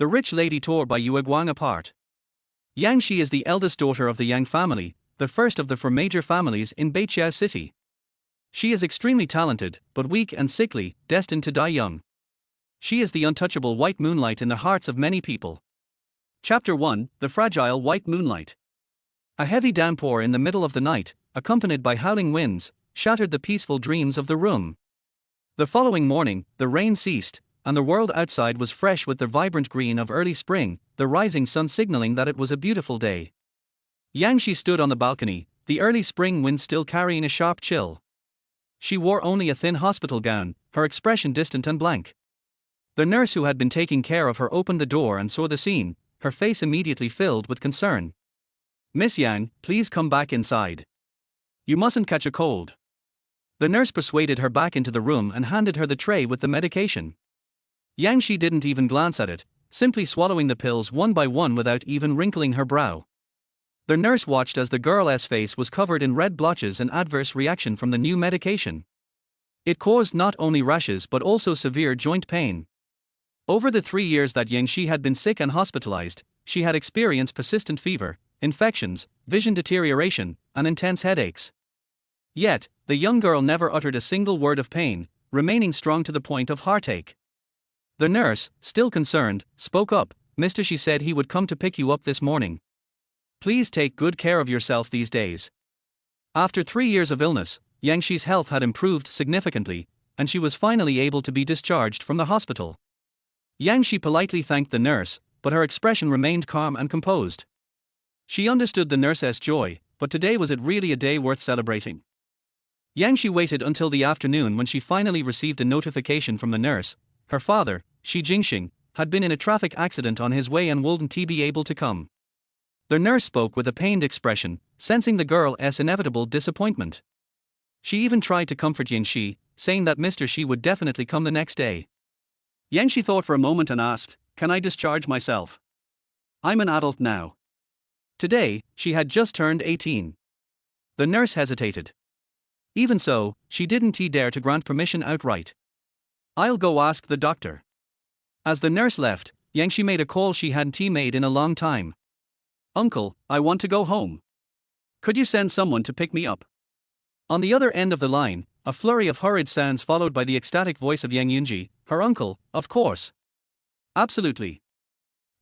The Rich Lady tore Bai Yueguang apart. Yang Shi is the eldest daughter of the Yang family, the first of the four major families in Beiqiao City. She is extremely talented, but weak and sickly, destined to die young. She is the untouchable white moonlight in the hearts of many people. Chapter 1: The Fragile White Moonlight. A heavy downpour in the middle of the night, accompanied by howling winds, shattered the peaceful dreams of the room. The following morning, the rain ceased, and the world outside was fresh with the vibrant green of early spring, the rising sun signaling that it was a beautiful day. Yang Shi stood on the balcony, the early spring wind still carrying a sharp chill. She wore only a thin hospital gown, her expression distant and blank. The nurse who had been taking care of her opened the door and saw the scene, her face immediately filled with concern. "Miss Yang, please come back inside. You mustn't catch a cold." The nurse persuaded her back into the room and handed her the tray with the medication. Yang Shi didn't even glance at it, simply swallowing the pills one by one without even wrinkling her brow. The nurse watched as the girl's face was covered in red blotches, an adverse reaction from the new medication. It caused not only rashes but also severe joint pain. Over the 3 years that Yang Shi had been sick and hospitalized, she had experienced persistent fever, infections, vision deterioration, and intense headaches. Yet, the young girl never uttered a single word of pain, remaining strong to the point of heartache. The nurse, still concerned, spoke up. "Mister, she said he would come to pick you up this morning. Please take good care of yourself these days." After 3 years of illness, Yang Shi's health had improved significantly, and she was finally able to be discharged from the hospital. Yang Shi politely thanked the nurse, but her expression remained calm and composed. She understood the nurse's joy, but today was it really a day worth celebrating? Yang Shi waited until the afternoon when she finally received a notification from the nurse. Her father, Shi Jingxing, had been in a traffic accident on his way and wouldn't be able to come. The nurse spoke with a pained expression, sensing the girl's inevitable disappointment. She even tried to comfort Yang Shi, saying that Mr. Shi would definitely come the next day. Yang Shi thought for a moment and asked, "Can I discharge myself? I'm an adult now." Today, she had just turned 18. The nurse hesitated. Even so, she didn't dare to grant permission outright. "I'll go ask the doctor." As the nurse left, Yang Shi made a call she hadn't made in a long time. "Uncle, I want to go home. Could you send someone to pick me up?" On the other end of the line, a flurry of hurried sounds followed by the ecstatic voice of Yang Yunji, her uncle, "Of course. Absolutely."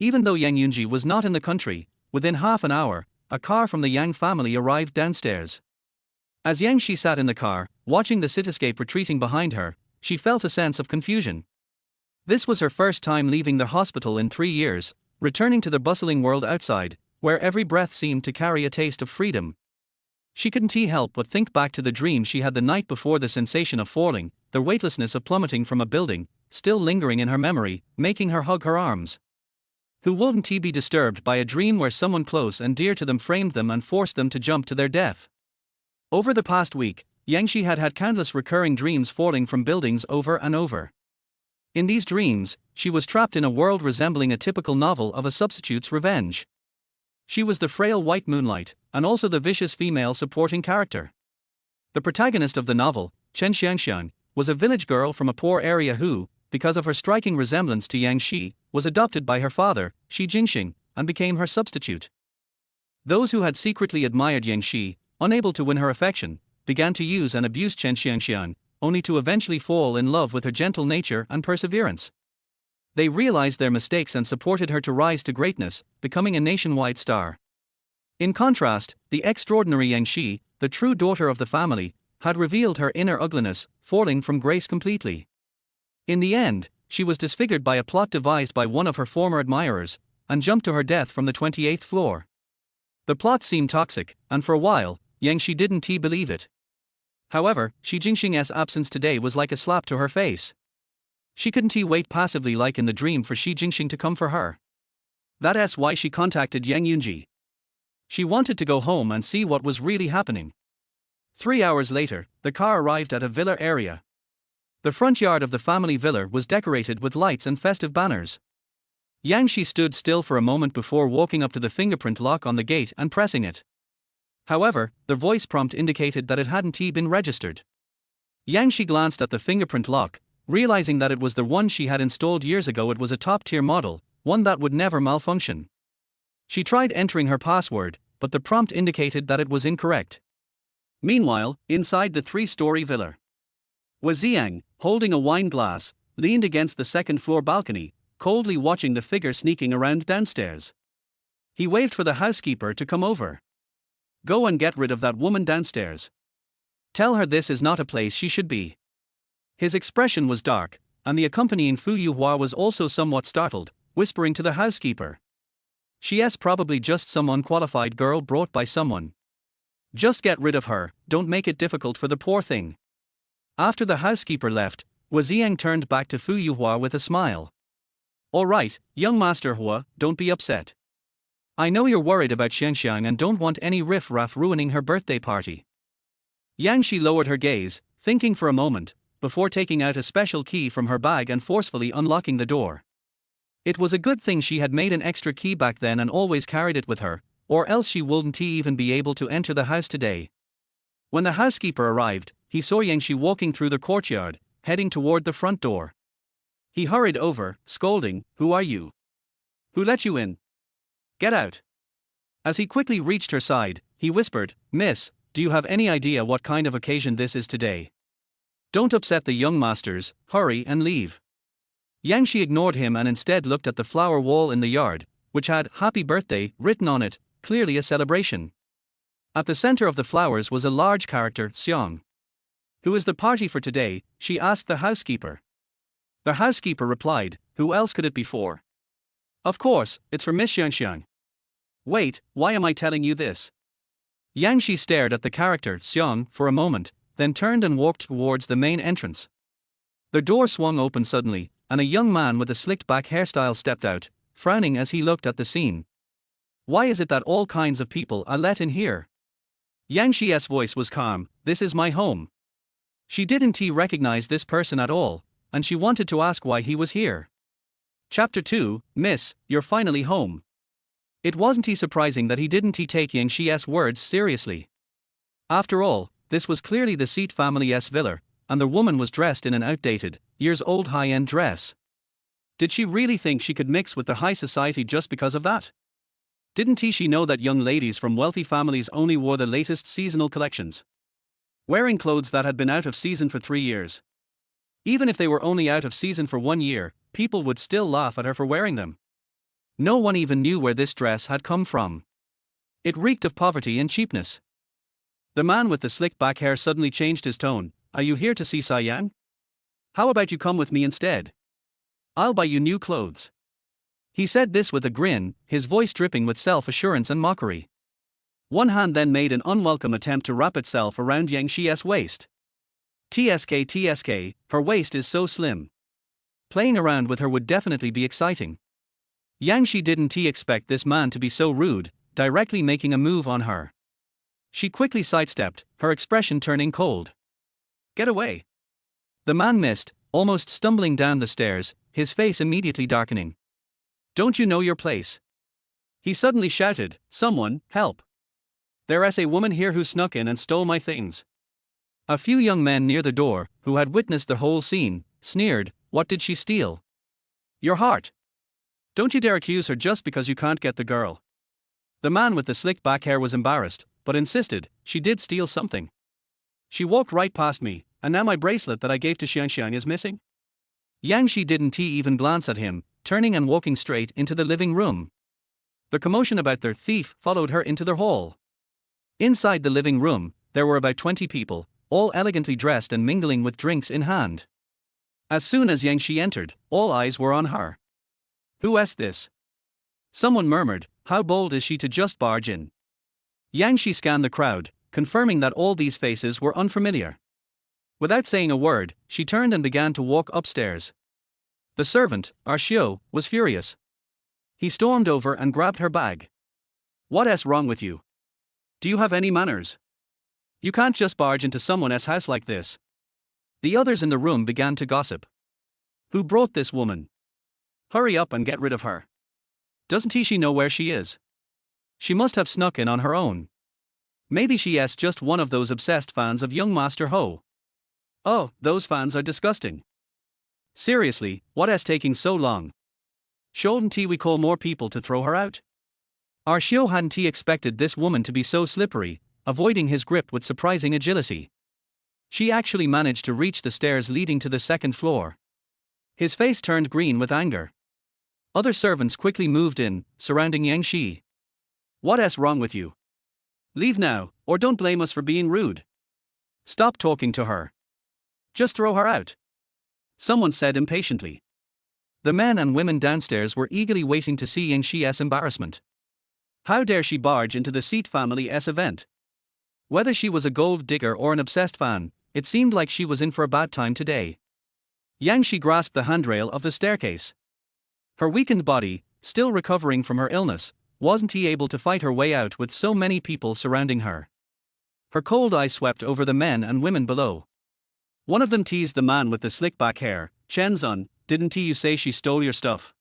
Even though Yang Yunji was not in the country, within half an hour, a car from the Yang family arrived downstairs. As Yang Shi sat in the car, watching the cityscape retreating behind her, she felt a sense of confusion. This was her first time leaving the hospital in 3 years, returning to the bustling world outside, where every breath seemed to carry a taste of freedom. She couldn't help but think back to the dream she had the night before, the sensation of falling, the weightlessness of plummeting from a building, still lingering in her memory, making her hug her arms. Who wouldn't be disturbed by a dream where someone close and dear to them framed them and forced them to jump to their death? Over the past week, Yang Shi had had countless recurring dreams falling from buildings over and over. In these dreams, she was trapped in a world resembling a typical novel of a substitute's revenge. She was the frail white moonlight, and also the vicious female supporting character. The protagonist of the novel, Chen Xiangxiang, was a village girl from a poor area who, because of her striking resemblance to Yang Shi, was adopted by her father, Shi Jingxing, and became her substitute. Those who had secretly admired Yang Shi, unable to win her affection, began to use and abuse Chen Xiangxiang, only to eventually fall in love with her gentle nature and perseverance. They realized their mistakes and supported her to rise to greatness, becoming a nationwide star. In contrast, the extraordinary Yang Shi, the true daughter of the family, had revealed her inner ugliness, falling from grace completely. In the end, she was disfigured by a plot devised by one of her former admirers, and jumped to her death from the 28th floor. The plot seemed toxic, and for a while, Yang Shi didn't believe it. However, Shi Jingxing's absence today was like a slap to her face. She couldn't wait passively like in the dream for Shi Jingxing to come for her. That's why she contacted Yang Yunji. She wanted to go home and see what was really happening. 3 hours later, the car arrived at a villa area. The front yard of the family villa was decorated with lights and festive banners. Yang Shi stood still for a moment before walking up to the fingerprint lock on the gate and pressing it. However, the voice prompt indicated that it hadn't been registered. Yang Shi glanced at the fingerprint lock, realizing that it was the one she had installed years ago. It was a top-tier model, one that would never malfunction. She tried entering her password, but the prompt indicated that it was incorrect. Meanwhile, inside the three-story villa, Yueguang, holding a wine glass, leaned against the second-floor balcony, coldly watching the figure sneaking around downstairs. He waved for the housekeeper to come over. Go and get rid of that woman downstairs. Tell her this is not a place she should be. His expression was dark, and the accompanying Fu Yuhua was also somewhat startled, whispering to the housekeeper. She's probably just some unqualified girl brought by someone. Just get rid of her, don't make it difficult for the poor thing. After the housekeeper left, Yueguang turned back to Fu Yuhua with a smile. All right, young Master Hua, don't be upset. I know you're worried about Xiangxiang and don't want any riff-raff ruining her birthday party. Yangshi lowered her gaze, thinking for a moment, before taking out a special key from her bag and forcefully unlocking the door. It was a good thing she had made an extra key back then and always carried it with her, or else she wouldn't even be able to enter the house today. When the housekeeper arrived, he saw Yangshi walking through the courtyard, heading toward the front door. He hurried over, scolding, "Who are you? Who let you in? Get out." As he quickly reached her side, he whispered, "Miss, do you have any idea what kind of occasion this is today? Don't upset the young masters, hurry and leave." Yangshi ignored him and instead looked at the flower wall in the yard, which had "Happy Birthday" written on it, clearly a celebration. At the center of the flowers was a large character, Xiang. "Who is the party for today?" she asked the housekeeper. The housekeeper replied, "Who else could it be for? Of course, it's for Miss Xiangxiang." "Wait, why am I telling you this?" Yangshi stared at the character, Xiang, for a moment, then turned and walked towards the main entrance. The door swung open suddenly, and a young man with a slicked-back hairstyle stepped out, frowning as he looked at the scene. "Why is it that all kinds of people are let in here?" Yangshi's voice was calm, "This is my home." She didn't recognize this person at all, and she wanted to ask why he was here. Chapter 2, Miss, you're finally home. It wasn't surprising that he didn't take Yangshi's words seriously. After all, this was clearly the Seat family's villa, and the woman was dressed in an outdated, years-old high-end dress. Did she really think she could mix with the high society just because of that? Didn't she know that young ladies from wealthy families only wore the latest seasonal collections? Wearing clothes that had been out of season for 3 years. Even if they were only out of season for 1 year, people would still laugh at her for wearing them. No one even knew where this dress had come from. It reeked of poverty and cheapness. The man with the slick back hair suddenly changed his tone. "Are you here to see Sayan? How about you come with me instead? I'll buy you new clothes." He said this with a grin, his voice dripping with self-assurance and mockery. One hand then made an unwelcome attempt to wrap itself around Yangshi's waist. TSK, her waist is so slim. Playing around with her would definitely be exciting. Yangshi didn't expect this man to be so rude, directly making a move on her. She quickly sidestepped, her expression turning cold. "Get away." The man missed, almost stumbling down the stairs, his face immediately darkening. "Don't you know your place?" He suddenly shouted, "Someone, help. There's a woman here who snuck in and stole my things." A few young men near the door, who had witnessed the whole scene, sneered, "What did she steal?" "Your heart. Don't you dare accuse her just because you can't get the girl." The man with the slick back hair was embarrassed, but insisted, "She did steal something. She walked right past me, and now my bracelet that I gave to Xiangxiang is missing." Yangshi didn't even glance at him, turning and walking straight into the living room. The commotion about their thief followed her into the hall. Inside the living room, there were about 20 people, all elegantly dressed and mingling with drinks in hand. As soon as Yangshi entered, all eyes were on her. "Who is this?" Someone murmured, "How bold is she to just barge in?" Yangshi scanned the crowd, confirming that all these faces were unfamiliar. Without saying a word, she turned and began to walk upstairs. The servant, Xiu, was furious. He stormed over and grabbed her bag. "What's wrong with you? Do you have any manners? You can't just barge into someone else's house like this." The others in the room began to gossip. "Who brought this woman? Hurry up and get rid of her. Doesn't she know where she is? She must have snuck in on her own. Maybe she is just one of those obsessed fans of young Master Ho. Oh, those fans are disgusting. Seriously, what is taking so long? Shouldn't we call more people to throw her out? Our Xiu hadn't expected this woman to be so slippery, avoiding his grip with surprising agility. She actually managed to reach the stairs leading to the second floor. His face turned green with anger. Other servants quickly moved in, surrounding Yang Shi. What's wrong with you? Leave now, or don't blame us for being rude. Stop talking to her. Just throw her out. Someone said impatiently. The men and women downstairs were eagerly waiting to see Yang Shi's embarrassment. How dare she barge into the Seat family's event? Whether she was a gold digger or an obsessed fan, it seemed like she was in for a bad time today. Yang Shi grasped the handrail of the staircase. Her weakened body, still recovering from her illness, wasn't able to fight her way out with so many people surrounding her. Her cold eyes swept over the men and women below. One of them teased the man with the slick back hair. Chen Zun, didn't you say she stole your stuff?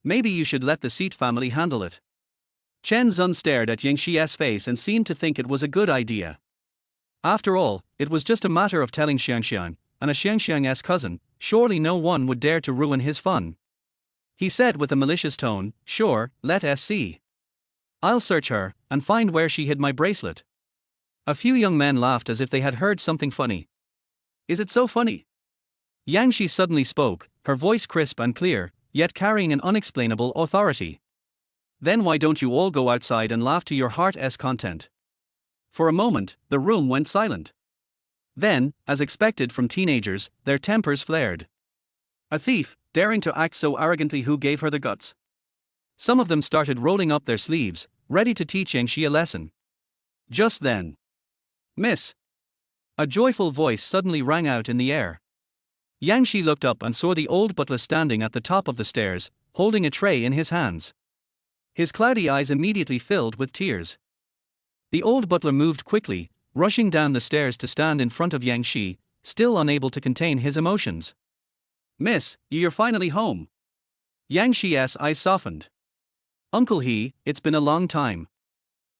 Maybe you should let the Seat family handle it. Chen Zun stared at Yang Shi's face and seemed to think it was a good idea. After all, it was just a matter of telling Xiangxiang, and a Xiangxiang's cousin, surely no one would dare to ruin his fun. He said with a malicious tone, sure, let us see. I'll search her, and find where she hid my bracelet. A few young men laughed as if they had heard something funny. Is it so funny? Yang Shi suddenly spoke, her voice crisp and clear, yet carrying an unexplainable authority. Then why don't you all go outside and laugh to your heart's content? For a moment, the room went silent. Then, as expected from teenagers, their tempers flared. A thief, daring to act so arrogantly, who gave her the guts? Some of them started rolling up their sleeves, ready to teach Yang Shi a lesson. Just then, Miss! A joyful voice suddenly rang out in the air. Yang Shi looked up and saw the old butler standing at the top of the stairs, holding a tray in his hands. His cloudy eyes immediately filled with tears. The old butler moved quickly, rushing down the stairs to stand in front of Yang Shi, still unable to contain his emotions. Miss, you're finally home. Yang Shi's eyes softened. Uncle He, it's been a long time.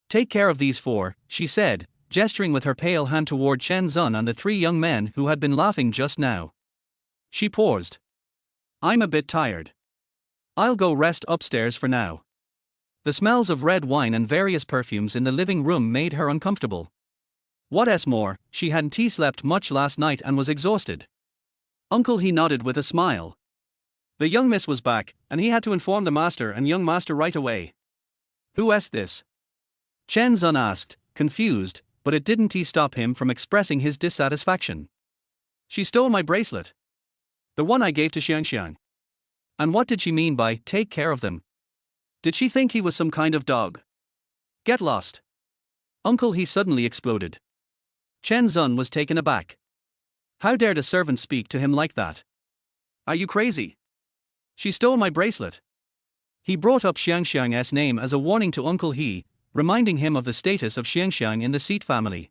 Take care of these four, she said, gesturing with her pale hand toward Chen Zun and the three young men who had been laughing just now. She paused. I'm a bit tired. I'll go rest upstairs for now. The smells of red wine and various perfumes in the living room made her uncomfortable. What's more, she hadn't slept much last night and was exhausted. Uncle He nodded with a smile. The young miss was back, and he had to inform the master and young master right away. Who's this? Chen Zun asked, confused, but it didn't stop him from expressing his dissatisfaction. She stole my bracelet. The one I gave to Xiangxiang. And what did she mean by take care of them? Did she think he was some kind of dog? Get lost. Uncle He suddenly exploded. Chen Zun was taken aback. How dared a servant speak to him like that? Are you crazy? She stole my bracelet. He brought up Xiangxiang's name as a warning to Uncle He, reminding him of the status of Xiangxiang in the Seat family.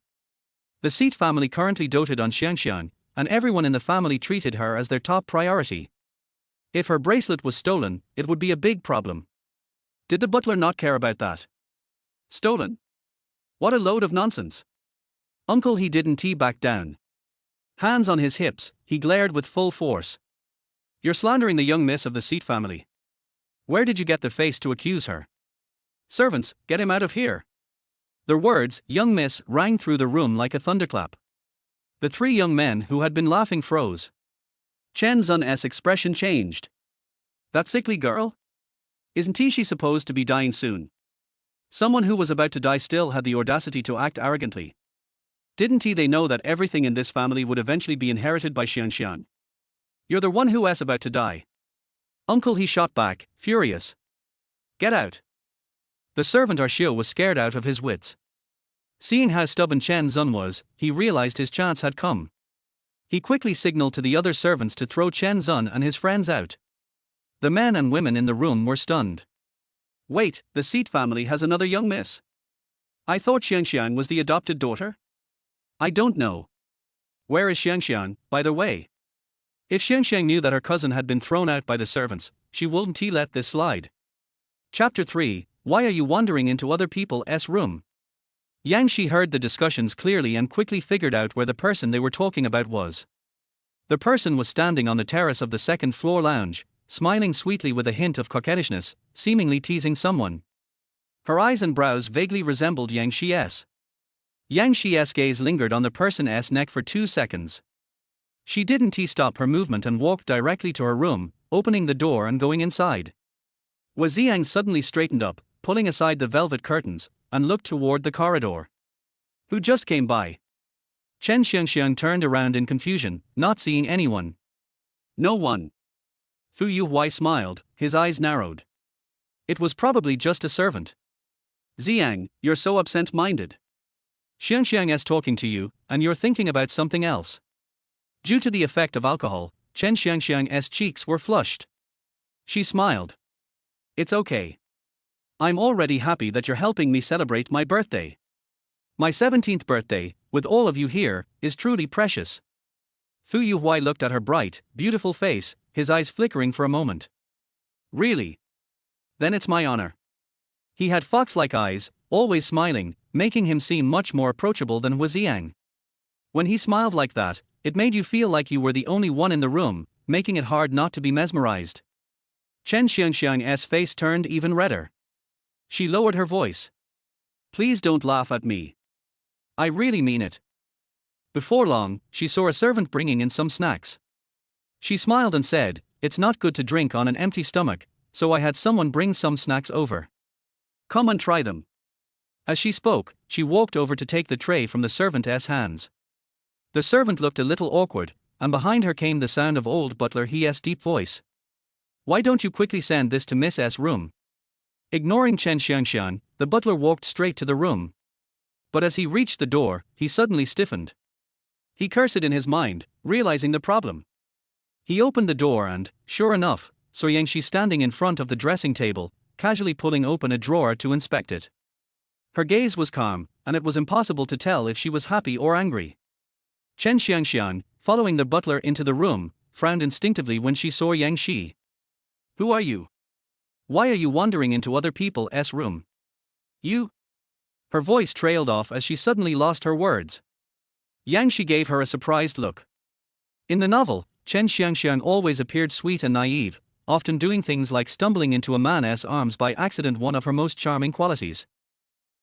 The Seat family currently doted on Xiangxiang, and everyone in the family treated her as their top priority. If her bracelet was stolen, it would be a big problem. Did the butler not care about that? Stolen? What a load of nonsense. Uncle He didn't back down. Hands on his hips, he glared with full force. You're slandering the young miss of the Seat family. Where did you get the face to accuse her? Servants, get him out of here. The words, young miss, rang through the room like a thunderclap. The three young men who had been laughing froze. Chen Zun's expression changed. That sickly girl? Isn't she supposed to be dying soon? Someone who was about to die still had the audacity to act arrogantly. Didn't they know that everything in this family would eventually be inherited by Xiangxiang? You're the one who's about to die. Uncle He shot back, furious. Get out. The servant Arshio was scared out of his wits. Seeing how stubborn Chen Zun was, he realized his chance had come. He quickly signaled to the other servants to throw Chen Zun and his friends out. The men and women in the room were stunned. Wait, the Seat family has another young miss. I thought Xiangxiang was the adopted daughter? I don't know. Where is Xiangxiang, by the way? If Xiangxiang knew that her cousin had been thrown out by the servants, she wouldn't let this slide. Chapter 3, Why are you wandering into other people's room? Yang Shi heard the discussions clearly and quickly figured out where the person they were talking about was. The person was standing on the terrace of the second floor lounge, smiling sweetly with a hint of coquettishness, seemingly teasing someone. Her eyes and brows vaguely resembled Yang Shi's. Yang Shi's gaze lingered on the person's neck for 2 seconds. She didn't stop her movement and walked directly to her room, opening the door and going inside. Ziang suddenly straightened up, pulling aside the velvet curtains, and looked toward the corridor. Who just came by? Chen Xiangxiang turned around in confusion, not seeing anyone. No one. Fu Yuhui smiled, his eyes narrowed. It was probably just a servant. Ziang, you're so absent-minded. Xiangxiang is talking to you, and you're thinking about something else. Due to the effect of alcohol, Chen Xiangxiang's cheeks were flushed. She smiled. It's okay. I'm already happy that you're helping me celebrate my birthday. My 17th birthday, with all of you here, is truly precious. Fu Yuhui looked at her bright, beautiful face, his eyes flickering for a moment. Really? Then it's my honor. He had fox-like eyes, always smiling, making him seem much more approachable than Ziang. When he smiled like that, it made you feel like you were the only one in the room, making it hard not to be mesmerized. Chen Xiangxiang's face turned even redder. She lowered her voice. Please don't laugh at me. I really mean it. Before long, she saw a servant bringing in some snacks. She smiled and said, "It's not good to drink on an empty stomach, so I had someone bring some snacks over. Come and try them." As she spoke, she walked over to take the tray from the servant's hands. The servant looked a little awkward, and behind her came the sound of old butler He's deep voice. "Why don't you quickly send this to Miss S room?" Ignoring Chen Xiangxiang, the butler walked straight to the room. But as he reached the door, he suddenly stiffened. He cursed in his mind, realizing the problem. He opened the door and, sure enough, saw Yang Shi standing in front of the dressing table, casually pulling open a drawer to inspect it. Her gaze was calm, and it was impossible to tell if she was happy or angry. Chen Xiangxiang, following the butler into the room, frowned instinctively when she saw Yang Shi. "Who are you? Why are you wandering into other people's room? You?" Her voice trailed off as she suddenly lost her words. Yang Shi gave her a surprised look. In the novel, Chen Xiangxiang always appeared sweet and naive, often doing things like stumbling into a man's arms by accident, one of her most charming qualities.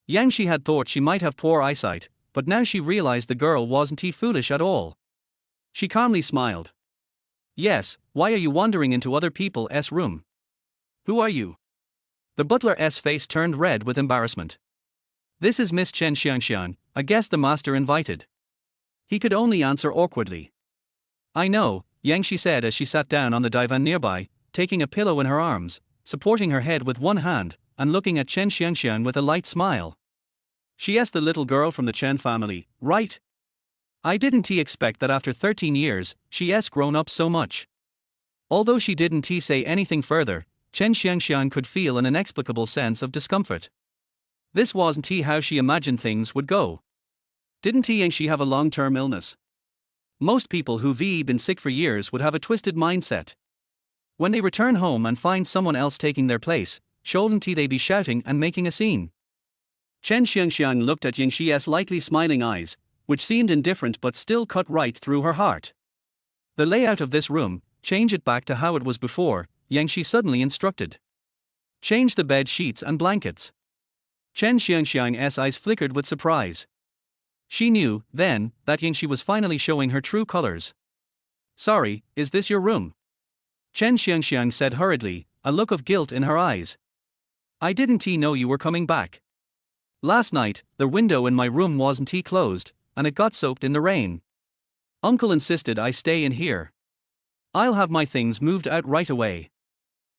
Yang Shi had thought she might have poor eyesight, but now she realized the girl wasn't foolish at all. She calmly smiled. "Yes, why are you wandering into other people's room? Who are you?" The butler's face turned red with embarrassment. "This is Miss Chen Xiangxiang, a guest the master invited." He could only answer awkwardly. "I know," Yang Shi said as she sat down on the divan nearby, taking a pillow in her arms, supporting her head with one hand, and looking at Chen Xiangxiang with a light smile. "She's the little girl from the Chen family, right? I didn't expect that after 13 years, she's grown up so much." Although she didn't say anything further, Chen Xiangxiang could feel an inexplicable sense of discomfort. This wasn't how she imagined things would go. Didn't she have a long-term illness? Most people who've been sick for years would have a twisted mindset. When they return home and find someone else taking their place, shouldn't they be shouting and making a scene? Chen Xiangxiang looked at Yang Shi's lightly smiling eyes, which seemed indifferent but still cut right through her heart. "The layout of this room, change it back to how it was before," Yang Shi suddenly instructed. "Change the bed sheets and blankets." Chen Xiangxiang's eyes flickered with surprise. She knew, then, that Yang Shi was finally showing her true colors. "Sorry, is this your room?" Chen Xiangxiang said hurriedly, a look of guilt in her eyes. "I didn't know you were coming back. Last night, the window in my room wasn't closed, and it got soaked in the rain. Uncle insisted I stay in here. I'll have my things moved out right away."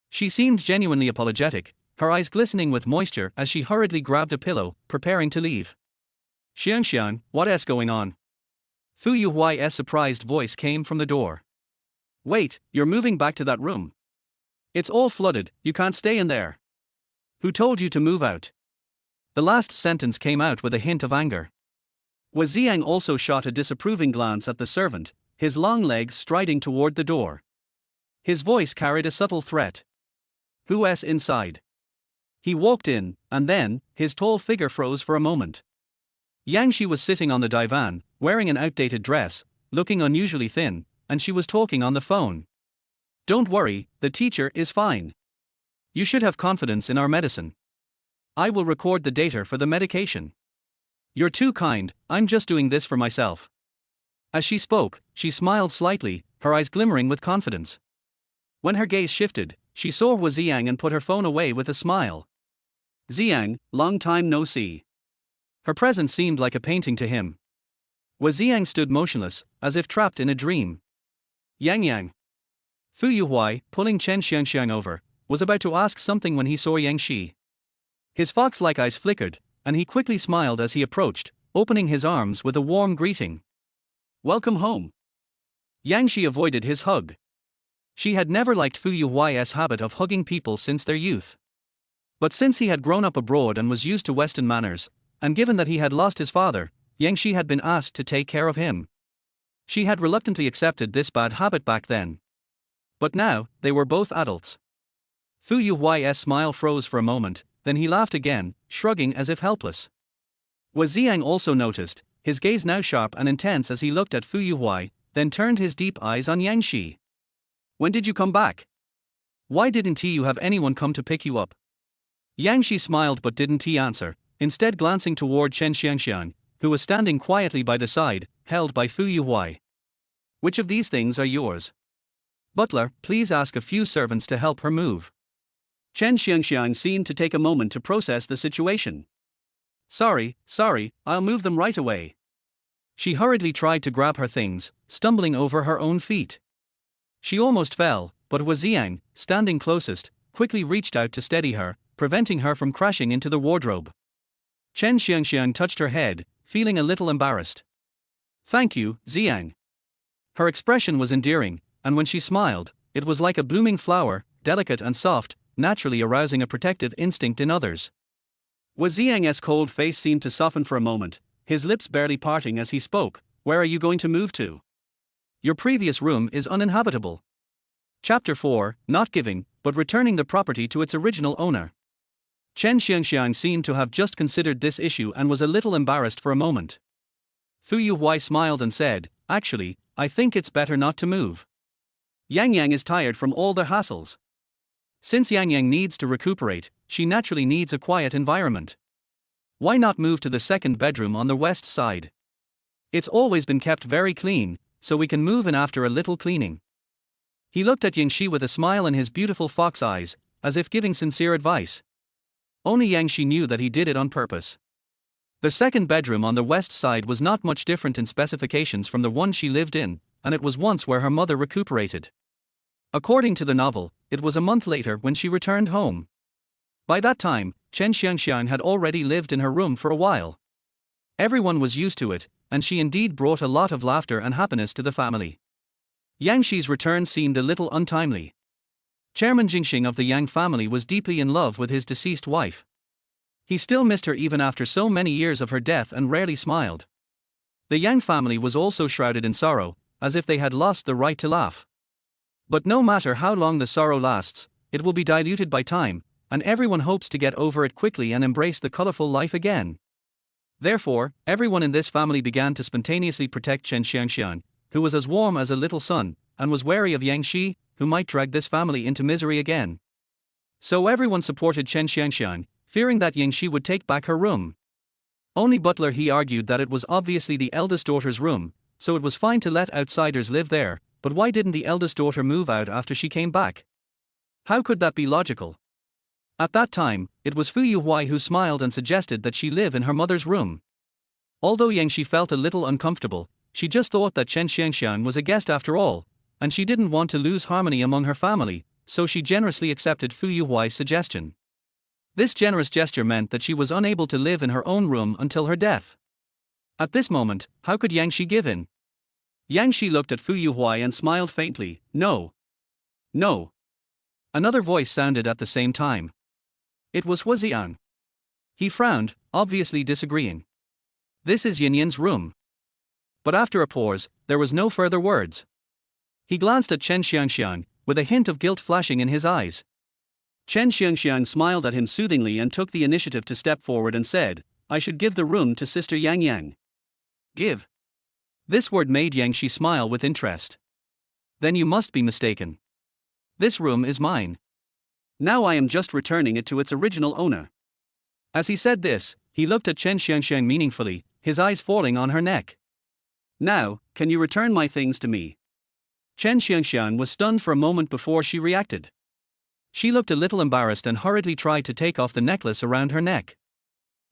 She seemed genuinely apologetic, her eyes glistening with moisture as she hurriedly grabbed a pillow, preparing to leave. "Xiangxiang, what's going on?" Fu Yuhui's surprised voice came from the door. "Wait, you're moving back to that room? It's all flooded, you can't stay in there. Who told you to move out?" The last sentence came out with a hint of anger. Ziang also shot a disapproving glance at the servant, his long legs striding toward the door. His voice carried a subtle threat. "Who's inside?" He walked in, and then, his tall figure froze for a moment. Yang Shi was sitting on the divan, wearing an outdated dress, looking unusually thin, and she was talking on the phone. Don't worry, the teacher is fine. You should have confidence in our medicine. I will record the data for the medication. You're too kind, I'm just doing this for myself. As she spoke, she smiled slightly, her eyes glimmering with confidence. When her gaze shifted, she saw Hua Xiang and put her phone away with a smile. Xiang, long time no see. Her presence seemed like a painting to him. Hua Xiang stood motionless, as if trapped in a dream. Yang. Fu Yuhuai, pulling Chen Xiangxiang over, was about to ask something when he saw Yang Shi. His fox-like eyes flickered, and he quickly smiled as he approached, opening his arms with a warm greeting. Welcome home. Yang Shi avoided his hug. She had never liked Fu Yuhuai's habit of hugging people since their youth. But since he had grown up abroad and was used to Western manners, and given that he had lost his father, Yang Shi had been asked to take care of him. She had reluctantly accepted this bad habit back then. But now, they were both adults. Fu Yuhuai's smile froze for a moment, then he laughed again, shrugging as if helpless. Hua Xiang also noticed, his gaze now sharp and intense as he looked at Fu Yuhuai, then turned his deep eyes on Yang Shi. When did you come back? Why didn't you have anyone come to pick you up? Yang Shi smiled but didn't answer, instead glancing toward Chen Xiangxiang, who was standing quietly by the side, held by Fu Yuhuai. Which of these things are yours? Butler, please ask a few servants to help her move. Chen Xiangxiang seemed to take a moment to process the situation. Sorry, I'll move them right away. She hurriedly tried to grab her things, stumbling over her own feet. She almost fell, but Hua Xiang, standing closest, quickly reached out to steady her, preventing her from crashing into the wardrobe. Chen Xiangxiang touched her head, feeling a little embarrassed. Thank you, Xiang. Her expression was endearing, and when she smiled, it was like a blooming flower, delicate and soft, naturally arousing a protective instinct in others. Hua Xiang's cold face seemed to soften for a moment, his lips barely parting as he spoke. Where are you going to move to? Your previous room is uninhabitable. Chapter 4, Not Giving, but Returning the Property to its Original Owner. Chen Xiangxiang seemed to have just considered this issue and was a little embarrassed for a moment. Fu Yuhuai smiled and said, Actually, I think it's better not to move. Yang is tired from all the hassles. Since Yang needs to recuperate, she naturally needs a quiet environment. Why not move to the second bedroom on the west side? It's always been kept very clean, so we can move in after a little cleaning. He looked at Yang Shi with a smile in his beautiful fox eyes, as if giving sincere advice. Only Yang Shi knew that he did it on purpose. The second bedroom on the west side was not much different in specifications from the one she lived in, and it was once where her mother recuperated. According to the novel, it was a month later when she returned home. By that time, Chen Xiangxiang had already lived in her room for a while. Everyone was used to it, and she indeed brought a lot of laughter and happiness to the family. Yang Shi's return seemed a little untimely. Chairman Jingxing of the Yang family was deeply in love with his deceased wife. He still missed her even after so many years of her death and rarely smiled. The Yang family was also shrouded in sorrow, as if they had lost the right to laugh. But no matter how long the sorrow lasts, it will be diluted by time, and everyone hopes to get over it quickly and embrace the colorful life again. Therefore, everyone in this family began to spontaneously protect Chen Xiangxiang, who was as warm as a little sun, and was wary of Yang Shi, who might drag this family into misery again. So everyone supported Chen Xiangxiang, fearing that Yang Shi would take back her room. Only Butler he argued that it was obviously the eldest daughter's room, so it was fine to let outsiders live there, but why didn't the eldest daughter move out after she came back? How could that be logical? At that time, it was Fu Yuhuai who smiled and suggested that she live in her mother's room. Although Yang Shi felt a little uncomfortable, she just thought that Chen Xiangxiang was a guest after all, and she didn't want to lose harmony among her family, so she generously accepted Fu Yuhuai's suggestion. This generous gesture meant that she was unable to live in her own room until her death. At this moment, how could Yang Shi give in? Yang Shi looked at Fu Yuhuai and smiled faintly. No. Another voice sounded at the same time. It was Hua Xiang. He frowned, obviously disagreeing. This is Yin Yin's room. But after a pause, there was no further words. He glanced at Chen Xiangxiang, with a hint of guilt flashing in his eyes. Chen Xiangxiang smiled at him soothingly and took the initiative to step forward and said, I should give the room to Sister Yang. Give. This word made Yang Shi smile with interest. Then you must be mistaken. This room is mine. Now I am just returning it to its original owner. As he said this, he looked at Chen Xiangxiang meaningfully, his eyes falling on her neck. Now, can you return my things to me? Chen Xiangxiang was stunned for a moment before she reacted. She looked a little embarrassed and hurriedly tried to take off the necklace around her neck.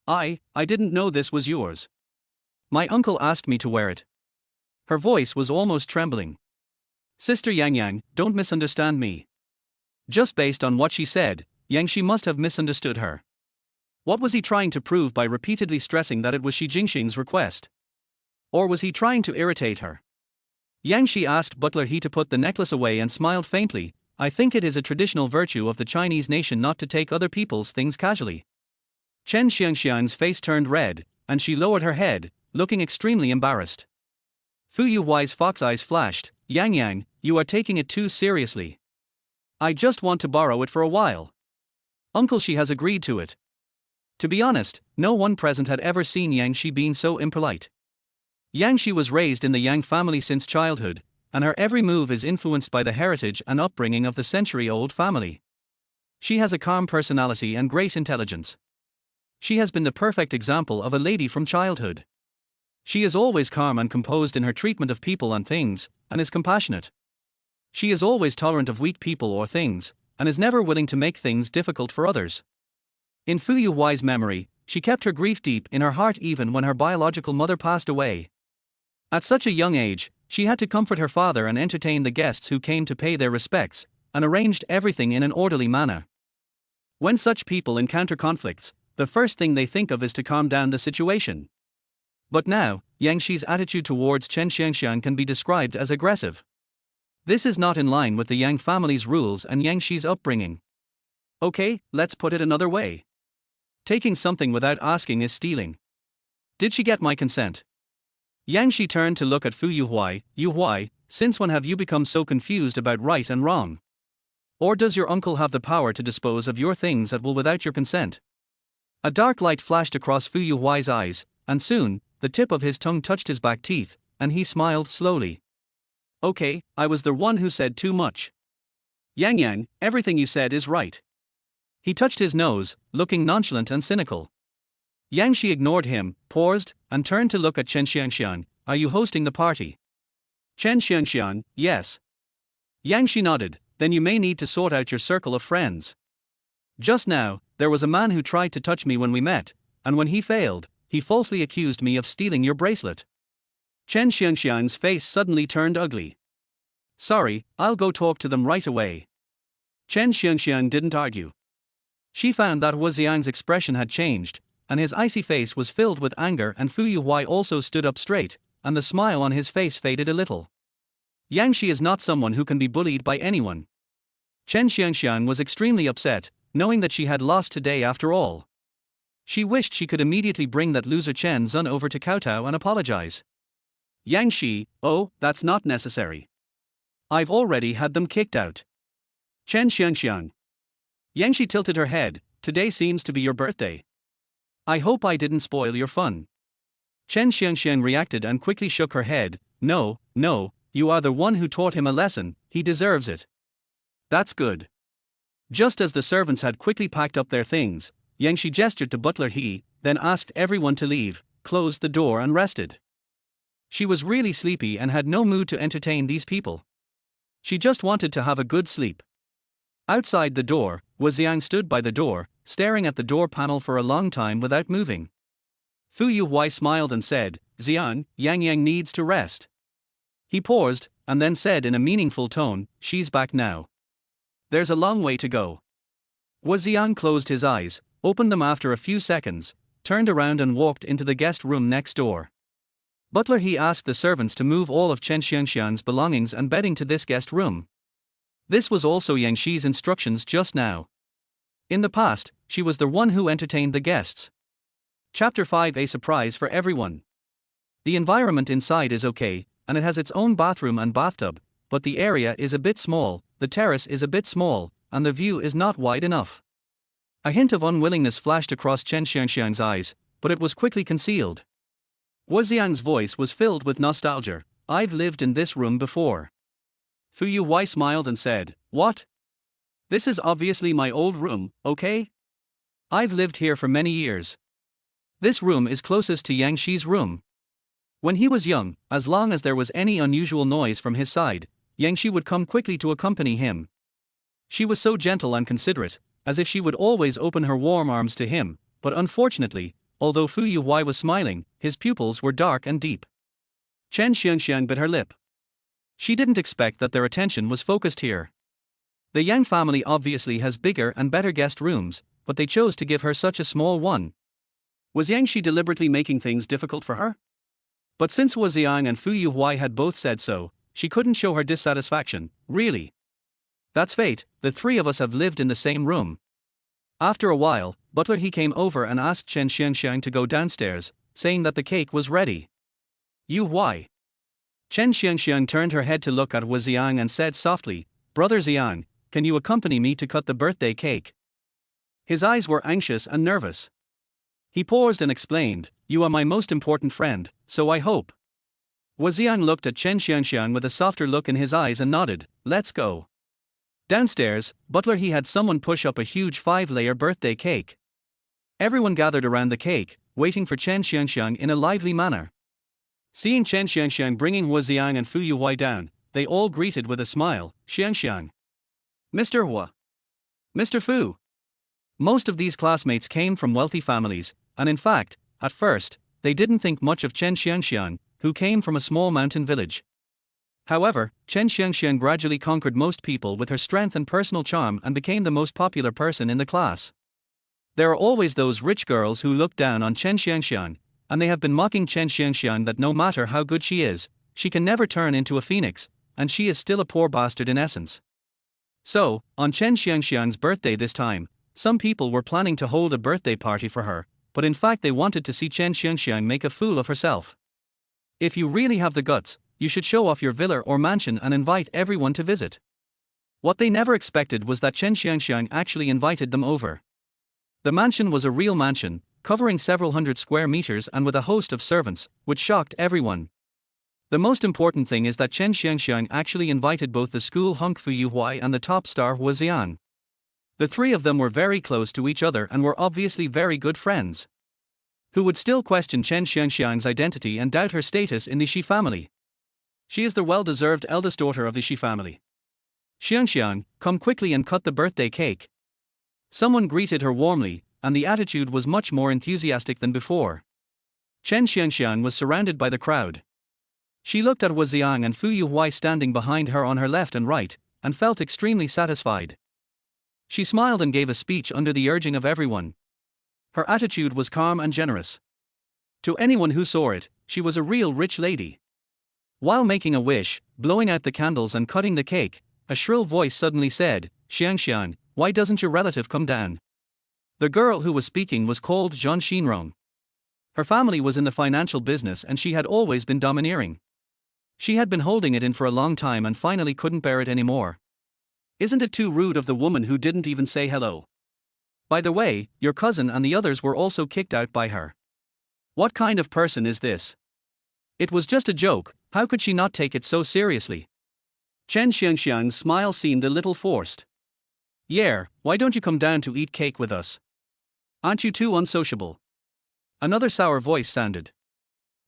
I didn't know this was yours. My uncle asked me to wear it. Her voice was almost trembling. Sister Yang Yang, don't misunderstand me. Just based on what she said, Yang Shi must have misunderstood her. What was he trying to prove by repeatedly stressing that it was Shi Jingxing's request? Or was he trying to irritate her? Yang Shi asked butler He to put the necklace away and smiled faintly. I think it is a traditional virtue of the Chinese nation not to take other people's things casually. Chen Xiangxiang's face turned red, and she lowered her head, looking extremely embarrassed. Fu Yuhuai's fox eyes flashed. Yang Yang, you are taking it too seriously. I just want to borrow it for a while. Uncle Shi has agreed to it. To be honest, no one present had ever seen Yang Shi being so impolite. Yang Shi was raised in the Yang family since childhood, and her every move is influenced by the heritage and upbringing of the century-old family. She has a calm personality and great intelligence. She has been the perfect example of a lady from childhood. She is always calm and composed in her treatment of people and things, and is compassionate. She is always tolerant of weak people or things, and is never willing to make things difficult for others. In Fu Yuhuai's memory, she kept her grief deep in her heart even when her biological mother passed away. At such a young age, she had to comfort her father and entertain the guests who came to pay their respects, and arranged everything in an orderly manner. When such people encounter conflicts, the first thing they think of is to calm down the situation. But now, Yang Shi's attitude towards Chen Xiangxiang can be described as aggressive. This is not in line with the Yang family's rules and Yang Shi's upbringing. Okay, let's put it another way. Taking something without asking is stealing. Did she get my consent? Yang Shi turned to look at Fu Yuhuai. Yuhuai, since when have you become so confused about right and wrong? Or does your uncle have the power to dispose of your things at will without your consent? A dark light flashed across Fu Yuhuai's eyes, and soon, the tip of his tongue touched his back teeth, and he smiled slowly. Okay, I was the one who said too much. Yang Yang, everything you said is right. He touched his nose, looking nonchalant and cynical. Yang Shi ignored him, paused, and turned to look at Chen Xiangxiang. Are you hosting the party? Chen Xiangxiang, yes. Yang Shi nodded. Then you may need to sort out your circle of friends. Just now, there was a man who tried to touch me when we met, and when he failed, he falsely accused me of stealing your bracelet. Chen Xiangxiang's face suddenly turned ugly. Sorry, I'll go talk to them right away. Chen Xiangxiang didn't argue. She found that Wu Xiang's expression had changed, and his icy face was filled with anger, and Fu Yuhuai also stood up straight, and the smile on his face faded a little. Yang Shi is not someone who can be bullied by anyone. Chen Xiangxiang was extremely upset, knowing that she had lost today after all. She wished she could immediately bring that loser Chen Zun over to kowtow and apologize. Yang Shi, oh, that's not necessary. I've already had them kicked out. Chen Xiangxiang. Yang Shi tilted her head. Today seems to be your birthday. I hope I didn't spoil your fun. Chen Xiangxiang reacted and quickly shook her head. No, you are the one who taught him a lesson, he deserves it. That's good. Just as the servants had quickly packed up their things, Yang Shi gestured to butler He, then asked everyone to leave, closed the door and rested. She was really sleepy and had no mood to entertain these people. She just wanted to have a good sleep. Outside the door, Wu Xiang stood by the door, staring at the door panel for a long time without moving. Fu Yuhuai smiled and said, Xiang, Yang Yang needs to rest. He paused, and then said in a meaningful tone, she's back now. There's a long way to go. Wu Xiang closed his eyes, opened them after a few seconds, turned around and walked into the guest room next door. Butler He asked the servants to move all of Chen Xiangxiang's belongings and bedding to this guest room. This was also Yang Shi's instructions just now. In the past, she was the one who entertained the guests. Chapter 5: A surprise for everyone. The environment inside is okay, and it has its own bathroom and bathtub, but the area is a bit small, the terrace is a bit small, and the view is not wide enough. A hint of unwillingness flashed across Chen Xiangxiang's eyes, but it was quickly concealed. Wu Xiang's voice was filled with nostalgia. I've lived in this room before. Fu Yuhuai smiled and said, what? This is obviously my old room, okay? I've lived here for many years. This room is closest to Yang Shi's room. When he was young, as long as there was any unusual noise from his side, Yang Shi would come quickly to accompany him. She was so gentle and considerate, as if she would always open her warm arms to him, but unfortunately, although Fu Yuhuai was smiling, his pupils were dark and deep. Chen Xiangxiang bit her lip. She didn't expect that their attention was focused here. The Yang family obviously has bigger and better guest rooms, but they chose to give her such a small one. Was Yang Shi deliberately making things difficult for her? But since Wu Ziang and Fu Yuhuai had both said so, she couldn't show her dissatisfaction. Really? That's fate, the three of us have lived in the same room. After a while, butler he came over and asked Chen Xiangxiang to go downstairs, saying that the cake was ready. Yuhuai. Chen Xiangxiang turned her head to look at Wu Ziang and said softly, "Brother Ziang, can you accompany me to cut the birthday cake?" His eyes were anxious and nervous. He paused and explained, "You are my most important friend, so I hope." Wu Ziang looked at Chen Xiangxiang with a softer look in his eyes and nodded, "Let's go." Downstairs, butler he had someone push up a huge 5-layer birthday cake. Everyone gathered around the cake, waiting for Chen Xiangxiang in a lively manner. Seeing Chen Xiangxiang bringing Wu Ziang and Fu Yuhuai down, they all greeted with a smile, "Xiangxiang. Mr. Wu. Mr. Fu." Most of these classmates came from wealthy families, and in fact, at first, they didn't think much of Chen Xiangxiang, who came from a small mountain village. However, Chen Xiangxiang gradually conquered most people with her strength and personal charm and became the most popular person in the class. There are always those rich girls who look down on Chen Xiangxiang, and they have been mocking Chen Xiangxiang that no matter how good she is, she can never turn into a phoenix, and she is still a poor bastard in essence. So, on Chen Xiangxiang's birthday this time, some people were planning to hold a birthday party for her, but in fact they wanted to see Chen Xiangxiang make a fool of herself. If you really have the guts, you should show off your villa or mansion and invite everyone to visit. What they never expected was that Chen Xiangxiang actually invited them over. The mansion was a real mansion, covering several hundred square meters and with a host of servants, which shocked everyone. The most important thing is that Chen Xiangxiang actually invited both the school hunk Fu Yuhuai and the top star Wu Ziang. The three of them were very close to each other and were obviously very good friends. Who would still question Chen Xiangxiang's identity and doubt her status in the Shi family? She is the well-deserved eldest daughter of the Shi family. "Xiangxiang, come quickly and cut the birthday cake." Someone greeted her warmly, and the attitude was much more enthusiastic than before. Chen Xiangxiang was surrounded by the crowd. She looked at Wu Ziang and Fu Yuhuai standing behind her on her left and right, and felt extremely satisfied. She smiled and gave a speech under the urging of everyone. Her attitude was calm and generous. To anyone who saw it, she was a real rich lady. While making a wish, blowing out the candles and cutting the cake, a shrill voice suddenly said, "Xiangxiang, why doesn't your relative come down?" The girl who was speaking was called Zhang Xinrong. Her family was in the financial business and she had always been domineering. She had been holding it in for a long time and finally couldn't bear it anymore. "Isn't it too rude of the woman who didn't even say hello? By the way, your cousin and the others were also kicked out by her. What kind of person is this? It was just a joke, how could she not take it so seriously?" Chen Xiangxiang's smile seemed a little forced. "Yeah, why don't you come down to eat cake with us? Aren't you too unsociable?" Another sour voice sounded.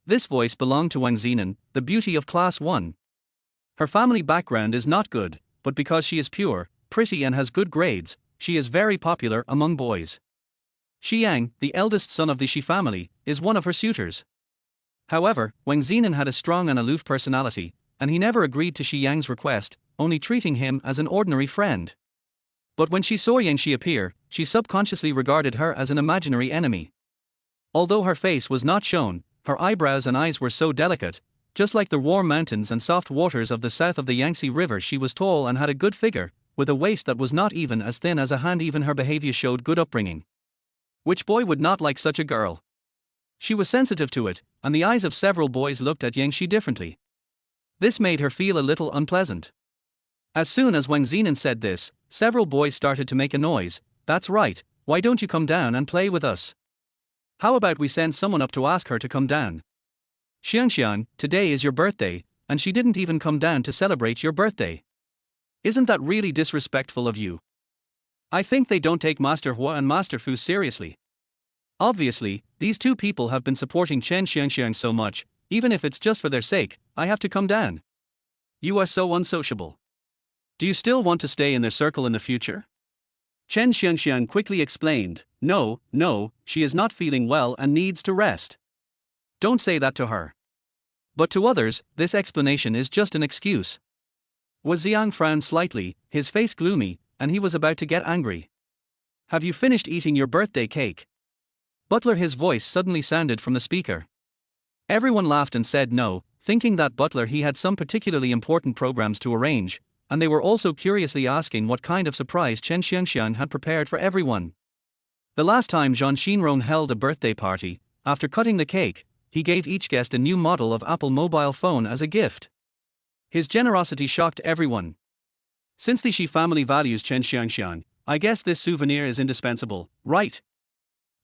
This voice belonged to Wang Zinan, the beauty of class 1. Her family background is not good, but because she is pure, pretty and has good grades, she is very popular among boys. Shi Yang, the eldest son of the Shi family, is one of her suitors. However, Wang Zinan had a strong and aloof personality, and he never agreed to Shi Yang's request, only treating him as an ordinary friend. But when she saw Yang Shi appear, she subconsciously regarded her as an imaginary enemy. Although her face was not shown, her eyebrows and eyes were so delicate. Just like the warm mountains and soft waters of the south of the Yangtze River, she was tall and had a good figure, with a waist that was not even as thin as a hand. Even her behavior showed good upbringing. Which boy would not like such a girl? She was sensitive to it, and the eyes of several boys looked at Yang Shi differently. This made her feel a little unpleasant. As soon as Wang Zinan said this, several boys started to make a noise. "That's right, why don't you come down and play with us? How about we send someone up to ask her to come down? Xiangxiang, today is your birthday, and she didn't even come down to celebrate your birthday. Isn't that really disrespectful of you?" I think they don't take Master Hua and Master Fu seriously. Obviously, these two people have been supporting Chen Xiangxiang so much, even if it's just for their sake, I have to come down. You are so unsociable. Do you still want to stay in their circle in the future? Chen Xiangxiang quickly explained, No, she is not feeling well and needs to rest. Don't say that to her. But to others, this explanation is just an excuse. Ziang frowned slightly, his face gloomy, and he was about to get angry. Have you finished eating your birthday cake? Butler, his voice suddenly sounded from the speaker. Everyone laughed and said no, thinking that Butler he had some particularly important programs to arrange, and they were also curiously asking what kind of surprise Chen Xiangxiang had prepared for everyone. The last time Zhang Xinrong held a birthday party, after cutting the cake, he gave each guest a new model of Apple mobile phone as a gift. His generosity shocked everyone. Since the Shi family values Chen Xiangxiang, I guess this souvenir is indispensable, right?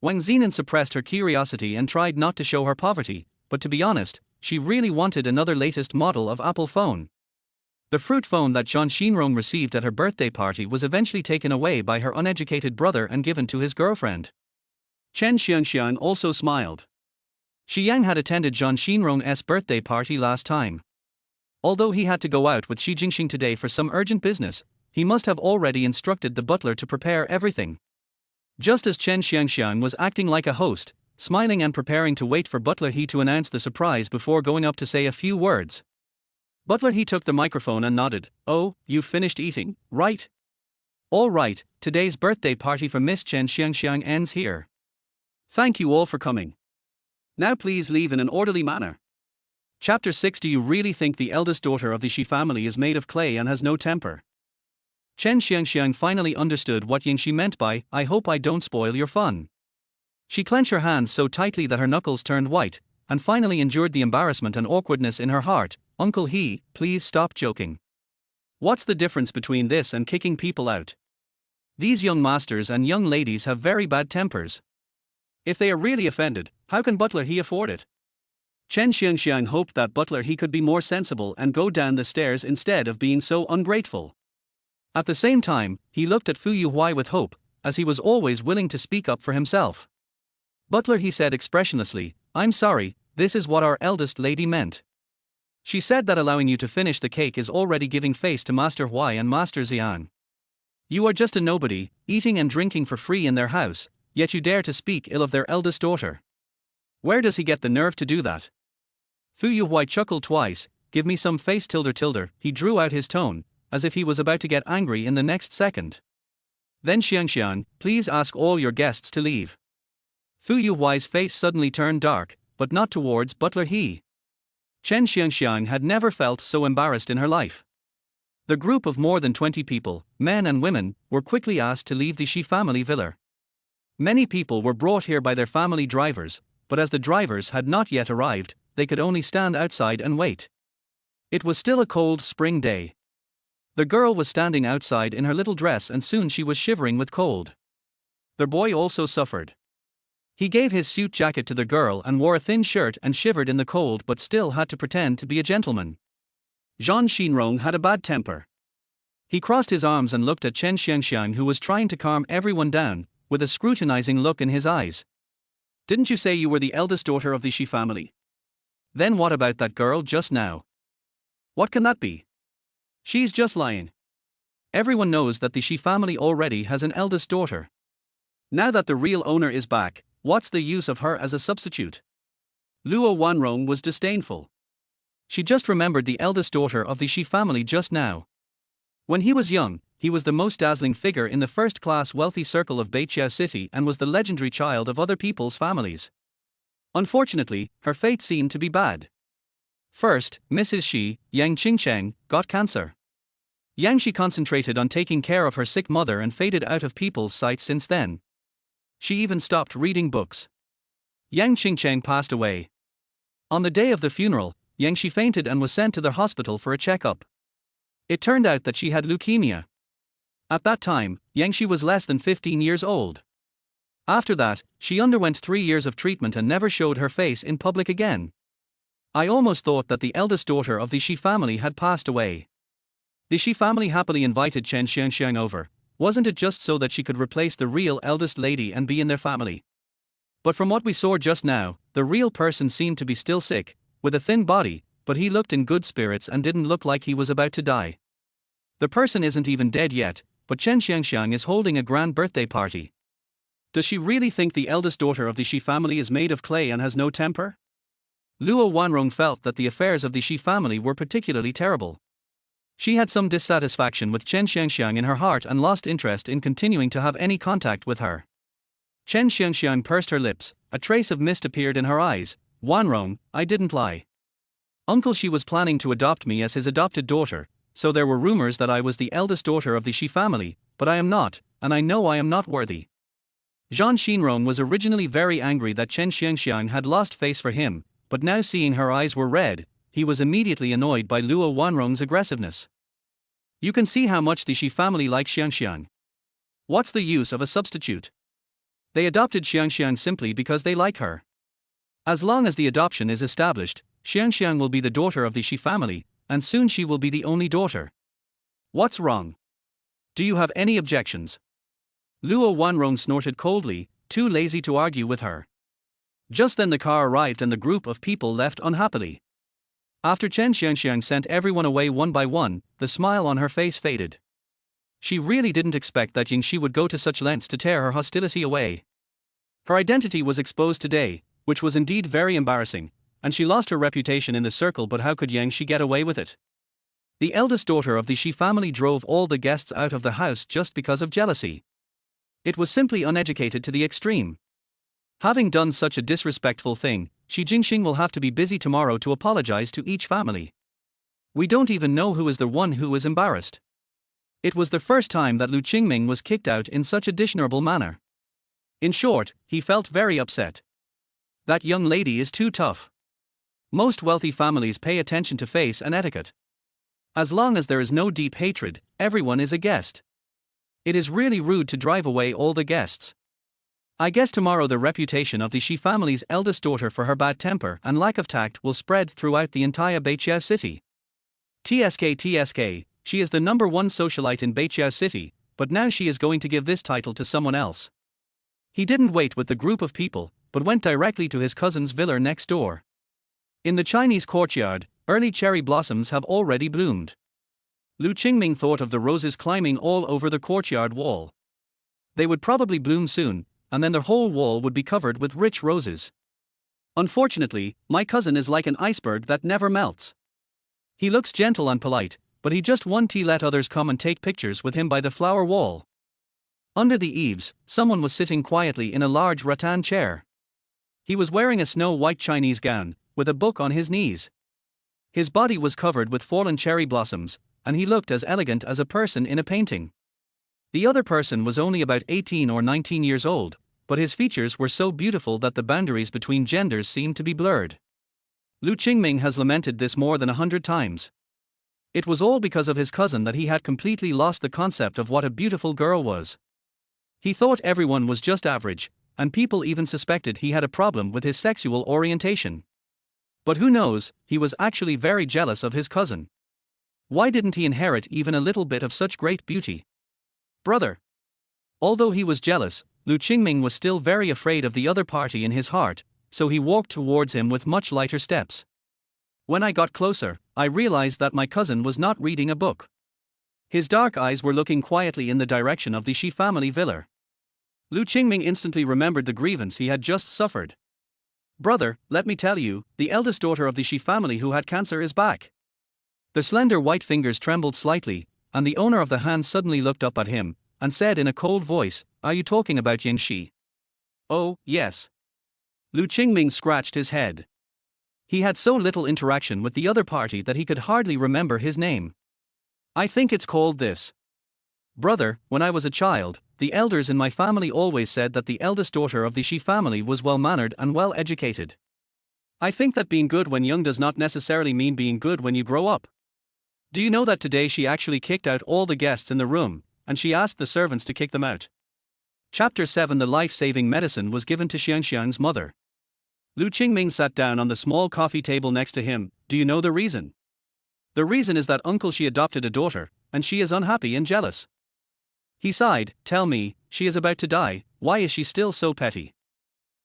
Wang Zinan suppressed her curiosity and tried not to show her poverty, but to be honest, she really wanted another latest model of Apple phone. The fruit phone that Zhang Xinrong received at her birthday party was eventually taken away by her uneducated brother and given to his girlfriend. Chen Xiangxiang also smiled. Shi Yang had attended Zhang Xinrong's birthday party last time. Although he had to go out with Xi Jingxing today for some urgent business, he must have already instructed the butler to prepare everything. Just as Chen Xiangxiang was acting like a host, smiling and preparing to wait for Butler He to announce the surprise before going up to say a few words. Butler He took the microphone and nodded. Oh, you've finished eating, right? All right, today's birthday party for Miss Chen Xiangxiang ends here. Thank you all for coming. Now please leave in an orderly manner. Chapter 6. Do you really think the eldest daughter of the Shi family is made of clay and has no temper? Chen Xiangxiang finally understood what Yingxi meant by, I hope I don't spoil your fun. She clenched her hands so tightly that her knuckles turned white, and finally endured the embarrassment and awkwardness in her heart. Uncle He, please stop joking. What's the difference between this and kicking people out? These young masters and young ladies have very bad tempers. If they are really offended, how can Butler He afford it? Chen Xiangxiang hoped that Butler He could be more sensible and go down the stairs instead of being so ungrateful. At the same time, he looked at Fu Yuhuai with hope, as he was always willing to speak up for himself. Butler He said expressionlessly, I'm sorry, this is what our eldest lady meant. She said that allowing you to finish the cake is already giving face to Master Huai and Master Xian. You are just a nobody, eating and drinking for free in their house, yet you dare to speak ill of their eldest daughter. Where does he get the nerve to do that? Fu Yuhuai chuckled twice. Give me some face tilde. He drew out his tone, as if he was about to get angry in the next second. Then Xiangxiang, please ask all your guests to leave. Fu Yuhuai's face suddenly turned dark, but not towards Butler He. Chen Xiangxiang had never felt so embarrassed in her life. The group of more than 20 people, men and women, were quickly asked to leave the Shi family villa. Many people were brought here by their family drivers, but as the drivers had not yet arrived, they could only stand outside and wait. It was still a cold spring day. The girl was standing outside in her little dress and soon she was shivering with cold. The boy also suffered. He gave his suit jacket to the girl and wore a thin shirt and shivered in the cold but still had to pretend to be a gentleman. Zhang Xinrong had a bad temper. He crossed his arms and looked at Chen Xiangxiang, who was trying to calm everyone down, with a scrutinizing look in his eyes. Didn't you say you were the eldest daughter of the Shi family? Then what about that girl just now? What can that be? She's just lying. Everyone knows that the Shi family already has an eldest daughter. Now that the real owner is back, what's the use of her as a substitute? Luo Wanrong was disdainful. She just remembered the eldest daughter of the Shi family just now. When he was young, he was the most dazzling figure in the first-class wealthy circle of Beiqiao City and was the legendary child of other people's families. Unfortunately, her fate seemed to be bad. First, Mrs. Shi, Yang Qingcheng, got cancer. Yang Shi concentrated on taking care of her sick mother and faded out of people's sight since then. She even stopped reading books. Yang Qingcheng passed away. On the day of the funeral, Yang Shi fainted and was sent to the hospital for a checkup. It turned out that she had leukemia. At that time, Yang Shi was less than 15 years old. After that, she underwent 3 years of treatment and never showed her face in public again. I almost thought that the eldest daughter of the Shi family had passed away. The Shi family happily invited Chen Xiangxiang over, Wasn't it just so that she could replace the real eldest lady and be in their family? But from what we saw just now, the real person seemed to be still sick, with a thin body, but he looked in good spirits and didn't look like he was about to die. The person isn't even dead yet, but Chen Xiangxiang is holding a grand birthday party. Does she really think the eldest daughter of the Shi family is made of clay and has no temper? Luo Wanrong felt that the affairs of the Shi family were particularly terrible. She had some dissatisfaction with Chen Xiangxiang in her heart and lost interest in continuing to have any contact with her. Chen Xiangxiang pursed her lips, a trace of mist appeared in her eyes. Wanrong, I didn't lie. Uncle Shi was planning to adopt me as his adopted daughter, so there were rumors that I was the eldest daughter of the Shi family, but I am not, and I know I am not worthy. Zhan Xinrong was originally very angry that Chen Xiangxiang had lost face for him, but now seeing her eyes were red, he was immediately annoyed by Luo Wanrong's aggressiveness. You can see how much the Shi family likes Xiangxiang. What's the use of a substitute? They adopted Xiangxiang simply because they like her. As long as the adoption is established, Xiangxiang will be the daughter of the Shi family, and soon she will be the only daughter. What's wrong? Do you have any objections? Luo Wanrong snorted coldly, too lazy to argue with her. Just then the car arrived and the group of people left unhappily. After Chen Xiangxiang sent everyone away one by one, the smile on her face faded. She really didn't expect that Yingxi would go to such lengths to tear her hostility away. Her identity was exposed today, which was indeed very embarrassing, and she lost her reputation in the circle, but how could Yangxi get away with it? The eldest daughter of the Shi family drove all the guests out of the house just because of jealousy. It was simply uneducated to the extreme. Having done such a disrespectful thing, Shi Jingxing will have to be busy tomorrow to apologize to each family. We don't even know who is the one who is embarrassed. It was the first time that Lu Qingming was kicked out in such a dishonorable manner. In short, he felt very upset. That young lady is too tough. Most wealthy families pay attention to face and etiquette. As long as there is no deep hatred, everyone is a guest. It is really rude to drive away all the guests. I guess tomorrow the reputation of the Shi family's eldest daughter for her bad temper and lack of tact will spread throughout the entire Beiqiao City. TSK, she is the number one socialite in Beiqiao City, but now she is going to give this title to someone else. He didn't wait with the group of people, but went directly to his cousin's villa next door. In the Chinese courtyard, early cherry blossoms have already bloomed. Lu Qingming thought of the roses climbing all over the courtyard wall. They would probably bloom soon, and then the whole wall would be covered with rich roses. Unfortunately, my cousin is like an iceberg that never melts. He looks gentle and polite, but he just wants to let others come and take pictures with him by the flower wall. Under the eaves, someone was sitting quietly in a large rattan chair. He was wearing a snow-white Chinese gown, with a book on his knees. His body was covered with fallen cherry blossoms, and he looked as elegant as a person in a painting. The other person was only about 18 or 19 years old, but his features were so beautiful that the boundaries between genders seemed to be blurred. Lu Qingming has lamented this more than 100 times. It was all because of his cousin that he had completely lost the concept of what a beautiful girl was. He thought everyone was just average, and people even suspected he had a problem with his sexual orientation. But who knows, he was actually very jealous of his cousin. Why didn't he inherit even a little bit of such great beauty? Brother. Although he was jealous, Lu Qingming was still very afraid of the other party in his heart, so he walked towards him with much lighter steps. When I got closer, I realized that my cousin was not reading a book. His dark eyes were looking quietly in the direction of the Shi family villa. Lu Qingming instantly remembered the grievance he had just suffered. Brother, let me tell you, the eldest daughter of the Shi family who had cancer is back. The slender white fingers trembled slightly, and the owner of the hand suddenly looked up at him, and said in a cold voice, "Are you talking about Yingxi?" "Oh, yes." Lu Qingming scratched his head. He had so little interaction with the other party that he could hardly remember his name. "I think it's called this. Brother, when I was a child, the elders in my family always said that the eldest daughter of the Shi family was well-mannered and well-educated. I think that being good when young does not necessarily mean being good when you grow up. Do you know that today she actually kicked out all the guests in the room, and she asked the servants to kick them out?" Chapter 7 The life-saving medicine was given to Xiangxiang's mother. Lu Qingming sat down on the small coffee table next to him. Do you know the reason? The reason is that Uncle Shi adopted a daughter, and she is unhappy and jealous. He sighed, tell me, she is about to die, why is she still so petty?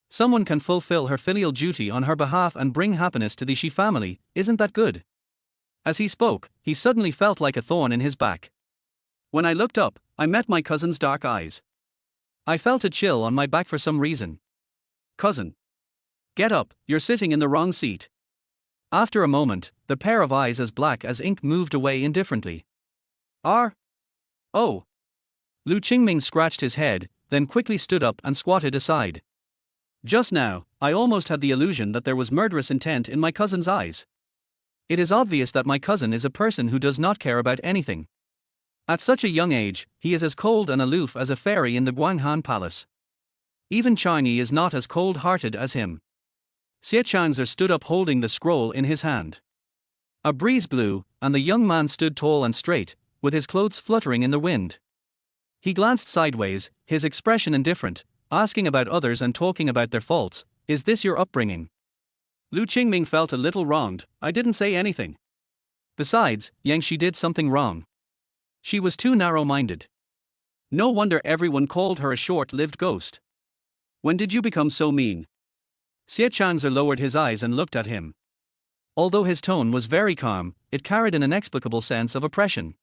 Someone can fulfill her filial duty on her behalf and bring happiness to the Shi family, isn't that good? As he spoke, he suddenly felt like a thorn in his back. When I looked up, I met my cousin's dark eyes. I felt a chill on my back for some reason. Cousin. Get up, you're sitting in the wrong seat. After a moment, the pair of eyes as black as ink moved away indifferently. Oh. Lu Qingming scratched his head, then quickly stood up and squatted aside. Just now, I almost had the illusion that there was murderous intent in my cousin's eyes. It is obvious that my cousin is a person who does not care about anything. At such a young age, he is as cold and aloof as a fairy in the Guanghan Palace. Even Chinese is not as cold-hearted as him. Xie Chang'er stood up holding the scroll in his hand. A breeze blew, and the young man stood tall and straight, with his clothes fluttering in the wind. He glanced sideways, his expression indifferent, asking about others and talking about their faults. Is this your upbringing? Lu Qingming felt a little wronged. I didn't say anything. Besides, Yang Shi did something wrong. She was too narrow-minded. No wonder everyone called her a short-lived ghost. When did you become so mean? Xie Chang'er lowered his eyes and looked at him. Although his tone was very calm, it carried an inexplicable sense of oppression.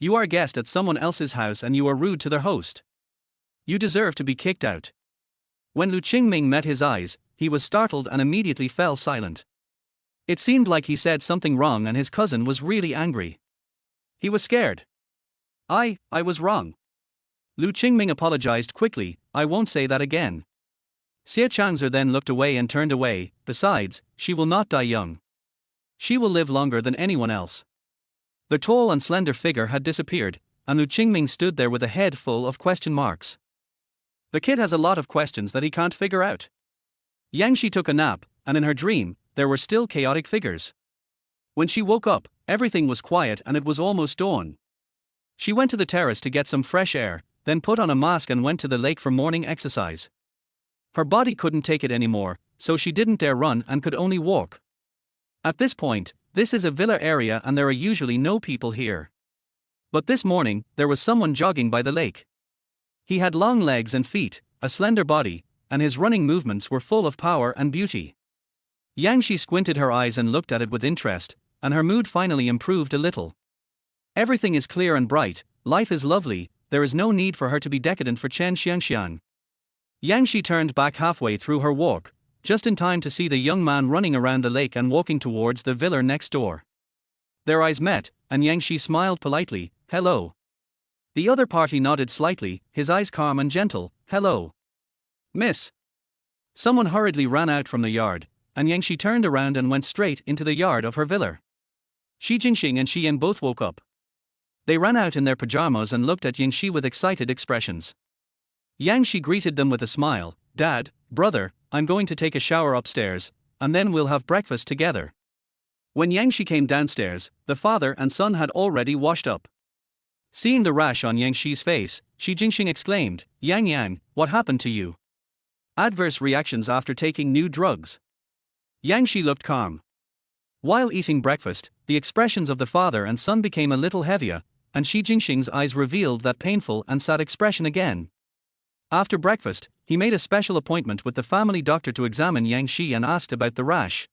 You are a guest at someone else's house and you are rude to their host. You deserve to be kicked out. When Lu Qingming met his eyes, he was startled and immediately fell silent. It seemed like he said something wrong and his cousin was really angry. He was scared. I was wrong. Lu Qingming apologized quickly, I won't say that again. Xie Chang'er then looked away and turned away, besides, she will not die young. She will live longer than anyone else. The tall and slender figure had disappeared, and Lu Qingming stood there with a head full of question marks. The kid has a lot of questions that he can't figure out. Yang Shi took a nap, and in her dream, there were still chaotic figures. When she woke up, everything was quiet and it was almost dawn. She went to the terrace to get some fresh air, then put on a mask and went to the lake for morning exercise. Her body couldn't take it anymore, so she didn't dare run and could only walk. At this point, this is a villa area and there are usually no people here. But this morning, there was someone jogging by the lake. He had long legs and feet, a slender body, and his running movements were full of power and beauty. Yang Shi squinted her eyes and looked at it with interest, and her mood finally improved a little. Everything is clear and bright, life is lovely, there is no need for her to be decadent for Chen Xiangxian. Yang Shi turned back halfway through her walk, just in time to see the young man running around the lake and walking towards the villa next door. Their eyes met, and Yang Shi smiled politely, hello. The other party nodded slightly, his eyes calm and gentle, hello. Miss. Someone hurriedly ran out from the yard, and Yang Shi turned around and went straight into the yard of her villa. Shi Jingxing and Shi Yan both woke up. They ran out in their pajamas and looked at Yang Shi with excited expressions. Yang Shi greeted them with a smile, Dad, brother, I'm going to take a shower upstairs, and then we'll have breakfast together. When Yang Shi came downstairs, the father and son had already washed up. Seeing the rash on Yang Shi's face, Shi Jingxing exclaimed, Yang, what happened to you? Adverse reactions after taking new drugs. Yang Shi looked calm. While eating breakfast, the expressions of the father and son became a little heavier, and Shi Jingxing's eyes revealed that painful and sad expression again. After breakfast, he made a special appointment with the family doctor to examine Yang Shi and asked about the rash.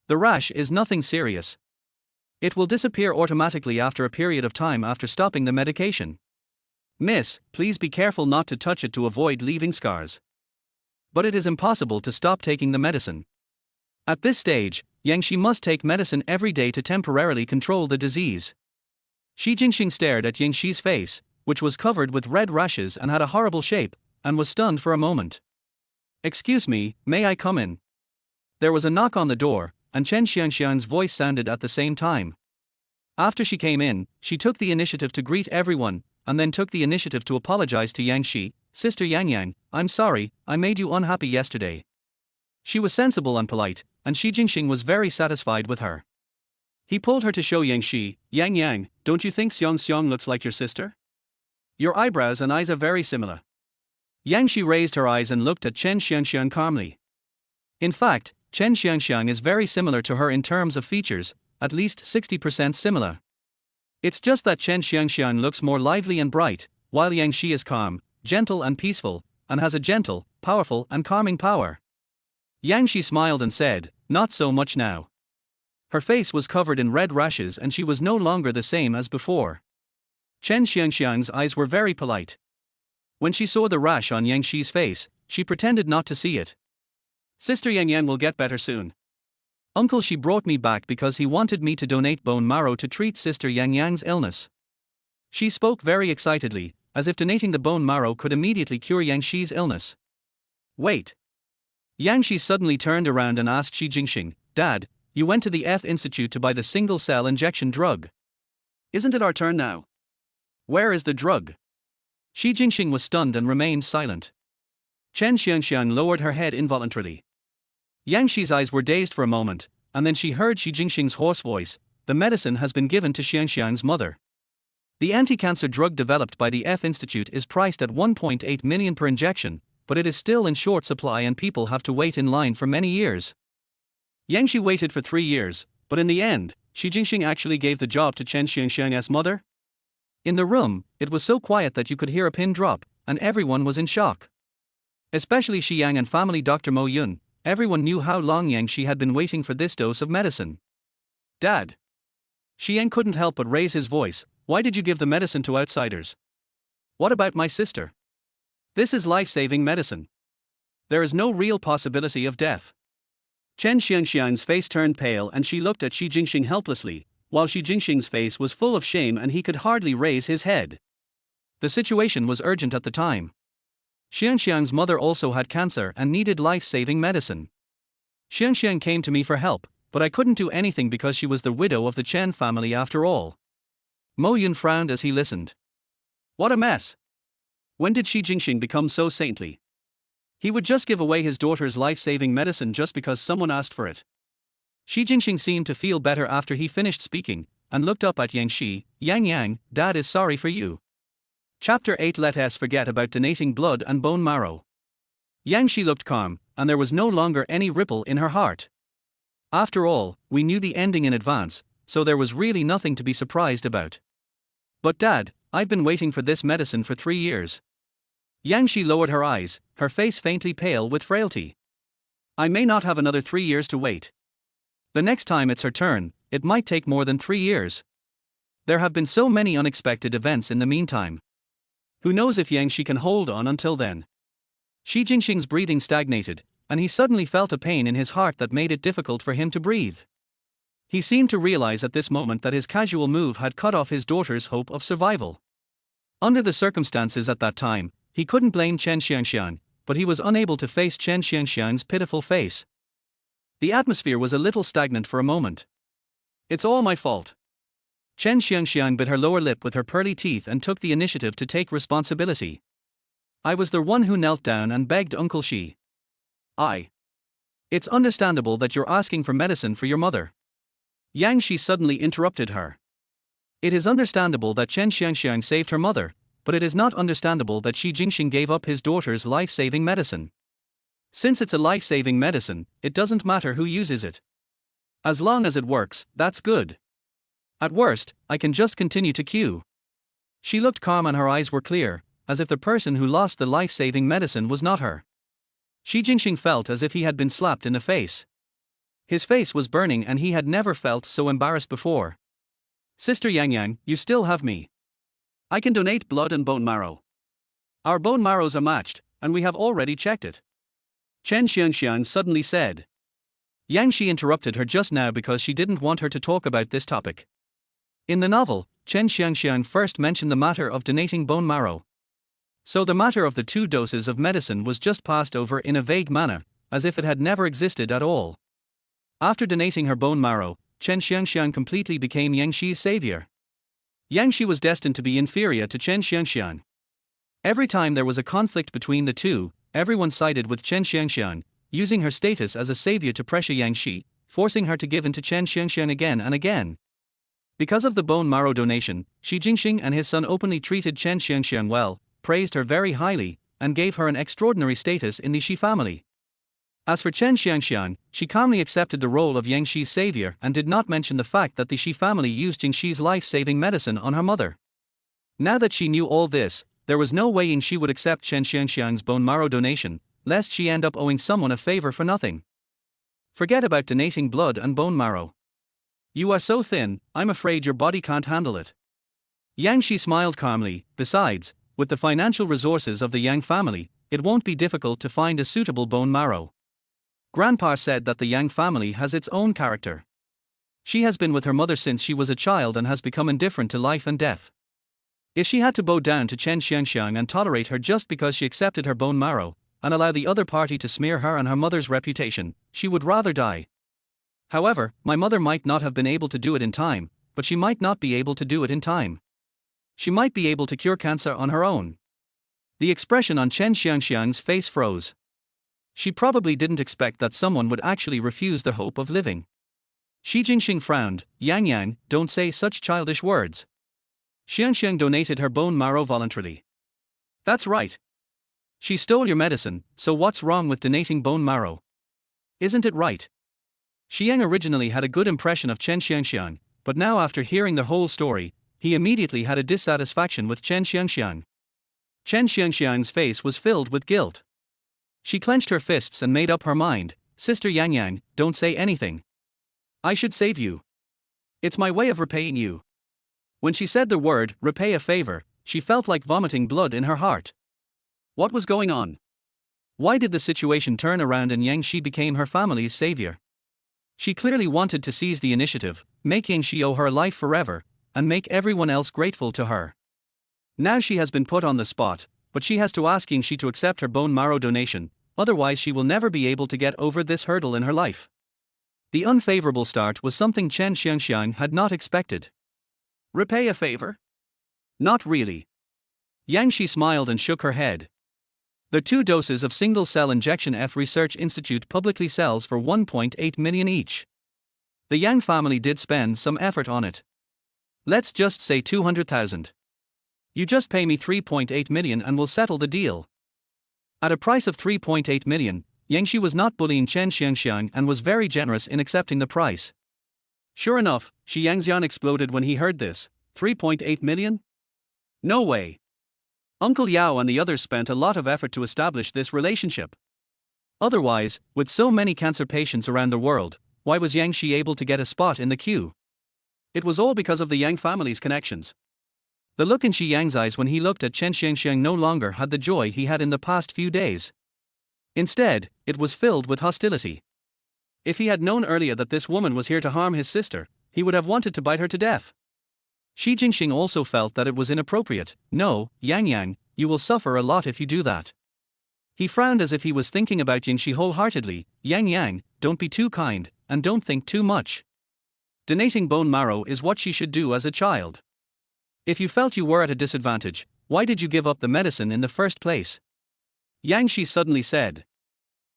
The rash is nothing serious. It will disappear automatically after a period of time after stopping the medication. Miss, please be careful not to touch it to avoid leaving scars. But it is impossible to stop taking the medicine. At this stage, Yang Shi must take medicine every day to temporarily control the disease. Shi Jingxing stared at Yang Shi's face, which was covered with red rashes and had a horrible shape, and was stunned for a moment. Excuse me, may I come in? There was a knock on the door, and Chen Xiangxian's voice sounded at the same time. After she came in, she took the initiative to greet everyone, and then took the initiative to apologize to Yang Shi, Sister Yang, I'm sorry, I made you unhappy yesterday. She was sensible and polite, and Shi Jingxing was very satisfied with her. He pulled her to show Yang Shi, Yang, don't you think Xiong looks like your sister? Your eyebrows and eyes are very similar. Yang Shi raised her eyes and looked at Chen Xiangxian calmly. In fact, Chen Xiangxian is very similar to her in terms of features, at least 60% similar. It's just that Chen Xiangxian looks more lively and bright, while Yang Shi is calm, gentle and peaceful, and has a gentle, powerful and calming power. Yang Shi smiled and said, "Not so much now." Her face was covered in red rashes and she was no longer the same as before. Chen Xiangxiang's eyes were very polite. When she saw the rash on Yang Shi's face, she pretended not to see it. "Sister Yang Yang will get better soon. Uncle Shi brought me back because he wanted me to donate bone marrow to treat Sister Yang Yang's illness." She spoke very excitedly, as if donating the bone marrow could immediately cure Yang Shi's illness. "Wait." Yang Shi suddenly turned around and asked Shi Jingxing, "Dad, you went to the F Institute to buy the single-cell injection drug. Isn't it our turn now? Where is the drug?" Shi Jingxing was stunned and remained silent. Chen Xiangxiang lowered her head involuntarily. Yang Shi's eyes were dazed for a moment, and then she heard Shi Jingxing's hoarse voice, "The medicine has been given to Xiangxiang's mother. The anti-cancer drug developed by the F Institute is priced at 1.8 million per injection, but it is still in short supply and people have to wait in line for many years." Yang Shi waited for 3 years, but in the end, Shi Jingxing actually gave the job to Chen Xiangxiang's mother? In the room, it was so quiet that you could hear a pin drop, and everyone was in shock. Especially Shi Yang and family Dr. Mo Yun, everyone knew how long Yang Shi had been waiting for this dose of medicine. "Dad." Shi Yang couldn't help but raise his voice, "Why did you give the medicine to outsiders? What about my sister? This is life-saving medicine. There is no real possibility of death." Chen Xiangxiang's face turned pale and she looked at Shi Jingxing helplessly, while Shi Jingxing's face was full of shame and he could hardly raise his head. The situation was urgent at the time. Xiangxiang's mother also had cancer and needed life-saving medicine. Xiangxiang came to me for help, but I couldn't do anything because she was the widow of the Chen family after all. Mo Yun frowned as he listened. What a mess! When did Shi Jingxing become so saintly? He would just give away his daughter's life-saving medicine just because someone asked for it. Shi Jingxing seemed to feel better after he finished speaking, and looked up at Yang Shi. "Yang Yang, Dad is sorry for you." Chapter 8. Let us forget about donating blood and bone marrow. Yang Shi looked calm, and there was no longer any ripple in her heart. After all, we knew the ending in advance, so there was really nothing to be surprised about. "But Dad, I've been waiting for this medicine for 3 years. Yang Shi lowered her eyes, her face faintly pale with frailty. "I may not have another 3 years to wait. The next time it's her turn, it might take more than 3 years. There have been so many unexpected events in the meantime. Who knows if Yang Shi can hold on until then." Shi Jingxing's breathing stagnated, and he suddenly felt a pain in his heart that made it difficult for him to breathe. He seemed to realize at this moment that his casual move had cut off his daughter's hope of survival. Under the circumstances at that time, he couldn't blame Chen Xiangxiang, but he was unable to face Chen Xiangxiang's pitiful face. The atmosphere was a little stagnant for a moment. "It's all my fault." Chen Xiangxiang bit her lower lip with her pearly teeth and took the initiative to take responsibility. "I was the one who knelt down and begged Uncle Shi. It's understandable that you're asking for medicine for your mother." Yang Shi suddenly interrupted her. "It is understandable that Chen Xiangxiang saved her mother, but it is not understandable that Shi Jingxing gave up his daughter's life-saving medicine. Since it's a life-saving medicine, it doesn't matter who uses it. As long as it works, that's good. At worst, I can just continue to queue." She looked calm and her eyes were clear, as if the person who lost the life-saving medicine was not her. Shi Jingxing felt as if he had been slapped in the face. His face was burning and he had never felt so embarrassed before. "Sister Yang Yang, you still have me. I can donate blood and bone marrow. Our bone marrows are matched, and we have already checked it," Chen Xiangxiang suddenly said. Yang Shi interrupted her just now because she didn't want her to talk about this topic. In the novel, Chen Xiangxiang first mentioned the matter of donating bone marrow. So the matter of the 2 doses of medicine was just passed over in a vague manner, as if it had never existed at all. After donating her bone marrow, Chen Xiangxiang completely became Yang Shi's savior. Yang Shi was destined to be inferior to Chen Xiangxiang. Every time there was a conflict between the two, everyone sided with Chen Xiangxiang, using her status as a savior to pressure Yang Shi, forcing her to give in to Chen Xiangxiang again and again. Because of the bone marrow donation, Shi Jingxing and his son openly treated Chen Xiangxiang well, praised her very highly, and gave her an extraordinary status in the Shi family. As for Chen Xiangxiang, she calmly accepted the role of Yang Shi's savior and did not mention the fact that the Shi family used Yang Shi's life-saving medicine on her mother. Now that she knew all this, there was no way She would accept Chen Xiangxiang's bone marrow donation, lest she end up owing someone a favor for nothing. Forget about donating blood and bone marrow. You are so thin, I'm afraid your body can't handle it. Yang Shi smiled calmly. Besides, with the financial resources of the Yang family, it won't be difficult to find a suitable bone marrow. Grandpa said that the Yang family has its own character. She has been with her mother since she was a child and has become indifferent to life and death. If she had to bow down to Chen Xiangxiang and tolerate her just because she accepted her bone marrow, and allow the other party to smear her and her mother's reputation, she would rather die. However, my mother might not have been able to do it in time, but she might not be able to do it in time. She might be able to cure cancer on her own. The expression on Chen Xiangxiang's face froze. She probably didn't expect that someone would actually refuse the hope of living. Shi Jingxing frowned. Yang, don't say such childish words. Xiangxiang donated her bone marrow voluntarily. That's right. She stole your medicine, so what's wrong with donating bone marrow? Isn't it right? Xiang originally had a good impression of Chen Xiangxiang, but now after hearing the whole story, he immediately had a dissatisfaction with Chen Xiangxiang. Chen Xiangxiang's face was filled with guilt. She clenched her fists and made up her mind. Sister Yang, don't say anything. I should save you. It's my way of repaying you. When she said the word, repay a favor, she felt like vomiting blood in her heart. What was going on? Why did the situation turn around and Yang Shi became her family's savior? She clearly wanted to seize the initiative, make Yang Shi owe her life forever, and make everyone else grateful to her. Now she has been put on the spot, but she has to ask Yang Shi to accept her bone marrow donation, otherwise she will never be able to get over this hurdle in her life. The unfavorable start was something Chen Xiangxiang had not expected. Repay a favor? Not really. Yang Shi smiled and shook her head. The 2 doses of single-cell injection F Research Institute publicly sells for 1.8 million each. The Yang family did spend some effort on it. Let's just say 200,000. You just pay me 3.8 million and we'll settle the deal. At a price of 3.8 million, Yang Shi was not bullying Chen Xiangxiang and was very generous in accepting the price. Sure enough, Shi Yangxian exploded when he heard this. 3.8 million? No way. Uncle Yao and the others spent a lot of effort to establish this relationship. Otherwise, with so many cancer patients around the world, why was Yang Shi able to get a spot in the queue? It was all because of the Yang family's connections. The look in Shi Yang's eyes when he looked at Chen Xiangxiang no longer had the joy he had in the past few days. Instead, it was filled with hostility. If he had known earlier that this woman was here to harm his sister, he would have wanted to bite her to death. Shi Jingxing also felt that it was inappropriate. No, Yang, you will suffer a lot if you do that. He frowned as if he was thinking about Yang Shi wholeheartedly. Yang, don't be too kind, and don't think too much. Donating bone marrow is what she should do as a child. If you felt you were at a disadvantage, why did you give up the medicine in the first place? Yang Shi suddenly said.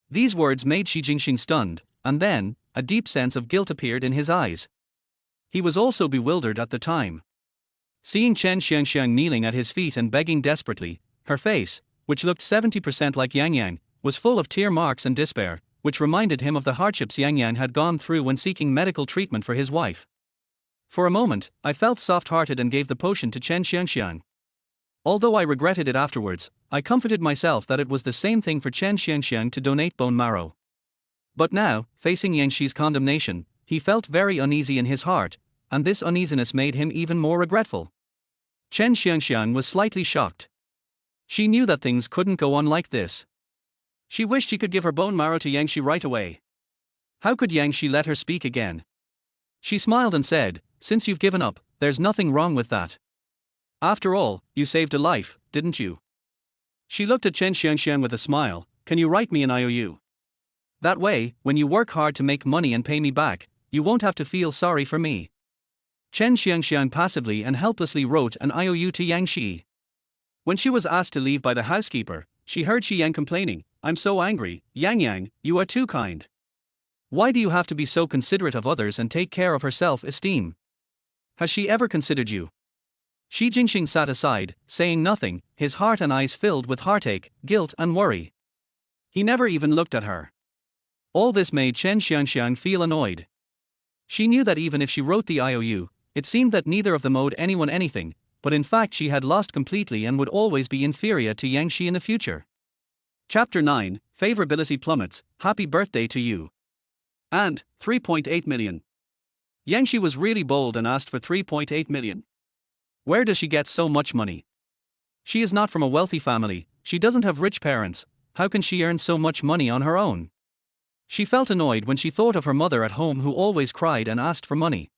These words made Shi Jingxing stunned, and then, a deep sense of guilt appeared in his eyes. He was also bewildered at the time. Seeing Chen Xiangxiang kneeling at his feet and begging desperately, her face, which looked 70% like Yang, was full of tear marks and despair, which reminded him of the hardships Yang had gone through when seeking medical treatment for his wife. For a moment, I felt soft-hearted and gave the potion to Chen Xiangxiang. Although I regretted it afterwards, I comforted myself that it was the same thing for Chen Xiangxiang to donate bone marrow. But now, facing Yang Shi's condemnation, he felt very uneasy in his heart, and this uneasiness made him even more regretful. Chen Xiangxiang was slightly shocked. She knew that things couldn't go on like this. She wished she could give her bone marrow to Yang Shi right away. How could Yang Shi let her speak again? She smiled and said, since you've given up, there's nothing wrong with that. After all, you saved a life, didn't you? She looked at Chen Xiangxiang with a smile. Can you write me an IOU? That way, when you work hard to make money and pay me back, you won't have to feel sorry for me. Chen Xiangxiang passively and helplessly wrote an IOU to Yang Shi. When she was asked to leave by the housekeeper, she heard Shi Yang complaining, I'm so angry, Yang, you are too kind. Why do you have to be so considerate of others and take care of her self-esteem? Has she ever considered you? Shi Jingxing sat aside, saying nothing, his heart and eyes filled with heartache, guilt and worry. He never even looked at her. All this made Chen Xiangxiang feel annoyed. She knew that even if she wrote the IOU, it seemed that neither of them owed anyone anything, but in fact she had lost completely and would always be inferior to Yang Shi in the future. Chapter 9, Favorability Plummets, Happy Birthday to You. And, 3.8 million. Yang Shi was really bold and asked for 3.8 million. Where does she get so much money? She is not from a wealthy family, she doesn't have rich parents, how can she earn so much money on her own? She felt annoyed when she thought of her mother at home who always cried and asked for money.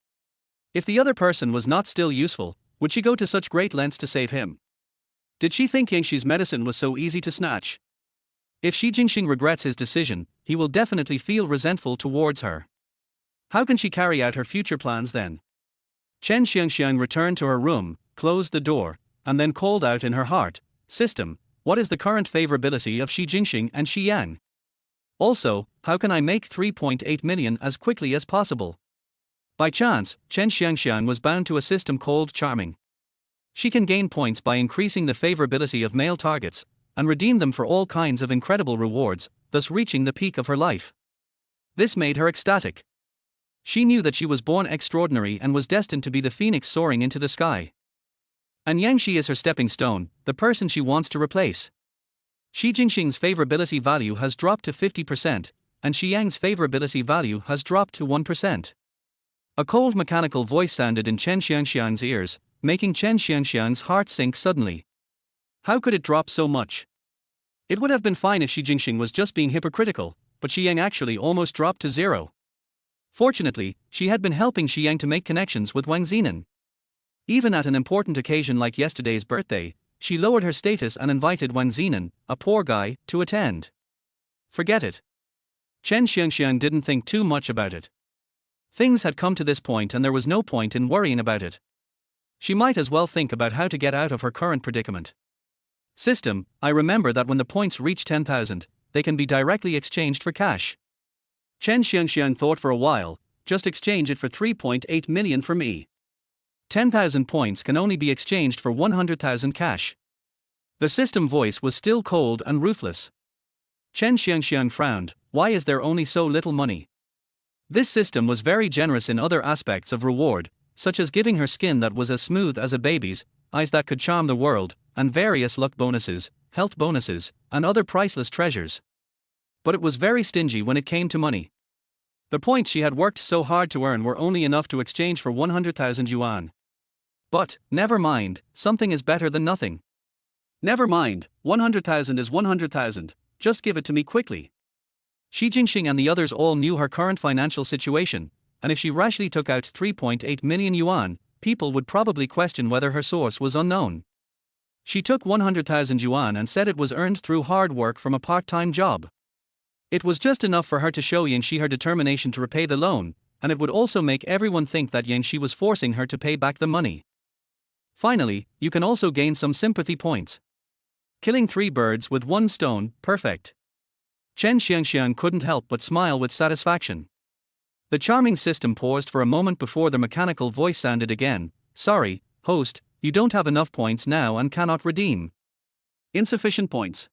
If the other person was not still useful, would she go to such great lengths to save him? Did she think Yang Shi's medicine was so easy to snatch? If Shi Jingxing regrets his decision, he will definitely feel resentful towards her. How can she carry out her future plans then? Chen Xiangxiang returned to her room, closed the door, and then called out in her heart, "System, what is the current favorability of Shi Jingxing and Shi Yang? Also, how can I make 3.8 million as quickly as possible?" By chance, Chen Xiangxiang was bound to a system called Charming. She can gain points by increasing the favorability of male targets, and redeem them for all kinds of incredible rewards, thus reaching the peak of her life. This made her ecstatic. She knew that she was born extraordinary and was destined to be the phoenix soaring into the sky. And Yang Shi is her stepping stone, the person she wants to replace. Shi Jingxing's favorability value has dropped to 50%, and Shi Yang's favorability value has dropped to 1%. A cold mechanical voice sounded in Chen Xiangxiang's ears, making Chen Xiangxiang's heart sink suddenly. How could it drop so much? It would have been fine if Shi Jingxing was just being hypocritical, but Shi Yang actually almost dropped to zero. Fortunately, she had been helping Shi Yang to make connections with Wang Zinan. Even at an important occasion like yesterday's birthday, she lowered her status and invited Wang Zinan, a poor guy, to attend. Forget it. Chen Xiangxiang didn't think too much about it. Things had come to this point and there was no point in worrying about it. She might as well think about how to get out of her current predicament. System, I remember that when the points reach 10,000, they can be directly exchanged for cash. Chen Xiangxiang thought for a while, just exchange it for 3.8 million for me. 10,000 points can only be exchanged for 100,000 cash. The system voice was still cold and ruthless. Chen Xiangxiang frowned, why is there only so little money? This system was very generous in other aspects of reward, such as giving her skin that was as smooth as a baby's, eyes that could charm the world, and various luck bonuses, health bonuses, and other priceless treasures. But it was very stingy when it came to money. The points she had worked so hard to earn were only enough to exchange for 100,000 yuan. But, never mind, something is better than nothing. Never mind, 100,000 is 100,000, just give it to me quickly. Shi Jingxing and the others all knew her current financial situation, and if she rashly took out 3.8 million yuan, people would probably question whether her source was unknown. She took 100,000 yuan and said it was earned through hard work from a part-time job. It was just enough for her to show Yang Shi her determination to repay the loan, and it would also make everyone think that Yang Shi was forcing her to pay back the money. Finally, you can also gain some sympathy points. Killing 3 birds with 1 stone, perfect. Chen Xiangxiang couldn't help but smile with satisfaction. The charming system paused for a moment before the mechanical voice sounded again, sorry, host, you don't have enough points now and cannot redeem. Insufficient points.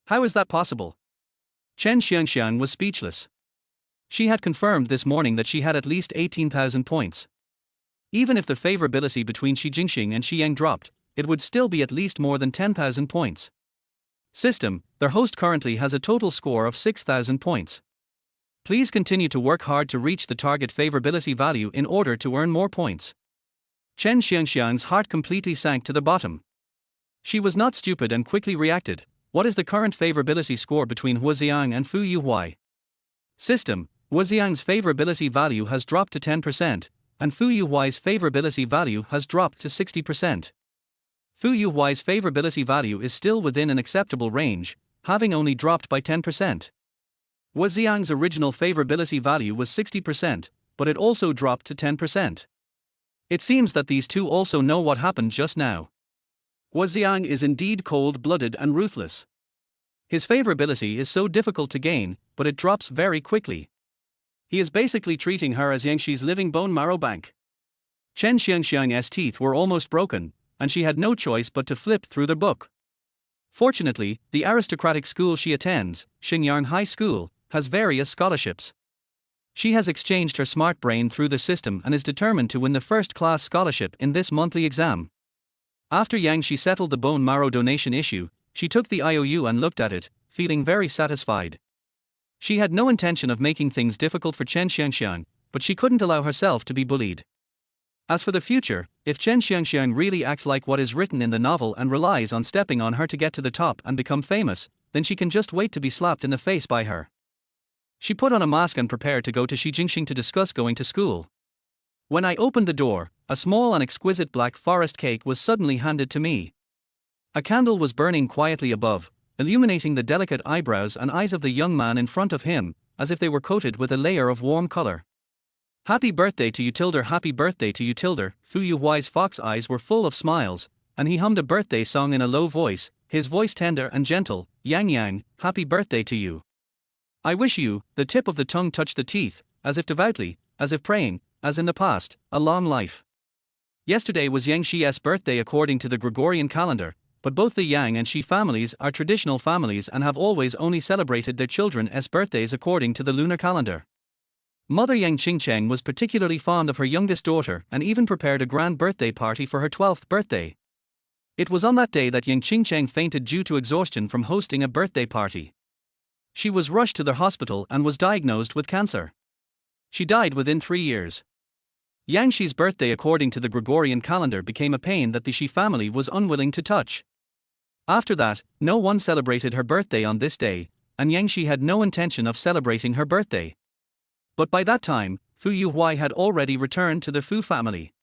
How is that possible? Chen Xiangxiang was speechless. She had confirmed this morning that she had at least 18,000 points. Even if the favorability between Shi Jingxing and Shi Yang dropped, it would still be at least more than 10,000 points. System, their host currently has a total score of 6,000 points. Please continue to work hard to reach the target favorability value in order to earn more points. Chen Xiangxiang's heart completely sank to the bottom. She was not stupid and quickly reacted. What is the current favorability score between Huaxiang and Fu Yuhuai? System, Huaxiang's favorability value has dropped to 10%, and Fu Yuhuai's favorability value has dropped to 60%. Fu Yuhuai's favorability value is still within an acceptable range, having only dropped by 10%. Huaxiang's original favorability value was 60%, but it also dropped to 10%. It seems that these two also know what happened just now. Huaxiang is indeed cold-blooded and ruthless. His favorability is so difficult to gain, but it drops very quickly. He is basically treating her as Yang Shi's living bone marrow bank. Chen Xiangxiang's teeth were almost broken, and she had no choice but to flip through the book. Fortunately, the aristocratic school she attends, Xingyang High School, has various scholarships. She has exchanged her smart brain through the system and is determined to win the first-class scholarship in this monthly exam. After Yang Shi settled the bone marrow donation issue, she took the IOU and looked at it, feeling very satisfied. She had no intention of making things difficult for Chen Xiangxiang, but she couldn't allow herself to be bullied. As for the future, if Chen Xiangxiang really acts like what is written in the novel and relies on stepping on her to get to the top and become famous, then she can just wait to be slapped in the face by her. She put on a mask and prepared to go to Xijingxing to discuss going to school. When I opened the door, a small and exquisite black forest cake was suddenly handed to me. A candle was burning quietly above, illuminating the delicate eyebrows and eyes of the young man in front of him, as if they were coated with a layer of warm color. Happy birthday to you, Tilder, happy birthday to you, Tilder. Fu Yuhuai's fox eyes were full of smiles, and he hummed a birthday song in a low voice, his voice tender and gentle. Yang Yang, happy birthday to you. I wish you, the tip of the tongue touched the teeth, as if devoutly, as if praying, as in the past, a long life. Yesterday was Yang Shi's birthday according to the Gregorian calendar, but both the Yang and Shi families are traditional families and have always only celebrated their children's birthdays according to the lunar calendar. Mother Yang Qingcheng was particularly fond of her youngest daughter and even prepared a grand birthday party for her 12th birthday. It was on that day that Yang Qingcheng fainted due to exhaustion from hosting a birthday party. She was rushed to the hospital and was diagnosed with cancer. She died within 3 years. Yang Shi's birthday according to the Gregorian calendar became a pain that the Shi family was unwilling to touch. After that, no one celebrated her birthday on this day, and Yang Shi had no intention of celebrating her birthday. But by that time, Fu Yuhuai had already returned to the Fu family.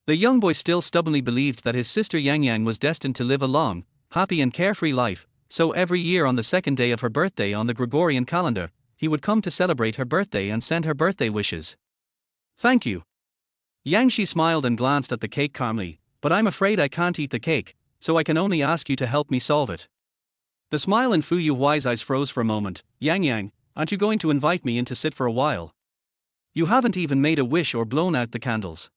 The young boy still stubbornly believed that his sister Yang Yang was destined to live a long, happy and carefree life, so every year on the second day of her birthday on the Gregorian calendar, he would come to celebrate her birthday and send her birthday wishes. Thank you. Yang Shi smiled and glanced at the cake calmly, but I'm afraid I can't eat the cake, so I can only ask you to help me solve it. The smile in Fu Yuhuai's eyes froze for a moment. Yang Yang, aren't you going to invite me in to sit for a while? You haven't even made a wish or blown out the candles.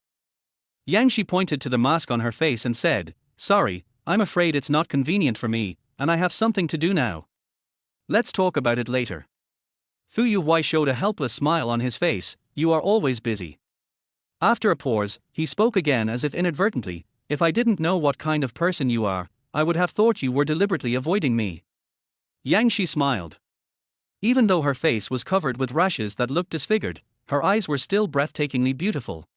Yang Shi pointed to the mask on her face and said, sorry, I'm afraid it's not convenient for me, and I have something to do now. Let's talk about it later. Fu Yuhuai showed a helpless smile on his face. You are always busy. After a pause, he spoke again as if inadvertently, if I didn't know what kind of person you are, I would have thought you were deliberately avoiding me. Yang Shi smiled. Even though her face was covered with rashes that looked disfigured, her eyes were still breathtakingly beautiful.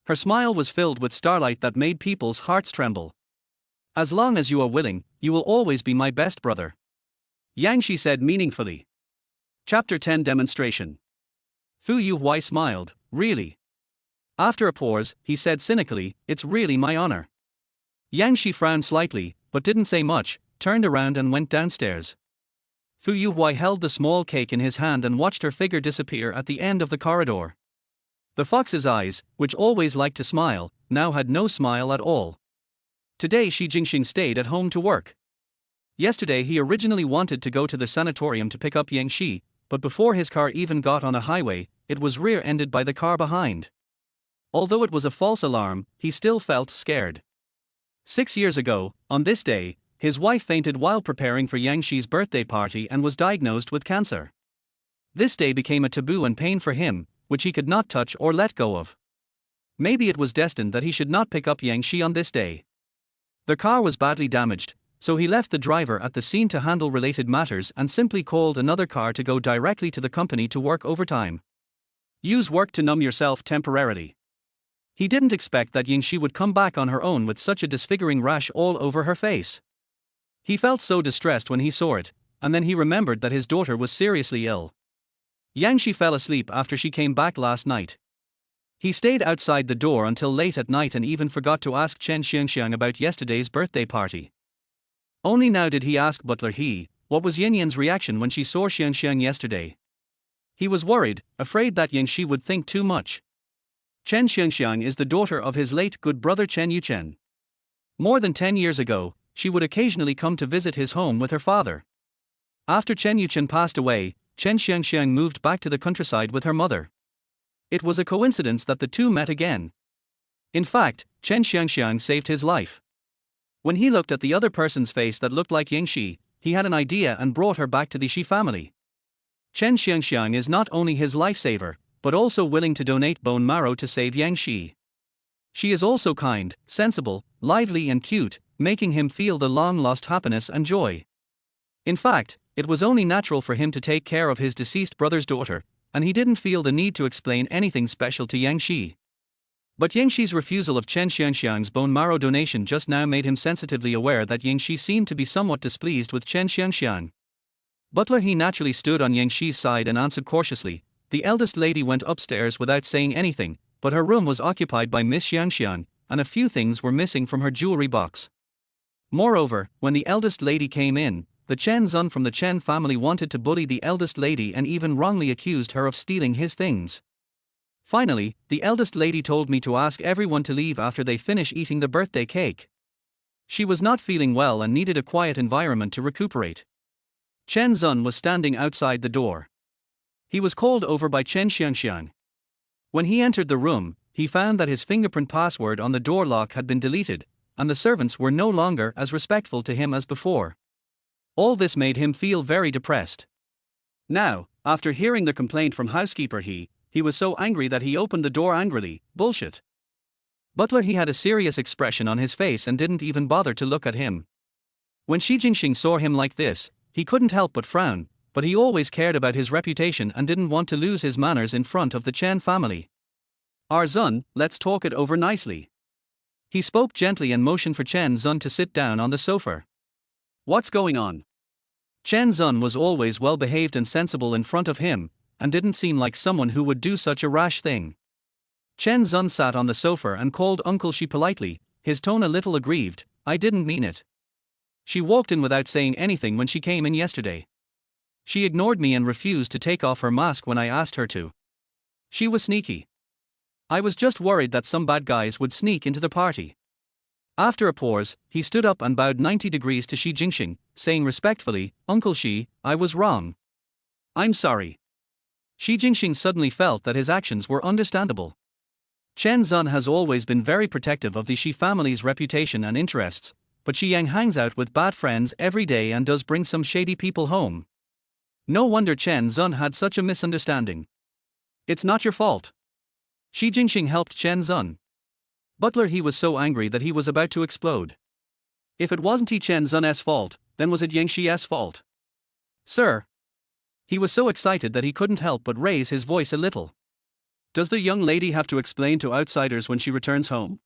Her smile was filled with starlight that made people's hearts tremble. As long as you are willing, you will always be my best brother. Yang Shi said meaningfully. Chapter 10 Demonstration. Fu Yuhuai smiled, really? After a pause, he said cynically, it's really my honor. Yang Shi frowned slightly, but didn't say much, turned around and went downstairs. Fu Yuhuai held the small cake in his hand and watched her figure disappear at the end of the corridor. The fox's eyes, which always liked to smile, now had no smile at all. Today Xijingxing stayed at home to work. Yesterday he originally wanted to go to the sanatorium to pick up Yang Shi, but before his car even got on a highway, it was rear-ended by the car behind. Although it was a false alarm, he still felt scared. 6 years ago, on this day, his wife fainted while preparing for Yang Shi's birthday party and was diagnosed with cancer. This day became a taboo and pain for him, which he could not touch or let go of. Maybe it was destined that he should not pick up Yang Shi on this day. The car was badly damaged, so he left the driver at the scene to handle related matters and simply called another car to go directly to the company to work overtime. Use work to numb yourself temporarily. He didn't expect that Yang Shi would come back on her own with such a disfiguring rash all over her face. He felt so distressed when he saw it, and then he remembered that his daughter was seriously ill. Yang Shi fell asleep after she came back last night. He stayed outside the door until late at night and even forgot to ask Chen Xiangxiang about yesterday's birthday party. Only now did he ask butler what was Yin Yan's reaction when she saw Xiangxiang yesterday. He was worried, afraid that Yang Shi would think too much. Chen Xiangxiang is the daughter of his late good brother Chen Yuchen. More than 10 years ago, she would occasionally come to visit his home with her father. After Chen Yuchen passed away, Chen Xiangxiang moved back to the countryside with her mother. It was a coincidence that the two met again. In fact, Chen Xiangxiang saved his life. When he looked at the other person's face that looked like Yang Shi, he had an idea and brought her back to the Shi family. Chen Xiangxiang is not only his lifesaver, but also willing to donate bone marrow to save Yang Shi. She is also kind, sensible, lively and cute, making him feel the long-lost happiness and joy. In fact, it was only natural for him to take care of his deceased brother's daughter, and he didn't feel the need to explain anything special to Yang Shi. But Yang Shi's refusal of Chen Xiangxiang's bone marrow donation just now made him sensitively aware that Yang Shi seemed to be somewhat displeased with Chen Xiangxiang. Butler He naturally stood on Yang Shi's side and answered cautiously. The eldest lady went upstairs without saying anything, but her room was occupied by Miss Xiangxiang, and a few things were missing from her jewelry box. Moreover, when the eldest lady came in, the Chen Zun from the Chen family wanted to bully the eldest lady and even wrongly accused her of stealing his things. Finally, the eldest lady told me to ask everyone to leave after they finish eating the birthday cake. She was not feeling well and needed a quiet environment to recuperate. Chen Zun was standing outside the door. He was called over by Chen Xiangxiang. When he entered the room, he found that his fingerprint password on the door lock had been deleted, and the servants were no longer as respectful to him as before. All this made him feel very depressed. Now, after hearing the complaint from housekeeper he was so angry that he opened the door angrily. Bullshit. Butler He had a serious expression on his face and didn't even bother to look at him. When Shi Jingxing saw him like this, he couldn't help but frown, but he always cared about his reputation and didn't want to lose his manners in front of the Chen family. "Our Zun, let's talk it over nicely." He spoke gently and motioned for Chen Zun to sit down on the sofa. "What's going on?" Chen Zun was always well behaved and sensible in front of him, and didn't seem like someone who would do such a rash thing. Chen Zun sat on the sofa and called Uncle Shi politely, his tone a little aggrieved. "I didn't mean it. She walked in without saying anything when she came in yesterday. She ignored me and refused to take off her mask when I asked her to. She was sneaky. I was just worried that some bad guys would sneak into the party." After a pause, he stood up and bowed 90 degrees to Shi Jingxing, saying respectfully, "Uncle Shi, I was wrong. I'm sorry." Shi Jingxing suddenly felt that his actions were understandable. Chen Zun has always been very protective of the Shi family's reputation and interests, but Shi Yang hangs out with bad friends every day and does bring some shady people home. No wonder Chen Zun had such a misunderstanding. "It's not your fault." Shi Jingxing helped Chen Zun. Butler He was so angry that he was about to explode. If it wasn't Chen Zun's fault, then was it Yang Shi's fault? "Sir." He was so excited that he couldn't help but raise his voice a little. "Does the young lady have to explain to outsiders when she returns home?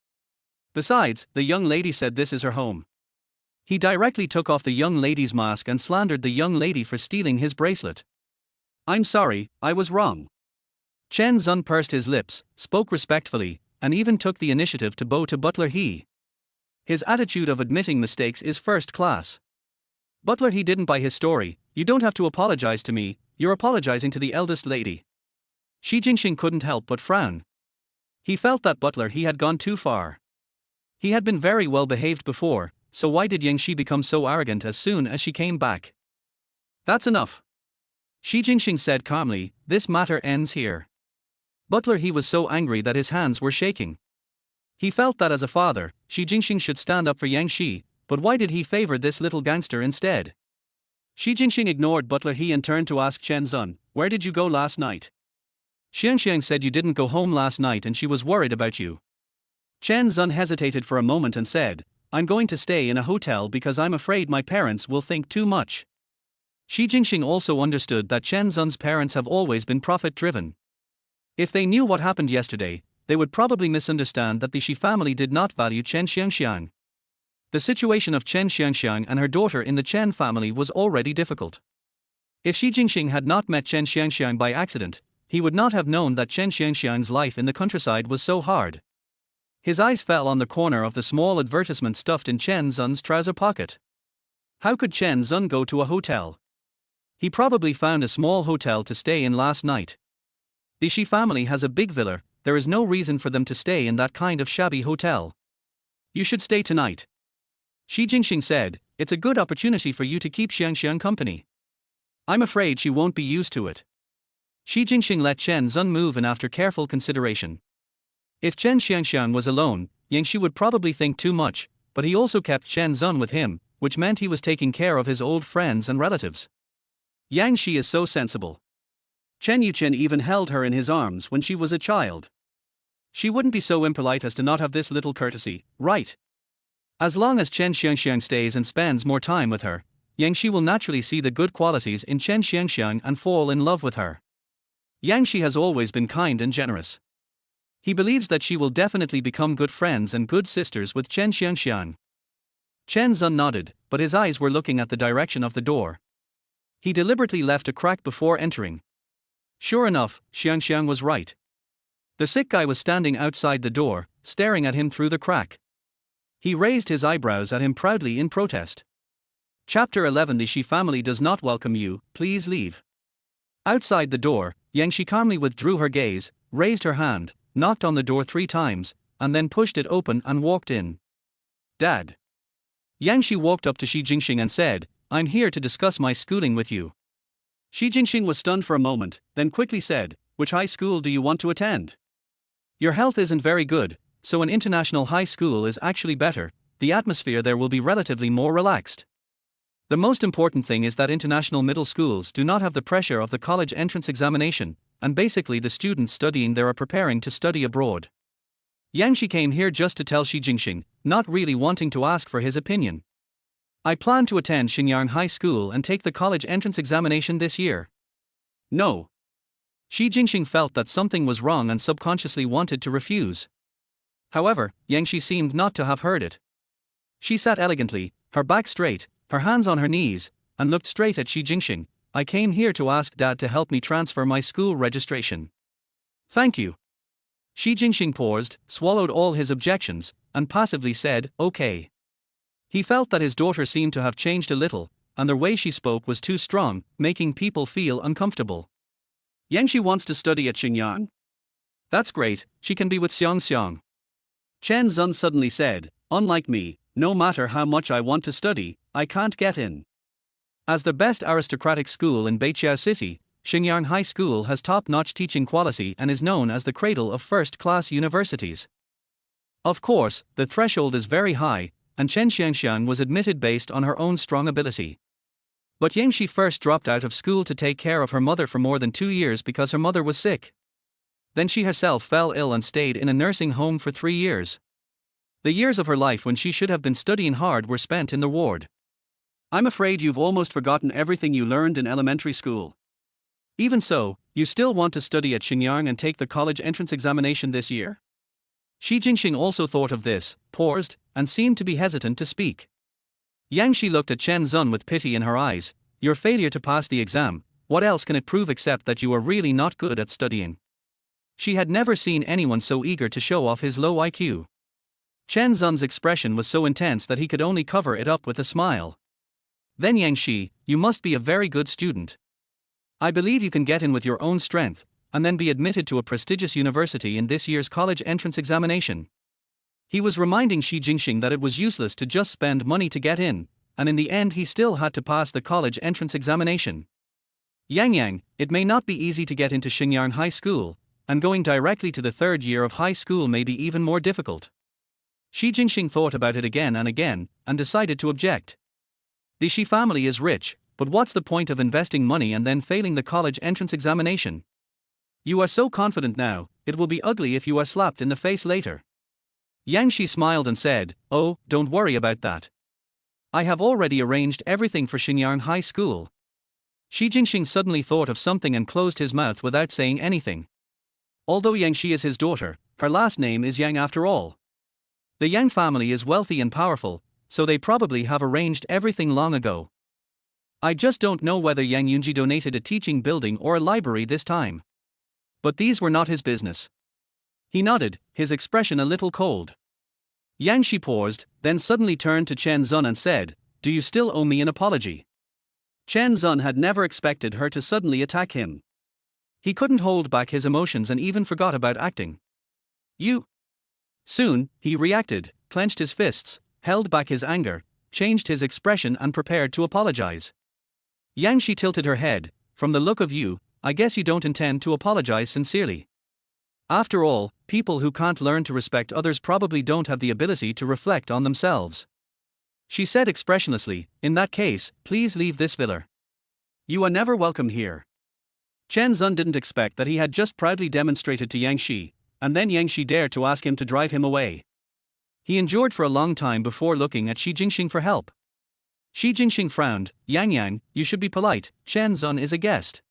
Besides, the young lady said this is her home." He directly took off the young lady's mask and slandered the young lady for stealing his bracelet. "I'm sorry, I was wrong." Chen Zun pursed his lips, spoke respectfully, and even took the initiative to bow to Butler He. His attitude of admitting mistakes is first class. Butler He didn't buy his story. "You don't have to apologize to me, you're apologizing to the eldest lady." Shi Jingxing couldn't help but frown. He felt that Butler He had gone too far. He had been very well behaved before, so why did Yang Shi become so arrogant as soon as she came back? "That's enough," Shi Jingxing said calmly. "This matter ends here." Butler He was so angry that his hands were shaking. He felt that as a father, Shi Jingxing should stand up for Yang Shi, but why did he favor this little gangster instead? Shi Jingxing ignored Butler He and turned to ask Chen Zun, "Where did you go last night?" "Xiangxiang said you didn't go home last night and she was worried about you." Chen Zun hesitated for a moment and said, "I'm going to stay in a hotel because I'm afraid my parents will think too much." Shi Jingxing also understood that Chen Zun's parents have always been profit-driven. If they knew what happened yesterday, they would probably misunderstand that the Shi family did not value Chen Xiangxiang. The situation of Chen Xiangxiang and her daughter in the Chen family was already difficult. If Shi Jingxing had not met Chen Xiangxiang by accident, he would not have known that Chen Xiangxiang's life in the countryside was so hard. His eyes fell on the corner of the small advertisement stuffed in Chen Zun's trouser pocket. How could Chen Zun go to a hotel? He probably found a small hotel to stay in last night. The Shi family has a big villa, there is no reason for them to stay in that kind of shabby hotel. "You should stay tonight," Shi Jingxing said. "It's a good opportunity for you to keep Xiangxiang company. I'm afraid she won't be used to it." Shi Jingxing let Chen Zun move in after careful consideration. If Chen Xiangxiang was alone, Yang Shi would probably think too much, but he also kept Chen Zun with him, which meant he was taking care of his old friends and relatives. Yang Shi is so sensible. Chen Yuchen even held her in his arms when she was a child. She wouldn't be so impolite as to not have this little courtesy, right? As long as Chen Xiangxiang stays and spends more time with her, Yang Shi will naturally see the good qualities in Chen Xiangxiang and fall in love with her. Yang Shi has always been kind and generous. He believes that she will definitely become good friends and good sisters with Chen Xiangxiang. Chen Zun nodded, but his eyes were looking at the direction of the door. He deliberately left a crack before entering. Sure enough, Xiangxiang was right. The sick guy was standing outside the door, staring at him through the crack. He raised his eyebrows at him proudly in protest. Chapter 11. The Shi family does not welcome you, please leave. Outside the door, Yang Shi calmly withdrew her gaze, raised her hand, knocked on the door 3 times, and then pushed it open and walked in. Dad. Yang Shi walked up to Shi Jingxing and said, I'm here to discuss my schooling with you. Shi Jingxing was stunned for a moment, then quickly said, which high school do you want to attend? Your health isn't very good, so an international high school is actually better. The atmosphere there will be relatively more relaxed. The most important thing is that international middle schools do not have the pressure of the college entrance examination, and basically the students studying there are preparing to study abroad. Yang Shi came here just to tell Shi Jingxing, not really wanting to ask for his opinion. I plan to attend Xinyang High School and take the college entrance examination this year. No. Shi Jingxing felt that something was wrong and subconsciously wanted to refuse. However, Yang Shi seemed not to have heard it. She sat elegantly, her back straight, her hands on her knees, and looked straight at Shi Jingxing. I came here to ask Dad to help me transfer my school registration. Thank you. Shi Jingxing paused, swallowed all his objections, and passively said, okay. He felt that his daughter seemed to have changed a little, and the way she spoke was too strong, making people feel uncomfortable. Yang Shi wants to study at Xinyang? That's great, she can be with Xiang Xiang. Chen Zun suddenly said, unlike me, no matter how much I want to study, I can't get in. As the best aristocratic school in Beiqiao City, Xinyang High School has top-notch teaching quality and is known as the cradle of first-class universities. Of course, the threshold is very high, and Chen Xiangxiang was admitted based on her own strong ability. But Yang Shi first dropped out of school to take care of her mother for more than 2 years because her mother was sick. Then she herself fell ill and stayed in a nursing home for 3 years. The years of her life when she should have been studying hard were spent in the ward. I'm afraid you've almost forgotten everything you learned in elementary school. Even so, you still want to study at Xinyang and take the college entrance examination this year? Shi Jingxing also thought of this, paused, and seemed to be hesitant to speak. Yang Shi looked at Chen Zun with pity in her eyes. Your failure to pass the exam, what else can it prove except that you are really not good at studying? She had never seen anyone so eager to show off his low IQ. Chen Zun's expression was so intense that he could only cover it up with a smile. Then Yang Shi, you must be a very good student. I believe you can get in with your own strength, and then be admitted to a prestigious university in this year's college entrance examination. He was reminding Shi Jingxing that it was useless to just spend money to get in, and in the end he still had to pass the college entrance examination. Yang, it may not be easy to get into Xinyang High School, and going directly to the 3rd year of high school may be even more difficult. Shi Jingxing thought about it again, and decided to object. The Shi family is rich, but what's the point of investing money and then failing the college entrance examination? You are so confident now, it will be ugly if you are slapped in the face later. Yang Shi smiled and said, oh, don't worry about that. I have already arranged everything for Xinyang High School. Shi Jingxing suddenly thought of something and closed his mouth without saying anything. Although Yang Shi is his daughter, her last name is Yang after all. The Yang family is wealthy and powerful, so they probably have arranged everything long ago. I just don't know whether Yang Yunji donated a teaching building or a library this time. But these were not his business. He nodded, his expression a little cold. Yang Shi paused, then suddenly turned to Chen Zun and said, do you still owe me an apology? Chen Zun had never expected her to suddenly attack him. He couldn't hold back his emotions and even forgot about acting. You. Soon, he reacted, clenched his fists, held back his anger, changed his expression and prepared to apologize. Yang Shi tilted her head. From the look of you, I guess you don't intend to apologize sincerely. After all, people who can't learn to respect others probably don't have the ability to reflect on themselves. She said expressionlessly, in that case, please leave this villa. You are never welcome here. Chen Zun didn't expect that he had just proudly demonstrated to Yang Shi, and then Yang Shi dared to ask him to drive him away. He endured for a long time before looking at Shi Jingxing for help. Shi Jingxing frowned. Yang, you should be polite, Chen Zun is a guest.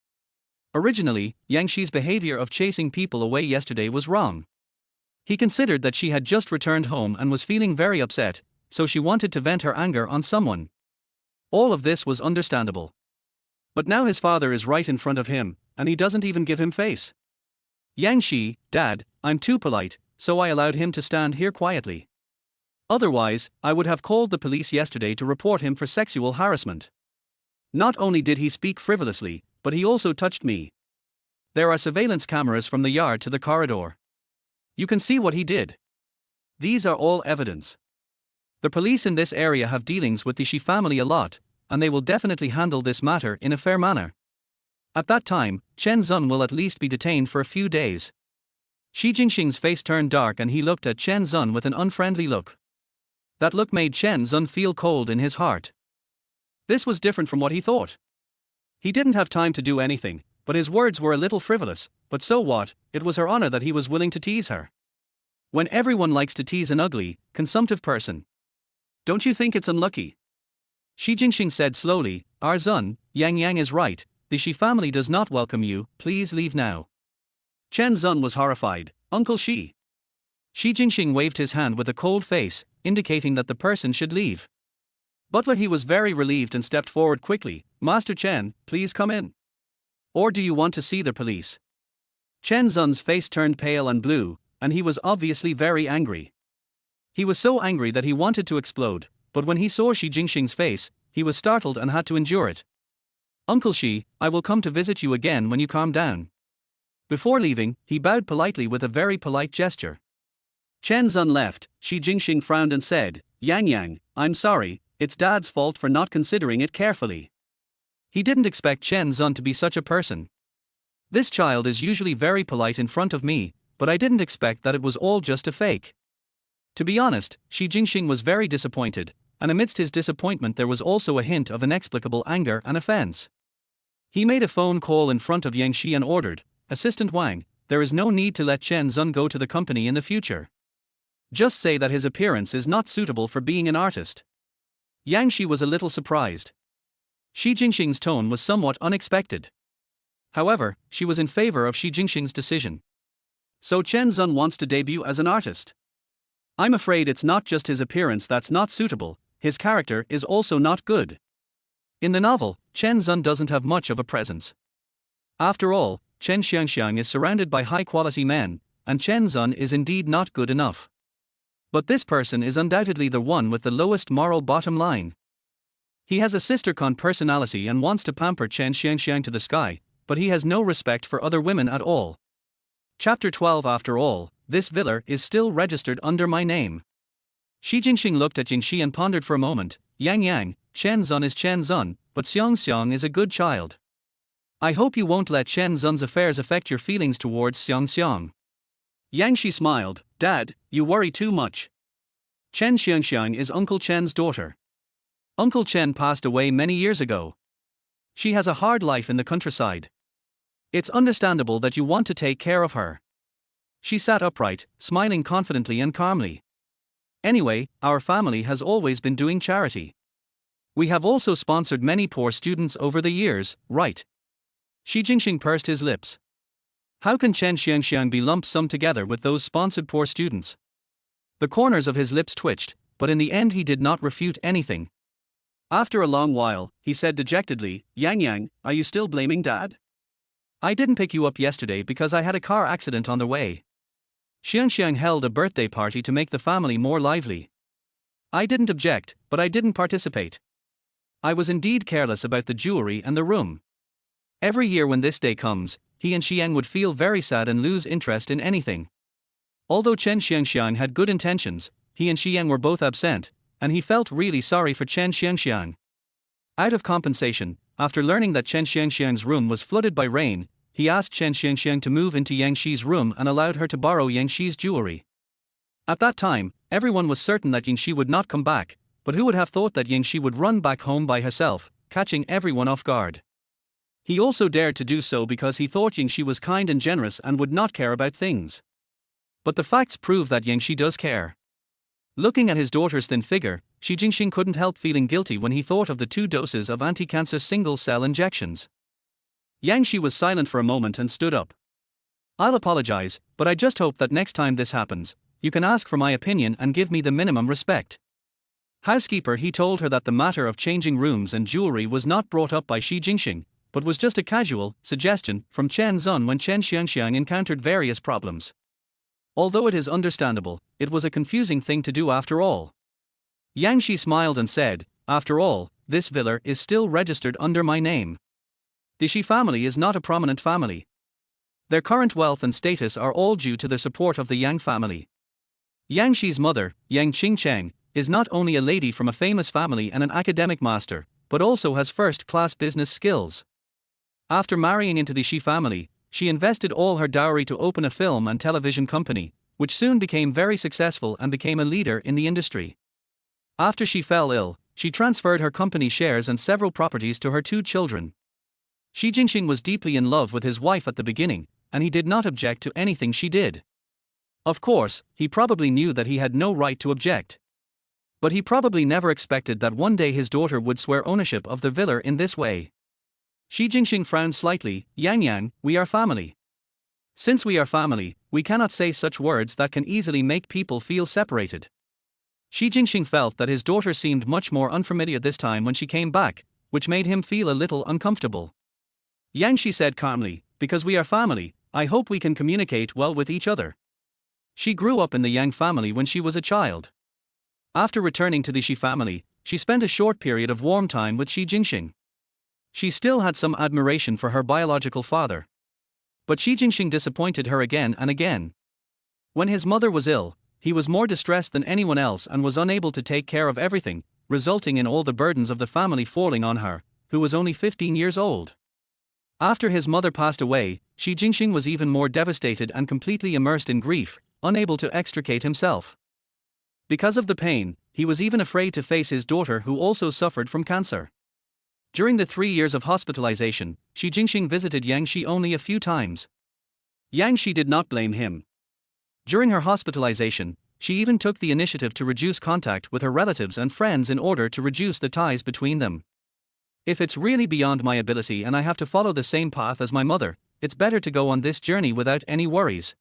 Originally, Yang Shi's behavior of chasing people away yesterday was wrong. He considered that she had just returned home and was feeling very upset, so she wanted to vent her anger on someone. All of this was understandable. But now his father is right in front of him, and he doesn't even give him face. Yang Shi, Dad, I'm too polite, so I allowed him to stand here quietly. Otherwise, I would have called the police yesterday to report him for sexual harassment. Not only did he speak frivolously, but he also touched me. There are surveillance cameras from the yard to the corridor. You can see what he did. These are all evidence. The police in this area have dealings with the Shi family a lot, and they will definitely handle this matter in a fair manner. At that time, Chen Zun will at least be detained for a few days. Shi Jingxing's face turned dark and he looked at Chen Zun with an unfriendly look. That look made Chen Zun feel cold in his heart. This was different from what he thought. He didn't have time to do anything, but his words were a little frivolous, but so what, it was her honor that he was willing to tease her. When everyone likes to tease an ugly, consumptive person. Don't you think it's unlucky? Shi Jingxing said slowly, Our Zun, Yang is right, the Shi family does not welcome you, please leave now. Chen Zun was horrified, Uncle Shi. Shi Jingxing waved his hand with a cold face, indicating that the person should leave. But he was very relieved and stepped forward quickly, Master Chen, please come in. Or do you want to see the police? Chen Zun's face turned pale and blue, and he was obviously very angry. He was so angry that he wanted to explode, but when he saw Shi Jingxing's face, he was startled and had to endure it. Uncle Shi, I will come to visit you again when you calm down. Before leaving, he bowed politely with a very polite gesture. Chen Zun left. Shi Jingxing frowned and said, Yang, I'm sorry, it's Dad's fault for not considering it carefully. He didn't expect Chen Zun to be such a person. This child is usually very polite in front of me, but I didn't expect that it was all just a fake. To be honest, Shi Jingxing was very disappointed, and amidst his disappointment there was also a hint of inexplicable anger and offense. He made a phone call in front of Yang Shi and ordered, Assistant Wang, there is no need to let Chen Zun go to the company in the future. Just say that his appearance is not suitable for being an artist. Yang Shi was a little surprised. Shi Jingxing's tone was somewhat unexpected. However, she was in favor of Shi Jingxing's decision. So Chen Zun wants to debut as an artist. I'm afraid it's not just his appearance that's not suitable, his character is also not good. In the novel, Chen Zun doesn't have much of a presence. After all, Chen Xiangxiang is surrounded by high-quality men, and Chen Zun is indeed not good enough. But this person is undoubtedly the one with the lowest moral bottom line. He has a sister-con personality and wants to pamper Chen Xiangxiang to the sky, but he has no respect for other women at all. Chapter 12 After all, this villa is still registered under my name. Shi Jingxing looked at Yang Shi and pondered for a moment. Yang, Chen Zun is Chen Zun, but Xiang is a good child. I hope you won't let Chen Zun's affairs affect your feelings towards Xiang. Yang Shi smiled. Dad, you worry too much. Chen Xiangxiang is Uncle Chen's daughter. Uncle Chen passed away many years ago. She has a hard life in the countryside. It's understandable that you want to take care of her. She sat upright, smiling confidently and calmly. Anyway, our family has always been doing charity. We have also sponsored many poor students over the years, right? Shi Jingxing pursed his lips. How can Chen Xiangxiang be lumped sum together with those sponsored poor students? The corners of his lips twitched, but in the end he did not refute anything. After a long while, he said dejectedly, Yang, are you still blaming Dad? I didn't pick you up yesterday because I had a car accident on the way. Xiangxiang held a birthday party to make the family more lively. I didn't object, but I didn't participate. I was indeed careless about the jewelry and the room. Every year when this day comes, he and Xiang would feel very sad and lose interest in anything. Although Chen Xiangxiang had good intentions, he and Xiang were both absent, and he felt really sorry for Chen Xiangxiang. Out of compensation, after learning that Chen Xiangxiang's room was flooded by rain, he asked Chen Xiangxiang to move into Yang Shi's room and allowed her to borrow Yang Shi's jewelry. At that time, everyone was certain that Yang Shi would not come back, but who would have thought that Yang Shi would run back home by herself, catching everyone off guard. He also dared to do so because he thought Yang Shi was kind and generous and would not care about things. But the facts prove that Yang Shi does care. Looking at his daughter's thin figure, Xi Jinping couldn't help feeling guilty when he thought of the 2 doses of anti-cancer single-cell injections. Yang Shi was silent for a moment and stood up. "I'll apologize, but I just hope that next time this happens, you can ask for my opinion and give me the minimum respect." Housekeeper, he told her that the matter of changing rooms and jewelry was not brought up by Xi Jinping, but was just a casual suggestion from Chen Zun when Chen Xiangxiang encountered various problems. Although it is understandable, it was a confusing thing to do after all. Yang Shi smiled and said, "After all, this villa is still registered under my name. The Shi family is not a prominent family. Their current wealth and status are all due to the support of the Yang family. Yang Shi's mother, Yang Qingcheng, is not only a lady from a famous family and an academic master, but also has first-class business skills. After marrying into the Shi family, she invested all her dowry to open a film and television company, which soon became very successful and became a leader in the industry. After she fell ill, she transferred her company shares and several properties to her 2 children. Xi Jinping was deeply in love with his wife at the beginning, and he did not object to anything she did. Of course, he probably knew that he had no right to object. But he probably never expected that one day his daughter would swear ownership of the villa in this way. Xi Jinping frowned slightly. "Yang, we are family. Since we are family, we cannot say such words that can easily make people feel separated." Xi Jinping felt that his daughter seemed much more unfamiliar this time when she came back, which made him feel a little uncomfortable. Yang Shi said calmly, "Because we are family, I hope we can communicate well with each other." She grew up in the Yang family when she was a child. After returning to the Shi family, she spent a short period of warm time with Xi Jinping. She still had some admiration for her biological father. But Xi Jinping disappointed her again and again. When his mother was ill, he was more distressed than anyone else and was unable to take care of everything, resulting in all the burdens of the family falling on her, who was only 15 years old. After his mother passed away, Xi Jinping was even more devastated and completely immersed in grief, unable to extricate himself. Because of the pain, he was even afraid to face his daughter, who also suffered from cancer. During the 3 years of hospitalization, Xi Jinping visited Yang Shi only a few times. Yang Shi did not blame him. During her hospitalization, she even took the initiative to reduce contact with her relatives and friends in order to reduce the ties between them. "If it's really beyond my ability and I have to follow the same path as my mother, it's better to go on this journey without any worries.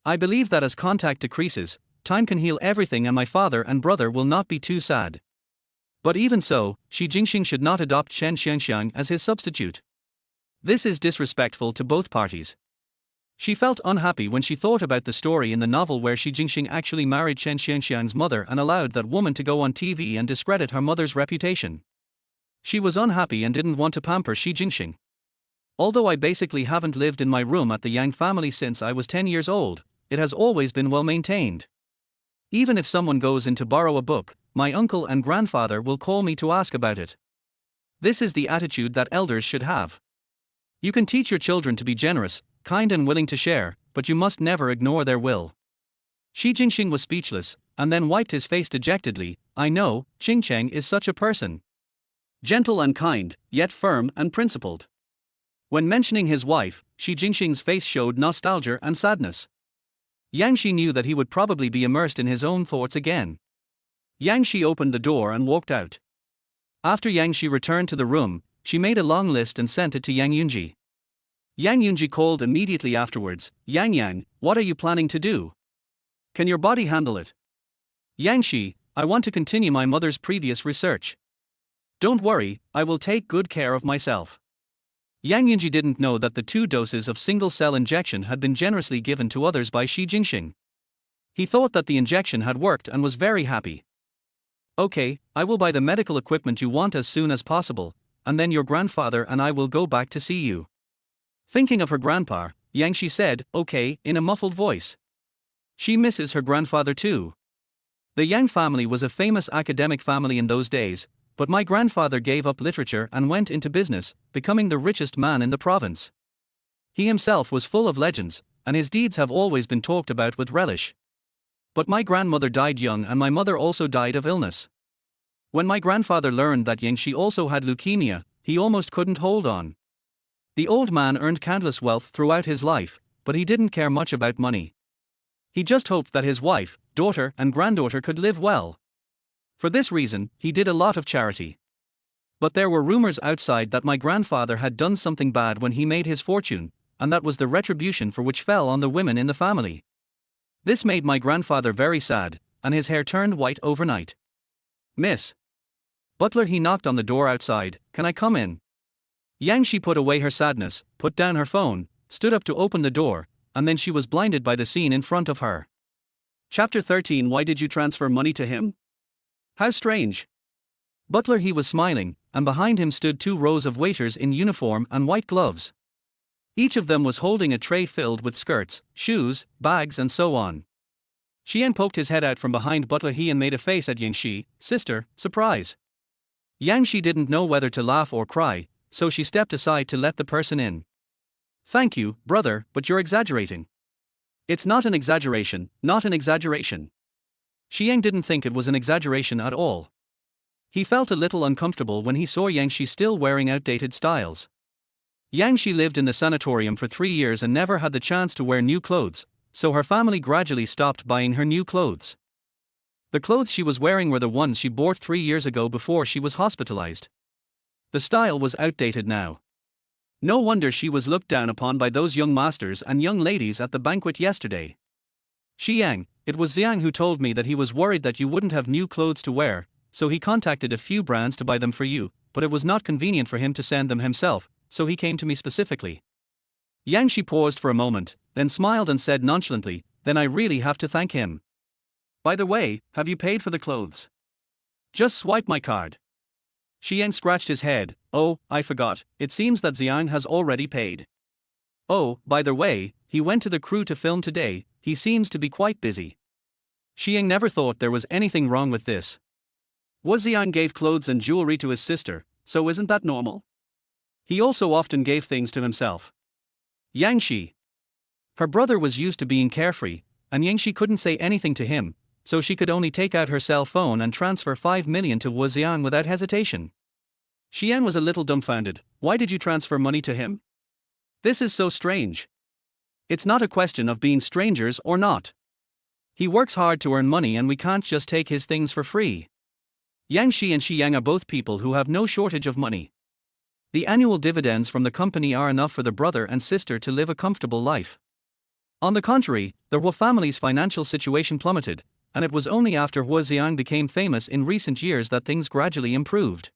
I believe that as contact decreases, time can heal everything and my father and brother will not be too sad." But even so, Xi Jinping should not adopt Chen Xiangxiang as his substitute. This is disrespectful to both parties. She felt unhappy when she thought about the story in the novel where Xi Jinping actually married Chen Xiangxiang's mother and allowed that woman to go on TV and discredit her mother's reputation. She was unhappy and didn't want to pamper Xi Jinping. "Although I basically haven't lived in my room at the Yang family since I was 10 years old, it has always been well maintained. Even if someone goes in to borrow a book, my uncle and grandfather will call me to ask about it. This is the attitude that elders should have. You can teach your children to be generous, kind and willing to share, but you must never ignore their will." Xi Jinping was speechless, and then wiped his face dejectedly. "I know, Qingcheng is such a person. Gentle and kind, yet firm and principled." When mentioning his wife, Xi Jinping's face showed nostalgia and sadness. Yang Shi knew that he would probably be immersed in his own thoughts again. Yang Shi opened the door and walked out. After Yang Shi returned to the room, she made a long list and sent it to Yang Yunji. Yang Yunji called immediately afterwards. Yang, what are you planning to do? Can your body handle it?" "Yang Shi, I want to continue my mother's previous research. Don't worry, I will take good care of myself." Yang Yunji didn't know that the 2 doses of single-cell injection had been generously given to others by Xi Jinping. He thought that the injection had worked and was very happy. "Okay, I will buy the medical equipment you want as soon as possible, and then your grandfather and I will go back to see you." Thinking of her grandpa, Yang Shi said, "Okay," in a muffled voice. She misses her grandfather too. The Yang family was a famous academic family in those days, but my grandfather gave up literature and went into business, becoming the richest man in the province. He himself was full of legends, and his deeds have always been talked about with relish. But my grandmother died young and my mother also died of illness. When my grandfather learned that Yang Shi also had leukemia, he almost couldn't hold on. The old man earned countless wealth throughout his life, but he didn't care much about money. He just hoped that his wife, daughter, and granddaughter could live well. For this reason, he did a lot of charity. But there were rumors outside that my grandfather had done something bad when he made his fortune, and that was the retribution for which fell on the women in the family. This made my grandfather very sad, and his hair turned white overnight. Miss Butler, he knocked on the door outside. Can I come in? Yang Shi put away her sadness, put down her phone, stood up to open the door, and then she was blinded by the scene in front of her. Chapter 13. Why did you transfer money to him? How strange. Butler, he was smiling, and behind him stood 2 rows of waiters in uniform and white gloves. Each of them was holding a tray filled with skirts, shoes, bags, and so on. Xian poked his head out from behind Butler he and made a face at Yang Shi. Sister, surprise. Yang Shi didn't know whether to laugh or cry, so she stepped aside to let the person in. Thank you, brother, but you're exaggerating. It's not an exaggeration, not an exaggeration. Xiang didn't think it was an exaggeration at all. He felt a little uncomfortable when he saw Yang Shi still wearing outdated styles. Yang Shi lived in the sanatorium for 3 years and never had the chance to wear new clothes, so her family gradually stopped buying her new clothes. The clothes she was wearing were the ones she bought 3 years ago before she was hospitalized. The style was outdated now. No wonder she was looked down upon by those young masters and young ladies at the banquet yesterday. Xiang, it was Xiang who told me that he was worried that you wouldn't have new clothes to wear, so he contacted a few brands to buy them for you, but it was not convenient for him to send them himself, so he came to me specifically. Yang Shi paused for a moment, then smiled and said nonchalantly, then I really have to thank him. By the way, have you paid for the clothes? Just swipe my card. Xiang scratched his head. Oh, I forgot, it seems that Xiang has already paid. Oh, by the way, he went to the crew to film today, he seems to be quite busy. Xiang never thought there was anything wrong with this. Xiang gave clothes and jewelry to his sister, so isn't that normal? He also often gave things to himself. Yang Shi. Her brother was used to being carefree, and Yang Shi couldn't say anything to him, so she could only take out her cell phone and transfer 5 million to Xiang without hesitation. Xian was a little dumbfounded. Why did you transfer money to him? This is so strange. It's not a question of being strangers or not. He works hard to earn money and we can't just take his things for free. Yang Shi and Xiang are both people who have no shortage of money. The annual dividends from the company are enough for the brother and sister to live a comfortable life. On the contrary, the Hua family's financial situation plummeted, and it was only after Xiang became famous in recent years that things gradually improved.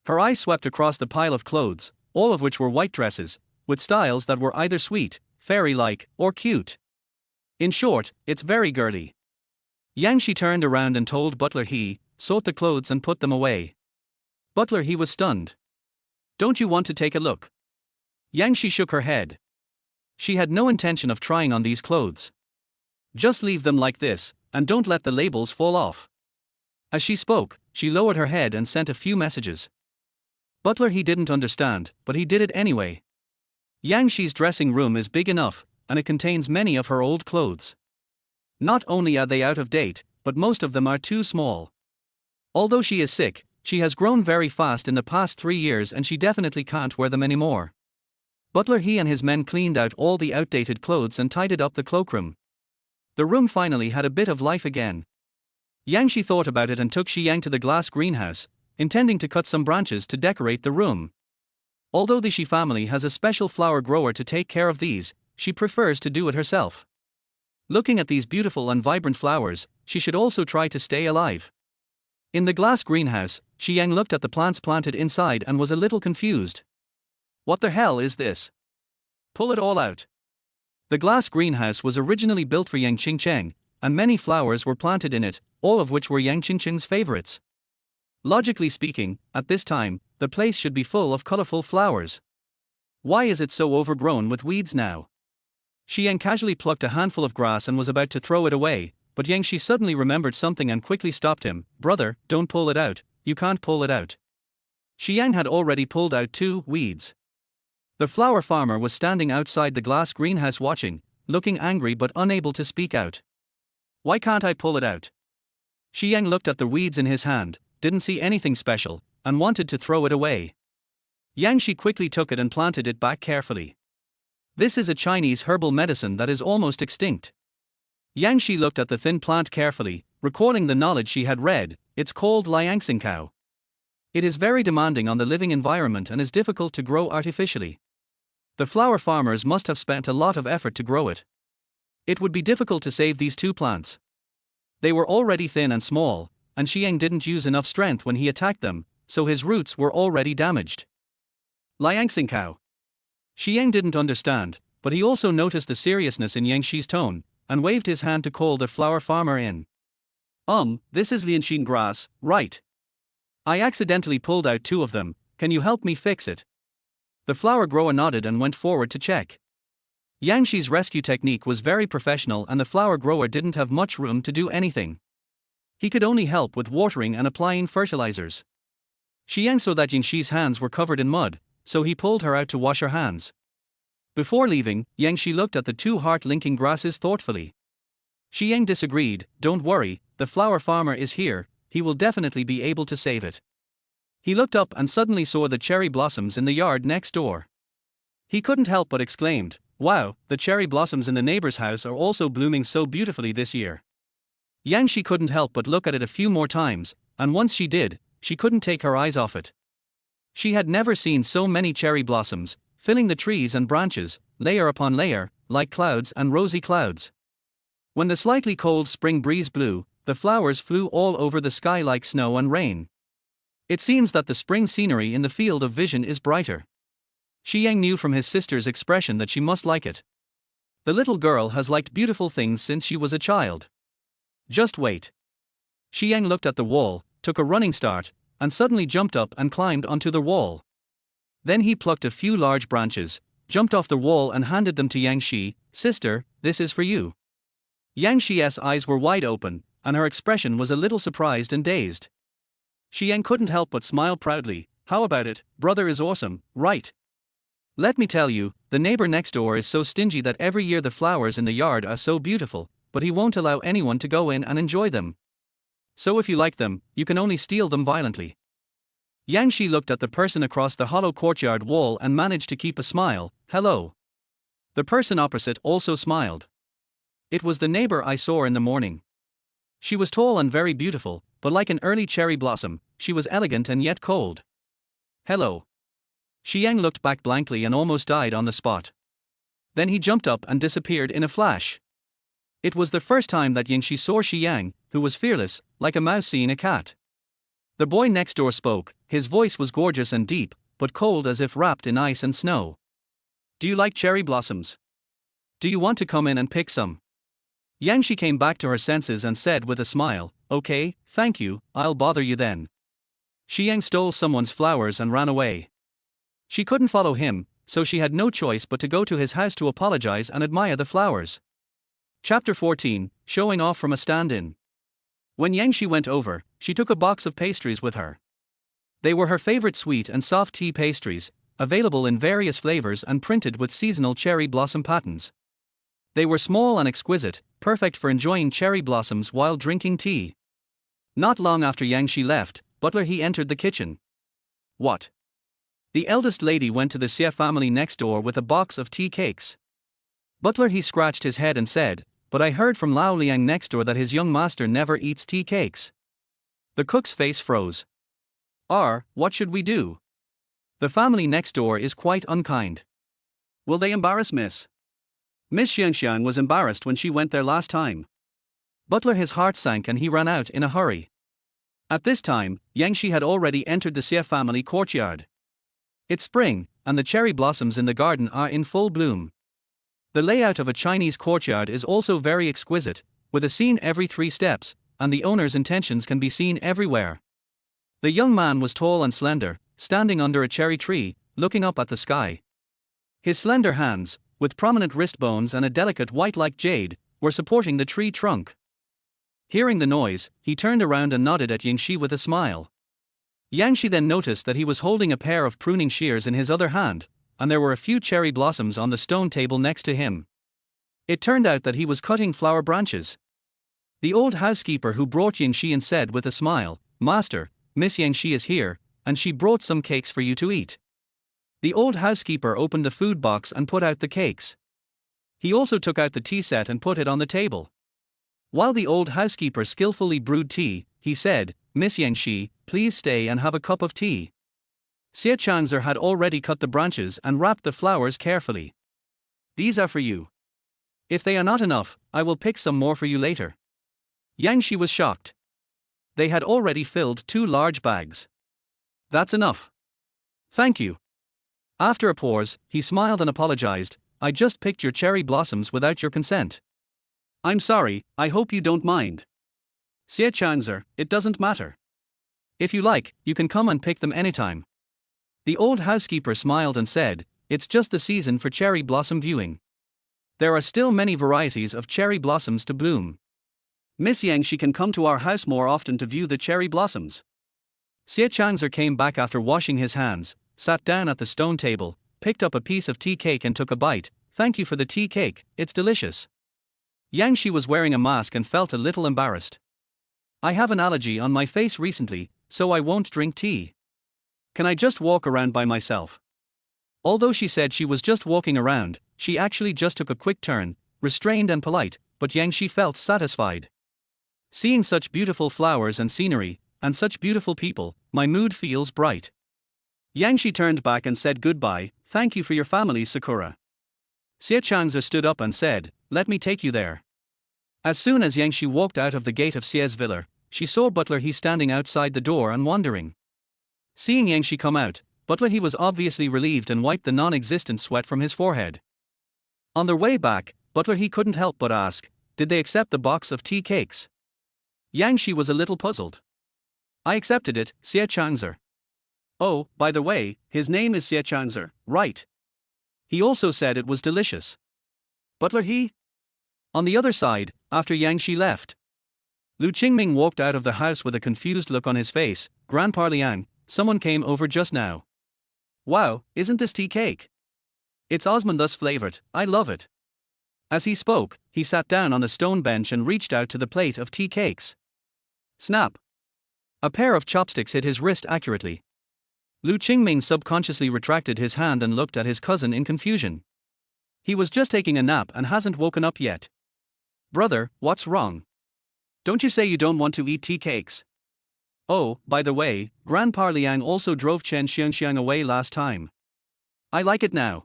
Her eyes swept across the pile of clothes, all of which were white dresses, with styles that were either sweet, fairy-like, or cute. In short, it's very girly. Yang Shi turned around and told Butler he sought the clothes and put them away. Butler he was stunned. Don't you want to take a look? Yang Shi shook her head. She had no intention of trying on these clothes. Just leave them like this, and don't let the labels fall off. As she spoke, she lowered her head and sent a few messages. Butler he didn't understand, but he did it anyway. Yang Shi's dressing room is big enough, and it contains many of her old clothes. Not only are they out of date, but most of them are too small. Although she is sick, she has grown very fast in the past 3 years and she definitely can't wear them anymore. Butler he and his men cleaned out all the outdated clothes and tidied up the cloakroom. The room finally had a bit of life again. Yang Shi thought about it and took Xiang to the glass greenhouse, intending to cut some branches to decorate the room. Although the Shi family has a special flower grower to take care of these, she prefers to do it herself. Looking at these beautiful and vibrant flowers, she should also try to stay alive. In the glass greenhouse, Xiang looked at the plants planted inside and was a little confused. What the hell is this? Pull it all out. The glass greenhouse was originally built for Yang Qingcheng, and many flowers were planted in it, all of which were Yang Qingcheng's favorites. Logically speaking, at this time, the place should be full of colorful flowers. Why is it so overgrown with weeds now? Xiang casually plucked a handful of grass and was about to throw it away, but Yang Shi suddenly remembered something and quickly stopped him. Brother, don't pull it out, you can't pull it out. Xiang had already pulled out 2 weeds. The flower farmer was standing outside the glass greenhouse watching, looking angry but unable to speak out. Why can't I pull it out? Xiang looked at the weeds in his hand, didn't see anything special, and wanted to throw it away. Yang Shi quickly took it and planted it back carefully. This is a Chinese herbal medicine that is almost extinct. Yang Shi looked at the thin plant carefully, recalling the knowledge she had read. It's called liangxingcao. It is very demanding on the living environment and is difficult to grow artificially. The flower farmers must have spent a lot of effort to grow it. It would be difficult to save these two plants. They were already thin and small, and Xiang didn't use enough strength when he attacked them, so his roots were already damaged. Liangxingcao. Xiang didn't understand, but he also noticed the seriousness in Yang Shi's tone, and waved his hand to call the flower farmer in. This is lianxin grass, right? I accidentally pulled out two of them, can you help me fix it? The flower grower nodded and went forward to check. Yang Shi's rescue technique was very professional and the flower grower didn't have much room to do anything. He could only help with watering and applying fertilizers. Xiang saw that Yang Shi's hands were covered in mud, so he pulled her out to wash her hands. Before leaving, Yang Shi looked at the two heart-linking grasses thoughtfully. Xiang disagreed. Don't worry, the flower farmer is here, he will definitely be able to save it. He looked up and suddenly saw the cherry blossoms in the yard next door. He couldn't help but exclaimed, wow, the cherry blossoms in the neighbor's house are also blooming so beautifully this year. Yang Shi couldn't help but look at it a few more times, and once she did, she couldn't take her eyes off it. She had never seen so many cherry blossoms, filling the trees and branches, layer upon layer, like clouds and rosy clouds. When the slightly cold spring breeze blew, the flowers flew all over the sky like snow and rain. It seems that the spring scenery in the field of vision is brighter. Xiang knew from his sister's expression that she must like it. The little girl has liked beautiful things since she was a child. Just wait. Xiang looked at the wall, took a running start, and suddenly jumped up and climbed onto the wall. Then he plucked a few large branches, jumped off the wall and handed them to Yang Shi. Sister, this is for you. Yang Shi's eyes were wide open, and her expression was a little surprised and dazed. Xiang couldn't help but smile proudly. How about it, brother is awesome, right? Let me tell you, the neighbor next door is so stingy that every year the flowers in the yard are so beautiful, but he won't allow anyone to go in and enjoy them. So if you like them, you can only steal them violently. Yang Shi looked at the person across the hollow courtyard wall and managed to keep a smile. Hello. The person opposite also smiled. It was the neighbor I saw in the morning. She was tall and very beautiful, but like an early cherry blossom, she was elegant and yet cold. Hello. Xiang looked back blankly and almost died on the spot. Then he jumped up and disappeared in a flash. It was the first time that Yang Shi saw Xiang, who was fearless, like a mouse seeing a cat. The boy next door spoke. His voice was gorgeous and deep, but cold as if wrapped in ice and snow. Do you like cherry blossoms? Do you want to come in and pick some? Yang Shi came back to her senses and said with a smile, okay, thank you, I'll bother you then. Xiang stole someone's flowers and ran away. She couldn't follow him, so she had no choice but to go to his house to apologize and admire the flowers. Chapter 14, Showing Off from a Stand-in. When Yang Shi went over, she took a box of pastries with her. They were her favorite sweet and soft tea pastries, available in various flavors and printed with seasonal cherry blossom patterns. They were small and exquisite, perfect for enjoying cherry blossoms while drinking tea. Not long after Yang Shi left, Butler He entered the kitchen. What? The eldest lady went to the Xie family next door with a box of tea cakes. Butler He scratched his head and said, but I heard from Lao Liang next door that his young master never eats tea cakes. The cook's face froze. What should we do? The family next door is quite unkind. Will they embarrass Miss? Miss Xiangxiang was embarrassed when she went there last time. Butler His heart sank and he ran out in a hurry. At this time, Yang Shi had already entered the Xie family courtyard. It's spring, and the cherry blossoms in the garden are in full bloom. The layout of a Chinese courtyard is also very exquisite, with a scene every 3 steps, and the owner's intentions can be seen everywhere. The young man was tall and slender, standing under a cherry tree, looking up at the sky. His slender hands, with prominent wrist bones and a delicate white like jade, were supporting the tree trunk. Hearing the noise, he turned around and nodded at Yang Shi with a smile. Yang Shi then noticed that he was holding a pair of pruning shears in his other hand, and there were a few cherry blossoms on the stone table next to him. It turned out that he was cutting flower branches. The old housekeeper who brought Yang Shi in said with a smile, Master, Miss Yang Shi is here, and she brought some cakes for you to eat. The old housekeeper opened the food box and put out the cakes. He also took out the tea set and put it on the table. While the old housekeeper skillfully brewed tea, he said, Miss Yangshi, please stay and have a cup of tea. Xie Chang'er had already cut the branches and wrapped the flowers carefully. These are for you. If they are not enough, I will pick some more for you later. Yangshi was shocked. They had already filled 2 large bags. That's enough. Thank you. After a pause, he smiled and apologized, I just picked your cherry blossoms without your consent. I'm sorry, I hope you don't mind. Xie Chang'er, it doesn't matter. If you like, you can come and pick them anytime. The old housekeeper smiled and said, it's just the season for cherry blossom viewing. There are still many varieties of cherry blossoms to bloom. Miss Yangshi can come to our house more often to view the cherry blossoms. Xie Chang'er came back after washing his hands, sat down at the stone table, picked up a piece of tea cake and took a bite. Thank you for the tea cake, it's delicious. Yangshi was wearing a mask and felt a little embarrassed. I have an allergy on my face recently, so I won't drink tea. Can I just walk around by myself? Although she said she was just walking around, she actually just took a quick turn, restrained and polite, but Yangshi felt satisfied. Seeing such beautiful flowers and scenery, and such beautiful people, my mood feels bright. Yangshi turned back and said goodbye, thank you for your family's sakura. Xie Chang'er stood up and said, let me take you there. As soon as Yangshi walked out of the gate of Xie's villa, she saw Butler He standing outside the door and wondering. Seeing Yangshi come out, Butler He was obviously relieved and wiped the non-existent sweat from his forehead. On their way back, Butler He couldn't help but ask, did they accept the box of tea cakes? Yangshi was a little puzzled. I accepted it, Xie Chang'er. Oh, by the way, his name is Xie Chang'er, right? He also said it was delicious. Butler He? On the other side, after Yangshi left, Lu Qingming walked out of the house with a confused look on his face. Grandpa Liang, someone came over just now. Wow, isn't this tea cake? It's osmanthus flavored, I love it. As he spoke, he sat down on the stone bench and reached out to the plate of tea cakes. Snap! A pair of chopsticks hit his wrist accurately. Lu Qingming subconsciously retracted his hand and looked at his cousin in confusion. He was just taking a nap and hasn't woken up yet. Brother, what's wrong? Don't you say you don't want to eat tea cakes? Oh, by the way, Grandpa Liang also drove Chen Xiangxiang away last time. I like it now.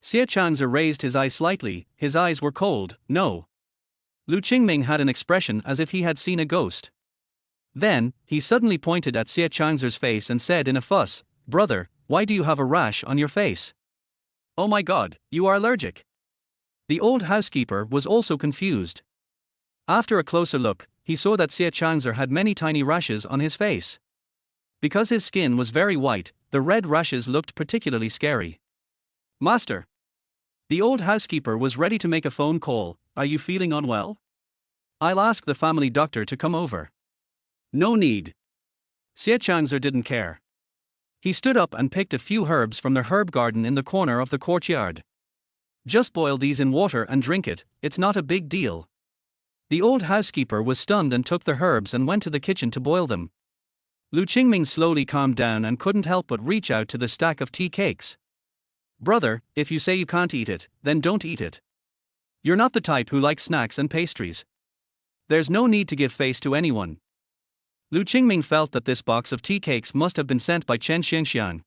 Xie Chang'er raised his eyes slightly, his eyes were cold, no. Lu Qingming had an expression as if he had seen a ghost. Then, he suddenly pointed at Xie Chang'er's face and said in a fuss, brother, why do you have a rash on your face? Oh my god, you are allergic. The old housekeeper was also confused. After a closer look, he saw that Xie Chang'er had many tiny rashes on his face. Because his skin was very white, the red rashes looked particularly scary. Master! The old housekeeper was ready to make a phone call. Are you feeling unwell? I'll ask the family doctor to come over. No need. Xie Chang'er didn't care. He stood up and picked a few herbs from the herb garden in the corner of the courtyard. Just boil these in water and drink it, it's not a big deal. The old housekeeper was stunned and took the herbs and went to the kitchen to boil them. Lu Qingming slowly calmed down and couldn't help but reach out to the stack of tea cakes. Brother, if you say you can't eat it, then don't eat it. You're not the type who likes snacks and pastries. There's no need to give face to anyone. Lu Qingming felt that this box of tea cakes must have been sent by Chen Xiangxiang.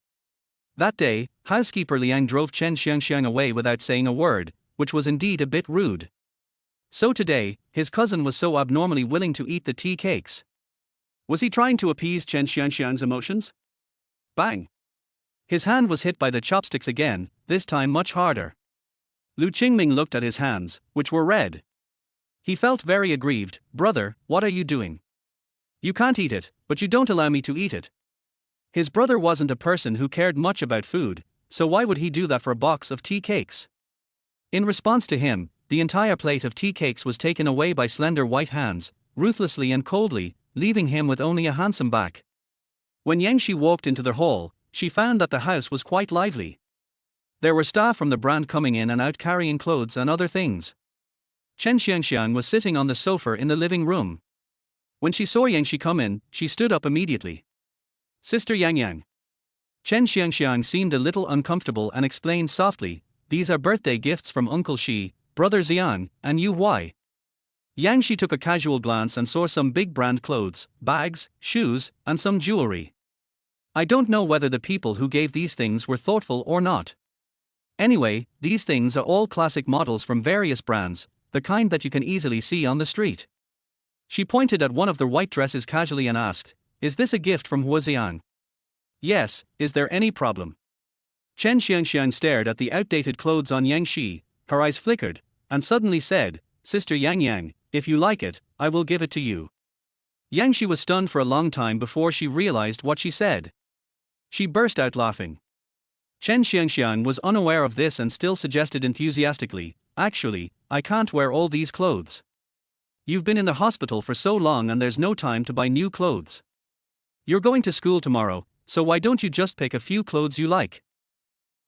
That day, housekeeper Liang drove Chen Xiangxiang away without saying a word, which was indeed a bit rude. So today, his cousin was so abnormally willing to eat the tea cakes. Was he trying to appease Chen Xiangxiang's emotions? Bang! His hand was hit by the chopsticks again, this time much harder. Lu Qingming looked at his hands, which were red. He felt very aggrieved. Brother, what are you doing? You can't eat it, but you don't allow me to eat it. His brother wasn't a person who cared much about food, so why would he do that for a box of tea cakes? In response to him, the entire plate of tea cakes was taken away by slender white hands, ruthlessly and coldly, leaving him with only a handsome back. When Yangshi walked into the hall, she found that the house was quite lively. There were staff from the brand coming in and out carrying clothes and other things. Chen Xiangxiang was sitting on the sofa in the living room. When she saw Yangshi come in, she stood up immediately. Sister Yang Yang. Chen Xiangxiang seemed a little uncomfortable and explained softly, these are birthday gifts from Uncle Shi, Brother Xiang, and you. Why? Yang Shi took a casual glance and saw some big brand clothes, bags, shoes, and some jewelry. I don't know whether the people who gave these things were thoughtful or not. Anyway, these things are all classic models from various brands, the kind that you can easily see on the street. She pointed at one of the white dresses casually and asked, "Is this a gift from Huaxiang?" "Yes, is there any problem?" Chen Xiangxiang stared at the outdated clothes on Yang Shi, her eyes flickered, and suddenly said, "Sister Yang Yang, if you like it, I will give it to you." Yang Shi was stunned for a long time before she realized what she said. She burst out laughing. Chen Xiangxiang was unaware of this and still suggested enthusiastically, "Actually, I can't wear all these clothes. You've been in the hospital for so long and there's no time to buy new clothes. You're going to school tomorrow, so why don't you just pick a few clothes you like?"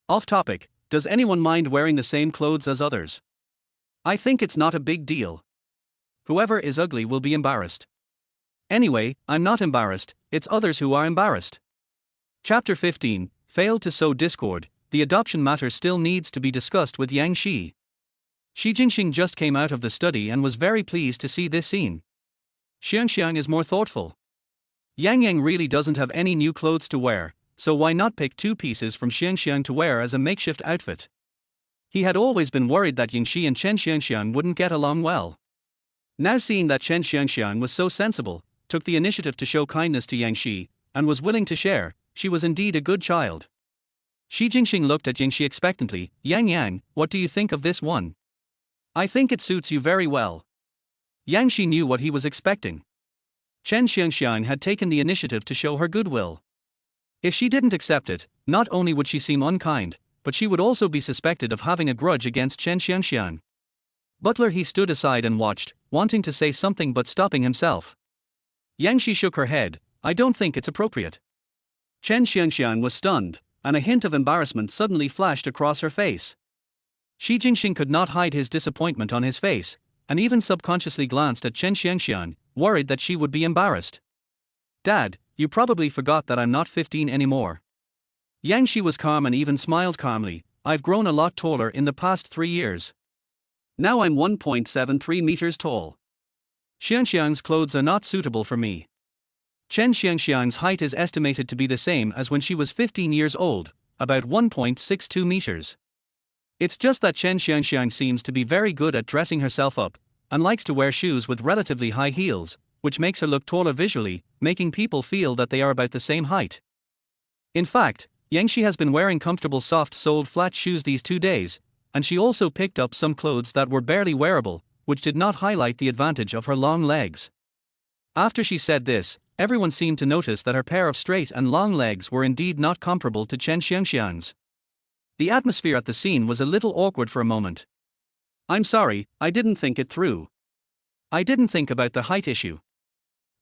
Off topic, does anyone mind wearing the same clothes as others? I think it's not a big deal. Whoever is ugly will be embarrassed. Anyway, I'm not embarrassed, it's others who are embarrassed. Chapter 15, Failed to sow discord, the adoption matter still needs to be discussed with Yang Shi. Shi Jingxing just came out of the study and was very pleased to see this scene. Xiangxiang is more thoughtful. Yang Yang really doesn't have any new clothes to wear, so why not pick 2 pieces from Xiangxiang to wear as a makeshift outfit? He had always been worried that Yingxi and Chen Xiangxiang wouldn't get along well. Now seeing that Chen Xiangxiang was so sensible, took the initiative to show kindness to Yang Shi, and was willing to share, she was indeed a good child. Shi Jingxing looked at Yingxi expectantly. "Yang Yang, what do you think of this one?" "I think it suits you very well." Yang Shi knew what he was expecting. Chen Xiangxiang had taken the initiative to show her goodwill. If she didn't accept it, not only would she seem unkind, but she would also be suspected of having a grudge against Chen Xiangxiang. Butler he stood aside and watched, wanting to say something but stopping himself. Yang Shi shook her head, "I don't think it's appropriate." Chen Xiangxiang was stunned, and a hint of embarrassment suddenly flashed across her face. Shi Jingxing could not hide his disappointment on his face, and even subconsciously glanced at Chen Xiangxiang, worried that she would be embarrassed. "Dad, you probably forgot that I'm not 15 anymore." Yang Shi was calm and even smiled calmly. "I've grown a lot taller in the past 3 years. Now I'm 1.73 meters tall. Xiangxiang's clothes are not suitable for me." Chen Xiangxiang's height is estimated to be the same as when she was 15 years old, about 1.62 meters. It's just that Chen Xiangxiang seems to be very good at dressing herself up, and likes to wear shoes with relatively high heels, which makes her look taller visually, making people feel that they are about the same height. In fact, Yang Shi has been wearing comfortable soft-soled flat shoes these 2 days, and she also picked up some clothes that were barely wearable, which did not highlight the advantage of her long legs. After she said this, everyone seemed to notice that her pair of straight and long legs were indeed not comparable to Chen Xiangxiang's. The atmosphere at the scene was a little awkward for a moment. "I'm sorry, I didn't think it through. I didn't think about the height issue."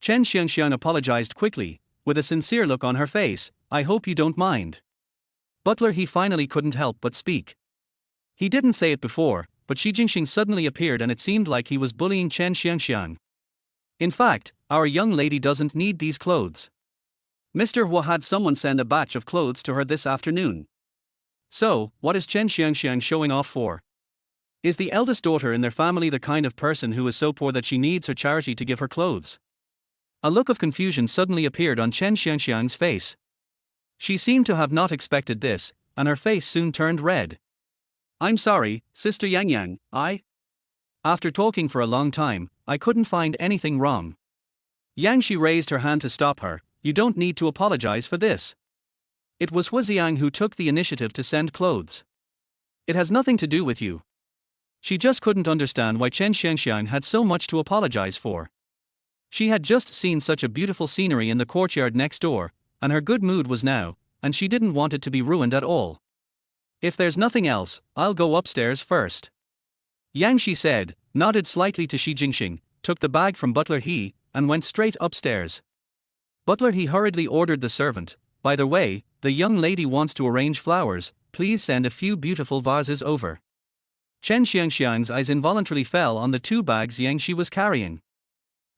Chen Xiangxiang apologized quickly, with a sincere look on her face. "I hope you don't mind." Butler he finally couldn't help but speak. He didn't say it before, but Shi Jingxing suddenly appeared and it seemed like he was bullying Chen Xiangxiang. "In fact, our young lady doesn't need these clothes. Mr. Hua had someone send a batch of clothes to her this afternoon. So, what is Chen Xiangxiang showing off for? Is the eldest daughter in their family the kind of person who is so poor that she needs her charity to give her clothes?" A look of confusion suddenly appeared on Chen Xiangxiang's face. She seemed to have not expected this, and her face soon turned red. "I'm sorry, Sister Yang Yang, After talking for a long time, I couldn't find anything wrong." Yang Shi raised her hand to stop her. "You don't need to apologize for this. It was Huaxiang who took the initiative to send clothes. It has nothing to do with you." She just couldn't understand why Chen Xiangxiang had so much to apologize for. She had just seen such a beautiful scenery in the courtyard next door, and her good mood was now, and she didn't want it to be ruined at all. "If there's nothing else, I'll go upstairs first." Yang Shi said, nodded slightly to Shi Jingxing, took the bag from Butler He, and went straight upstairs. Butler He hurriedly ordered the servant, "By the way, the young lady wants to arrange flowers, please send a few beautiful vases over." Chen Xiangxiang's eyes involuntarily fell on the 2 bags Yang Shi was carrying.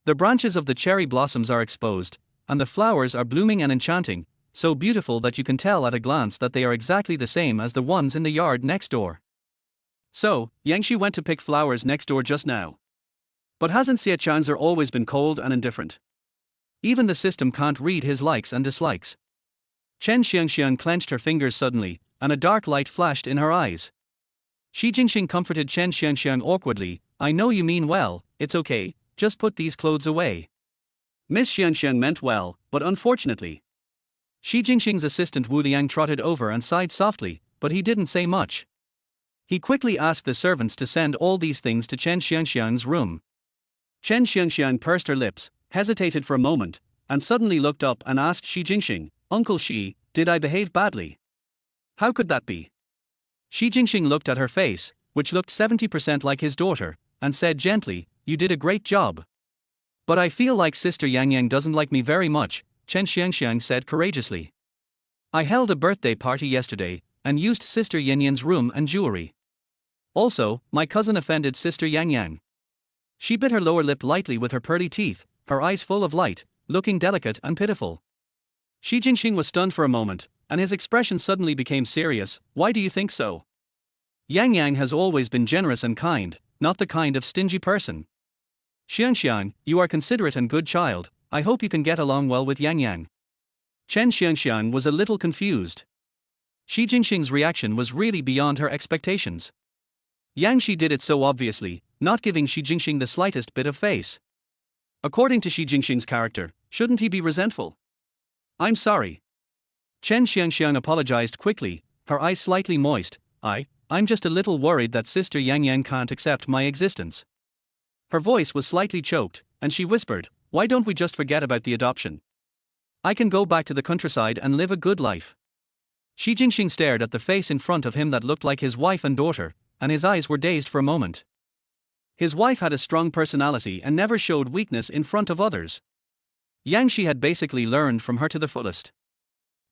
The branches of the cherry blossoms are exposed, and the flowers are blooming and enchanting, so beautiful that you can tell at a glance that they are exactly the same as the ones in the yard next door. "So, Yang Shi went to pick flowers next door just now?" But hasn't Xiaochanzer always been cold and indifferent? Even the system can't read his likes and dislikes. Chen Xiangxiang clenched her fingers suddenly, and a dark light flashed in her eyes. Shi Jingxing comforted Chen Xiangxiang awkwardly. I know you mean well, it's okay, just put these clothes away. Miss Xiangxiang meant well, but unfortunately. Shi Jingxing's assistant Wu Liang trotted over and sighed softly, but he didn't say much. He quickly asked the servants to send all these things to Chen Xiangxiang's room. Chen Xiangxiang pursed her lips, hesitated for a moment, and suddenly looked up and asked Shi Jingxing, Uncle Shi, did I behave badly? How could that be? Shi Jingxing looked at her face, which looked 70% like his daughter, and said gently, you did a great job. But I feel like Sister Yang Yang doesn't like me very much, Chen Xiangxiang said courageously. I held a birthday party yesterday, and used Sister Yan Yan's room and jewelry. Also, my cousin offended Sister Yang Yang. She bit her lower lip lightly with her pearly teeth, her eyes full of light, looking delicate and pitiful. Shi Jingxing was stunned for a moment, and his expression suddenly became serious. Why do you think so? Yang Yang has always been generous and kind, not the kind of stingy person. Xiangxiang, you are considerate and good child, I hope you can get along well with Yang Yang. Chen Xiangxiang was a little confused. Shi Jingxing's reaction was really beyond her expectations. Yang Shi did it so obviously, not giving Shi Jingxing the slightest bit of face. According to Shi Jingxing's character, shouldn't he be resentful? I'm sorry. Chen Xiangxiang apologized quickly, her eyes slightly moist. I'm just a little worried that Sister Yang Yang can't accept my existence. Her voice was slightly choked, and she whispered, why don't we just forget about the adoption? I can go back to the countryside and live a good life. Shi Jingxing stared at the face in front of him that looked like his wife and daughter, and his eyes were dazed for a moment. His wife had a strong personality and never showed weakness in front of others. Yang Shi had basically learned from her to the fullest.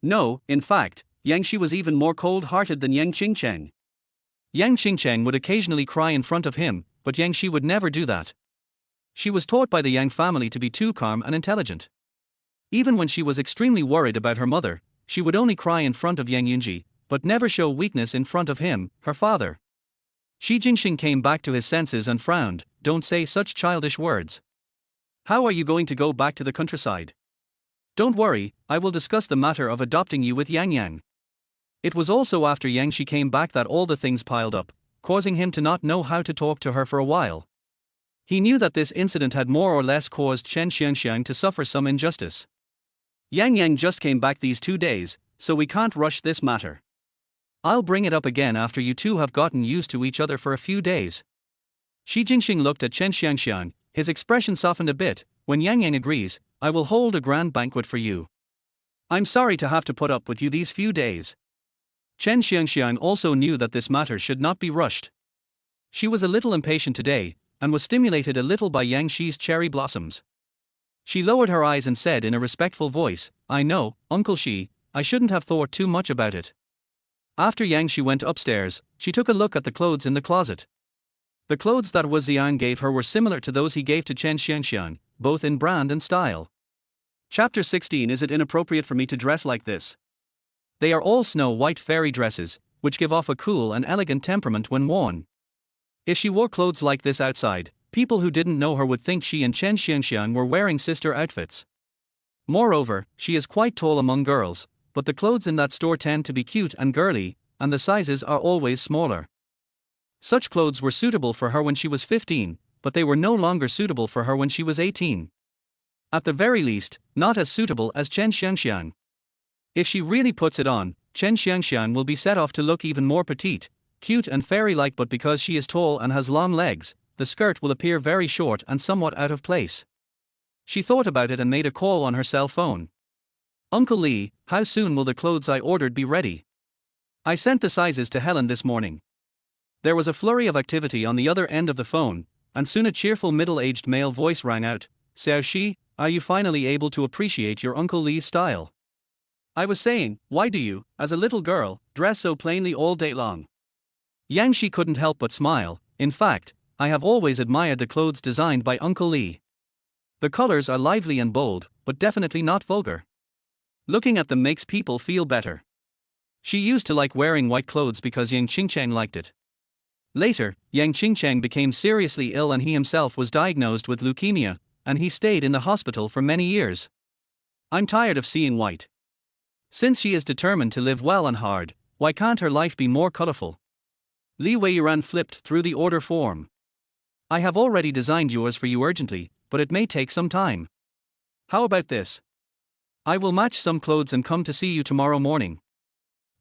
No, in fact, Yang Shi was even more cold-hearted than Yang Qingcheng. Yang Qingcheng would occasionally cry in front of him, but Yang Shi would never do that. She was taught by the Yang family to be too calm and intelligent. Even when she was extremely worried about her mother, she would only cry in front of Yang Yunji, but never show weakness in front of him, her father. Shi Jingxing came back to his senses and frowned. Don't say such childish words. How are you going to go back to the countryside? Don't worry, I will discuss the matter of adopting you with Yang Yang. It was also after Yang Shi came back that all the things piled up, causing him to not know how to talk to her for a while. He knew that this incident had more or less caused Chen Xiangxiang to suffer some injustice. Yang Yang just came back these 2 days, so we can't rush this matter. I'll bring it up again after you two have gotten used to each other for a few days. Shi Jingxing looked at Chen Xiangxiang, his expression softened a bit. When Yang Yang agrees, I will hold a grand banquet for you. I'm sorry to have to put up with you these few days. Chen Xiangxiang also knew that this matter should not be rushed. She was a little impatient today, and was stimulated a little by Yang Shi's cherry blossoms. She lowered her eyes and said in a respectful voice, I know, Uncle Shi, I shouldn't have thought too much about it. After Yang Shi went upstairs, she took a look at the clothes in the closet. The clothes that Wu Ziyan gave her were similar to those he gave to Chen Xiangxiang, both in brand and style. Chapter 16. Is it inappropriate for me to dress like this? They are all snow-white fairy dresses, which give off a cool and elegant temperament when worn. If she wore clothes like this outside, people who didn't know her would think she and Chen Xiangxiang were wearing sister outfits. Moreover, she is quite tall among girls, but the clothes in that store tend to be cute and girly, and the sizes are always smaller. Such clothes were suitable for her when she was 15, but they were no longer suitable for her when she was 18. At the very least, not as suitable as Chen Xiangxiang. If she really puts it on, Chen Xiangxiang will be set off to look even more petite, cute and fairy-like, but because she is tall and has long legs, the skirt will appear very short and somewhat out of place. She thought about it and made a call on her cell phone. Uncle Lee, how soon will the clothes I ordered be ready? I sent the sizes to Helen this morning. There was a flurry of activity on the other end of the phone, and soon a cheerful middle-aged male voice rang out. Xiao Shi, are you finally able to appreciate your Uncle Lee's style? I was saying, why do you, as a little girl, dress so plainly all day long? Yang Shi couldn't help but smile. In fact, I have always admired the clothes designed by Uncle Lee. The colors are lively and bold, but definitely not vulgar. Looking at them makes people feel better. She used to like wearing white clothes because Yang Qingcheng liked it. Later, Yang Qingcheng became seriously ill and he himself was diagnosed with leukemia, and he stayed in the hospital for many years. I'm tired of seeing white. Since she is determined to live well and hard, why can't her life be more colorful? Li Weiyuan flipped through the order form. I have already designed yours for you urgently, but it may take some time. How about this? I will match some clothes and come to see you tomorrow morning.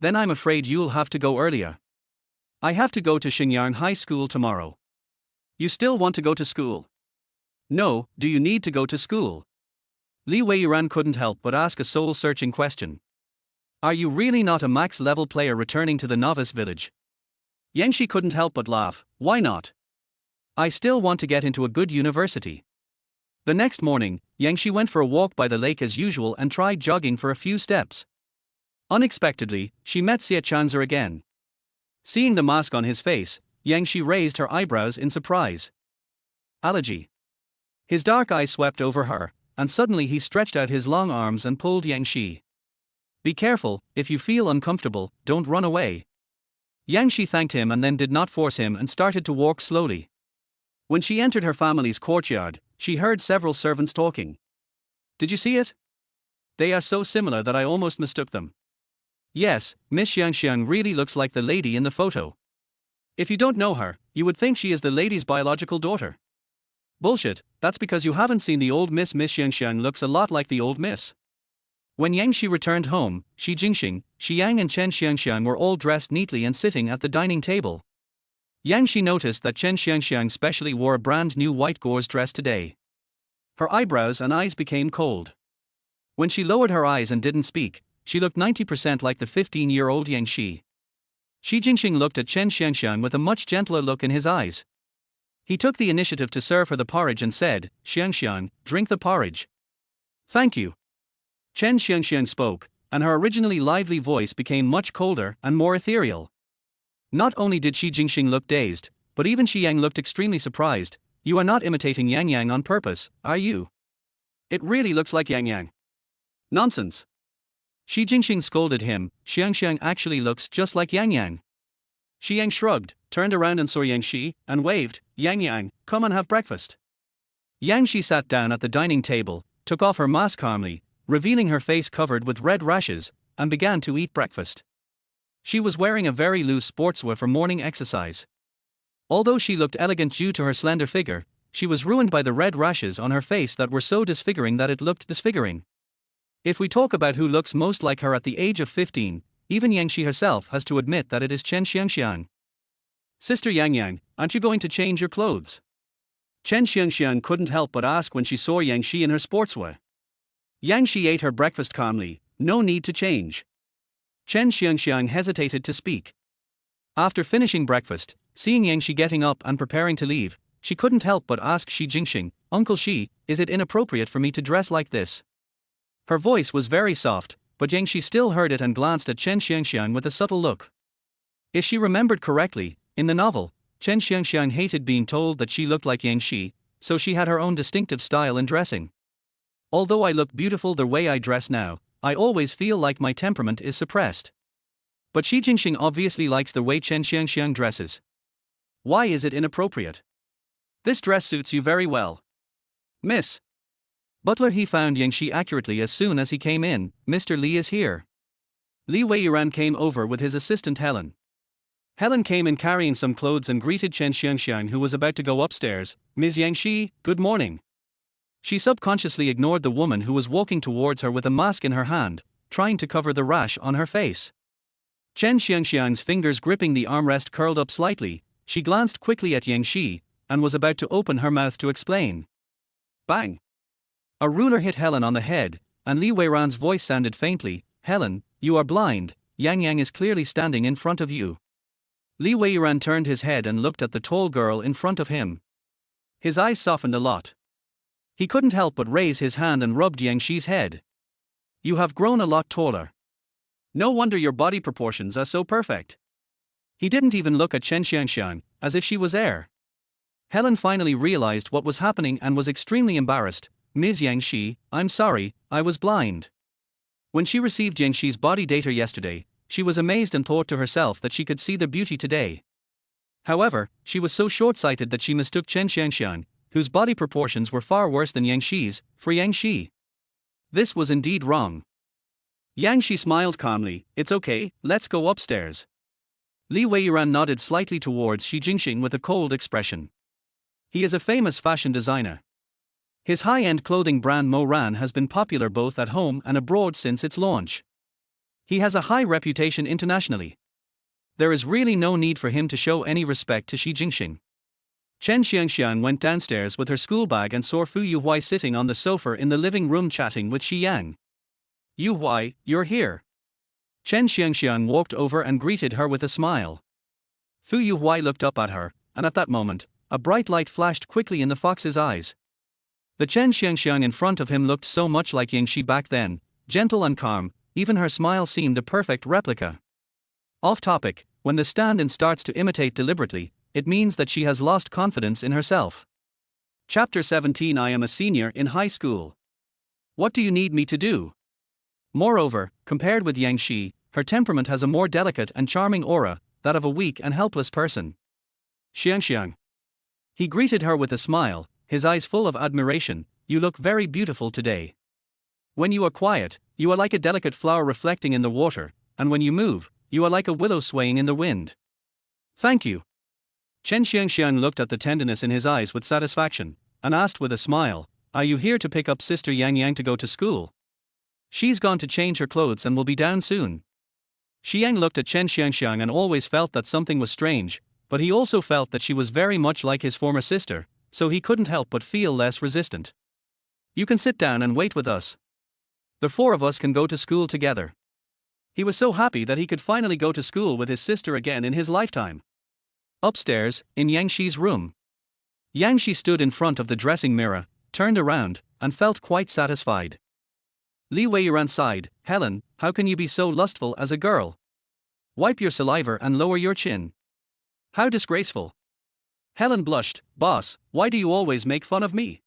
Then I'm afraid you'll have to go earlier. I have to go to Xingyang High School tomorrow. You still want to go to school? No, do you need to go to school? Li Weiyuan couldn't help but ask a soul-searching question. Are you really not a max-level player returning to the novice village? Yang Shi couldn't help but laugh. Why not? I still want to get into a good university. The next morning, Yang Shi went for a walk by the lake as usual and tried jogging for a few steps. Unexpectedly, she met Xie Chanzer again. Seeing the mask on his face, Yang Shi raised her eyebrows in surprise. Allergy. His dark eyes swept over her, and suddenly he stretched out his long arms and pulled Yang Shi. Be careful, if you feel uncomfortable, don't run away. Yang Shi thanked him and then did not force him and started to walk slowly. When she entered her family's courtyard, she heard several servants talking. Did you see it? They are so similar that I almost mistook them. Yes, Miss Xiangxiang really looks like the lady in the photo. If you don't know her, you would think she is the lady's biological daughter. Bullshit, that's because you haven't seen the old Miss. Miss Xiangxiang looks a lot like the old Miss. When Yang Shi returned home, Shi Jingxing, Shi Yang and Chen Xiangxiang were all dressed neatly and sitting at the dining table. Yang Shi noticed that Chen Xiangxiang specially wore a brand new white gauze dress today. Her eyebrows and eyes became cold. When she lowered her eyes and didn't speak, she looked 90% like the 15-year-old Yang Shi. Shi Jingxing looked at Chen Xiangxiang with a much gentler look in his eyes. He took the initiative to serve her the porridge and said, Xiangxiang, drink the porridge. Thank you. Chen Xiangxiang spoke, and her originally lively voice became much colder and more ethereal. Not only did Shi Jingxing look dazed, but even Shi Yang looked extremely surprised. You are not imitating Yang Yang on purpose, are you? It really looks like Yang Yang. Nonsense. Shi Jingxing scolded him. Xiangxiang actually looks just like Yang Yang. Shi Yang shrugged, turned around and saw Yang Shi, and waved, Yang Yang, come and have breakfast. Yang Shi sat down at the dining table, took off her mask calmly, revealing her face covered with red rashes, and began to eat breakfast. She was wearing a very loose sportswear for morning exercise. Although she looked elegant due to her slender figure, she was ruined by the red rashes on her face that were so disfiguring that it looked disfiguring. If we talk about who looks most like her at the age of 15, even Yang Shi herself has to admit that it is Chen Xiangxiang. Sister Yang Yang, aren't you going to change your clothes? Chen Xiangxiang couldn't help but ask when she saw Yang Shi in her sportswear. Yang Shi ate her breakfast calmly, no need to change. Chen Xiangxiang hesitated to speak. After finishing breakfast, seeing Yang Shi getting up and preparing to leave, she couldn't help but ask Shi Jingxing, Uncle Shi, is it inappropriate for me to dress like this? Her voice was very soft, but Yang Shi still heard it and glanced at Chen Xiangxiang with a subtle look. If she remembered correctly, in the novel, Chen Xiangxiang hated being told that she looked like Yang Shi, so she had her own distinctive style in dressing. Although I look beautiful the way I dress now, I always feel like my temperament is suppressed. But Shi Jingxing obviously likes the way Chen Xiangxiang dresses. Why is it inappropriate? This dress suits you very well. Miss. Butler he found Yang Shi accurately as soon as he came in. Mr. Li is here. Li Weiyuan came over with his assistant Helen. Helen came in carrying some clothes and greeted Chen Xiangxiang who was about to go upstairs. Ms. Yang Shi, good morning. She subconsciously ignored the woman who was walking towards her with a mask in her hand, trying to cover the rash on her face. Chen Xiangxiang's fingers gripping the armrest curled up slightly. She glanced quickly at Yang Shi, and was about to open her mouth to explain. Bang! A ruler hit Helen on the head, and Li Weiran's voice sounded faintly, Helen, you are blind, Yang Yang is clearly standing in front of you. Li Weiran turned his head and looked at the tall girl in front of him. His eyes softened a lot. He couldn't help but raise his hand and rubbed Yang Shi's head. You have grown a lot taller. No wonder your body proportions are so perfect. He didn't even look at Chen Xiangxiang, as if she was air. Helen finally realized what was happening and was extremely embarrassed. Ms. Yang Shi, I'm sorry, I was blind. When she received Yang Shi's body data yesterday, she was amazed and thought to herself that she could see the beauty today. However, she was so short-sighted that she mistook Chen Xiangxiang, whose body proportions were far worse than Yang Shi's, for Yang Shi. This was indeed wrong. Yang Shi smiled calmly. It's okay, let's go upstairs. Li Weiyuan nodded slightly towards Xi Jinping with a cold expression. He is a famous fashion designer. His high-end clothing brand Moran has been popular both at home and abroad since its launch. He has a high reputation internationally. There is really no need for him to show any respect to Xi Jinping. Chen Xiangxiang went downstairs with her school bag and saw Fu Yuhuai sitting on the sofa in the living room chatting with Xi Yang. Yuhuai, you're here. Chen Xiangxiang walked over and greeted her with a smile. Fu Yuhuai looked up at her, and at that moment, a bright light flashed quickly in the fox's eyes. The Chen Xiangxiang in front of him looked so much like Yang Shi back then, gentle and calm, even her smile seemed a perfect replica. Off topic, when the stand-in starts to imitate deliberately, it means that she has lost confidence in herself. Chapter 17. I am a senior in high school. What do you need me to do? Moreover, compared with Yang Shi, her temperament has a more delicate and charming aura, that of a weak and helpless person. Xiangxiang. He greeted her with a smile, his eyes full of admiration. You look very beautiful today. When you are quiet, you are like a delicate flower reflecting in the water, and when you move, you are like a willow swaying in the wind. Thank you. Chen Xiangxiang looked at the tenderness in his eyes with satisfaction, and asked with a smile, Are you here to pick up Sister Yang Yang to go to school? She's gone to change her clothes and will be down soon. Xi Yang looked at Chen Xiangxiang and always felt that something was strange, but he also felt that she was very much like his former sister, so he couldn't help but feel less resistant. You can sit down and wait with us. The four of us can go to school together. He was so happy that he could finally go to school with his sister again in his lifetime. Upstairs, in Yang Shi's room. Yang Shi stood in front of the dressing mirror, turned around, and felt quite satisfied. Li Weiyuan sighed, Helen, how can you be so lustful as a girl? Wipe your saliva and lower your chin. How disgraceful. Helen blushed, Boss, why do you always make fun of me?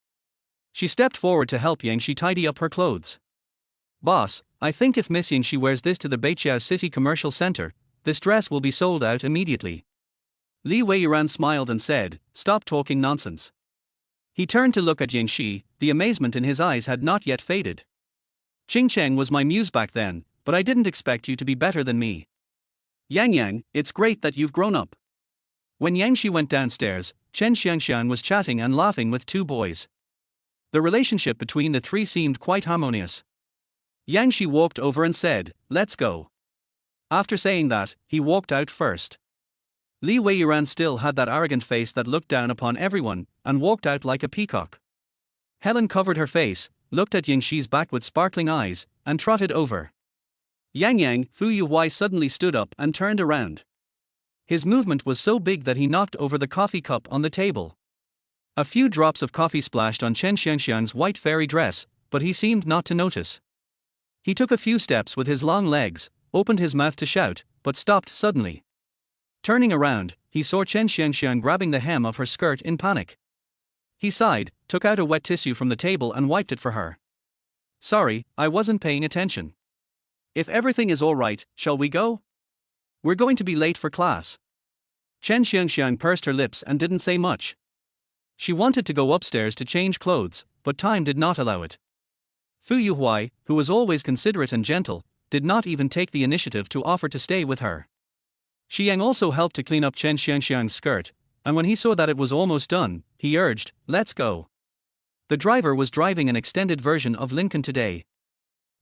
She stepped forward to help Yang Shi tidy up her clothes. Boss, I think if Miss Yang Shi wears this to the Beiqiao City Commercial Center, this dress will be sold out immediately. Li Weiyuan smiled and said, Stop talking nonsense. He turned to look at Yang Shi, the amazement in his eyes had not yet faded. Qing Cheng was my muse back then, but I didn't expect you to be better than me. Yang Yang, it's great that you've grown up. When Yang Shi went downstairs, Chen Xiangxiang was chatting and laughing with two boys. The relationship between the three seemed quite harmonious. Yang Shi walked over and said, Let's go. After saying that, he walked out first. Li Weiyuan still had that arrogant face that looked down upon everyone, and walked out like a peacock. Helen covered her face, looked at Yang Shi's back with sparkling eyes, and trotted over. Yang Yang, Fu Yuhuai suddenly stood up and turned around. His movement was so big that he knocked over the coffee cup on the table. A few drops of coffee splashed on Chen Xiangxiang's white fairy dress, but he seemed not to notice. He took a few steps with his long legs, opened his mouth to shout, but stopped suddenly. Turning around, he saw Chen Xiangxiang grabbing the hem of her skirt in panic. He sighed, took out a wet tissue from the table and wiped it for her. Sorry, I wasn't paying attention. If everything is all right, shall we go? We're going to be late for class. Chen Xiangxiang pursed her lips and didn't say much. She wanted to go upstairs to change clothes, but time did not allow it. Fu Yuhuai, who was always considerate and gentle, did not even take the initiative to offer to stay with her. Xi Yang also helped to clean up Chen Xiangxiang's skirt, and when he saw that it was almost done, he urged, Let's go. The driver was driving an extended version of Lincoln today.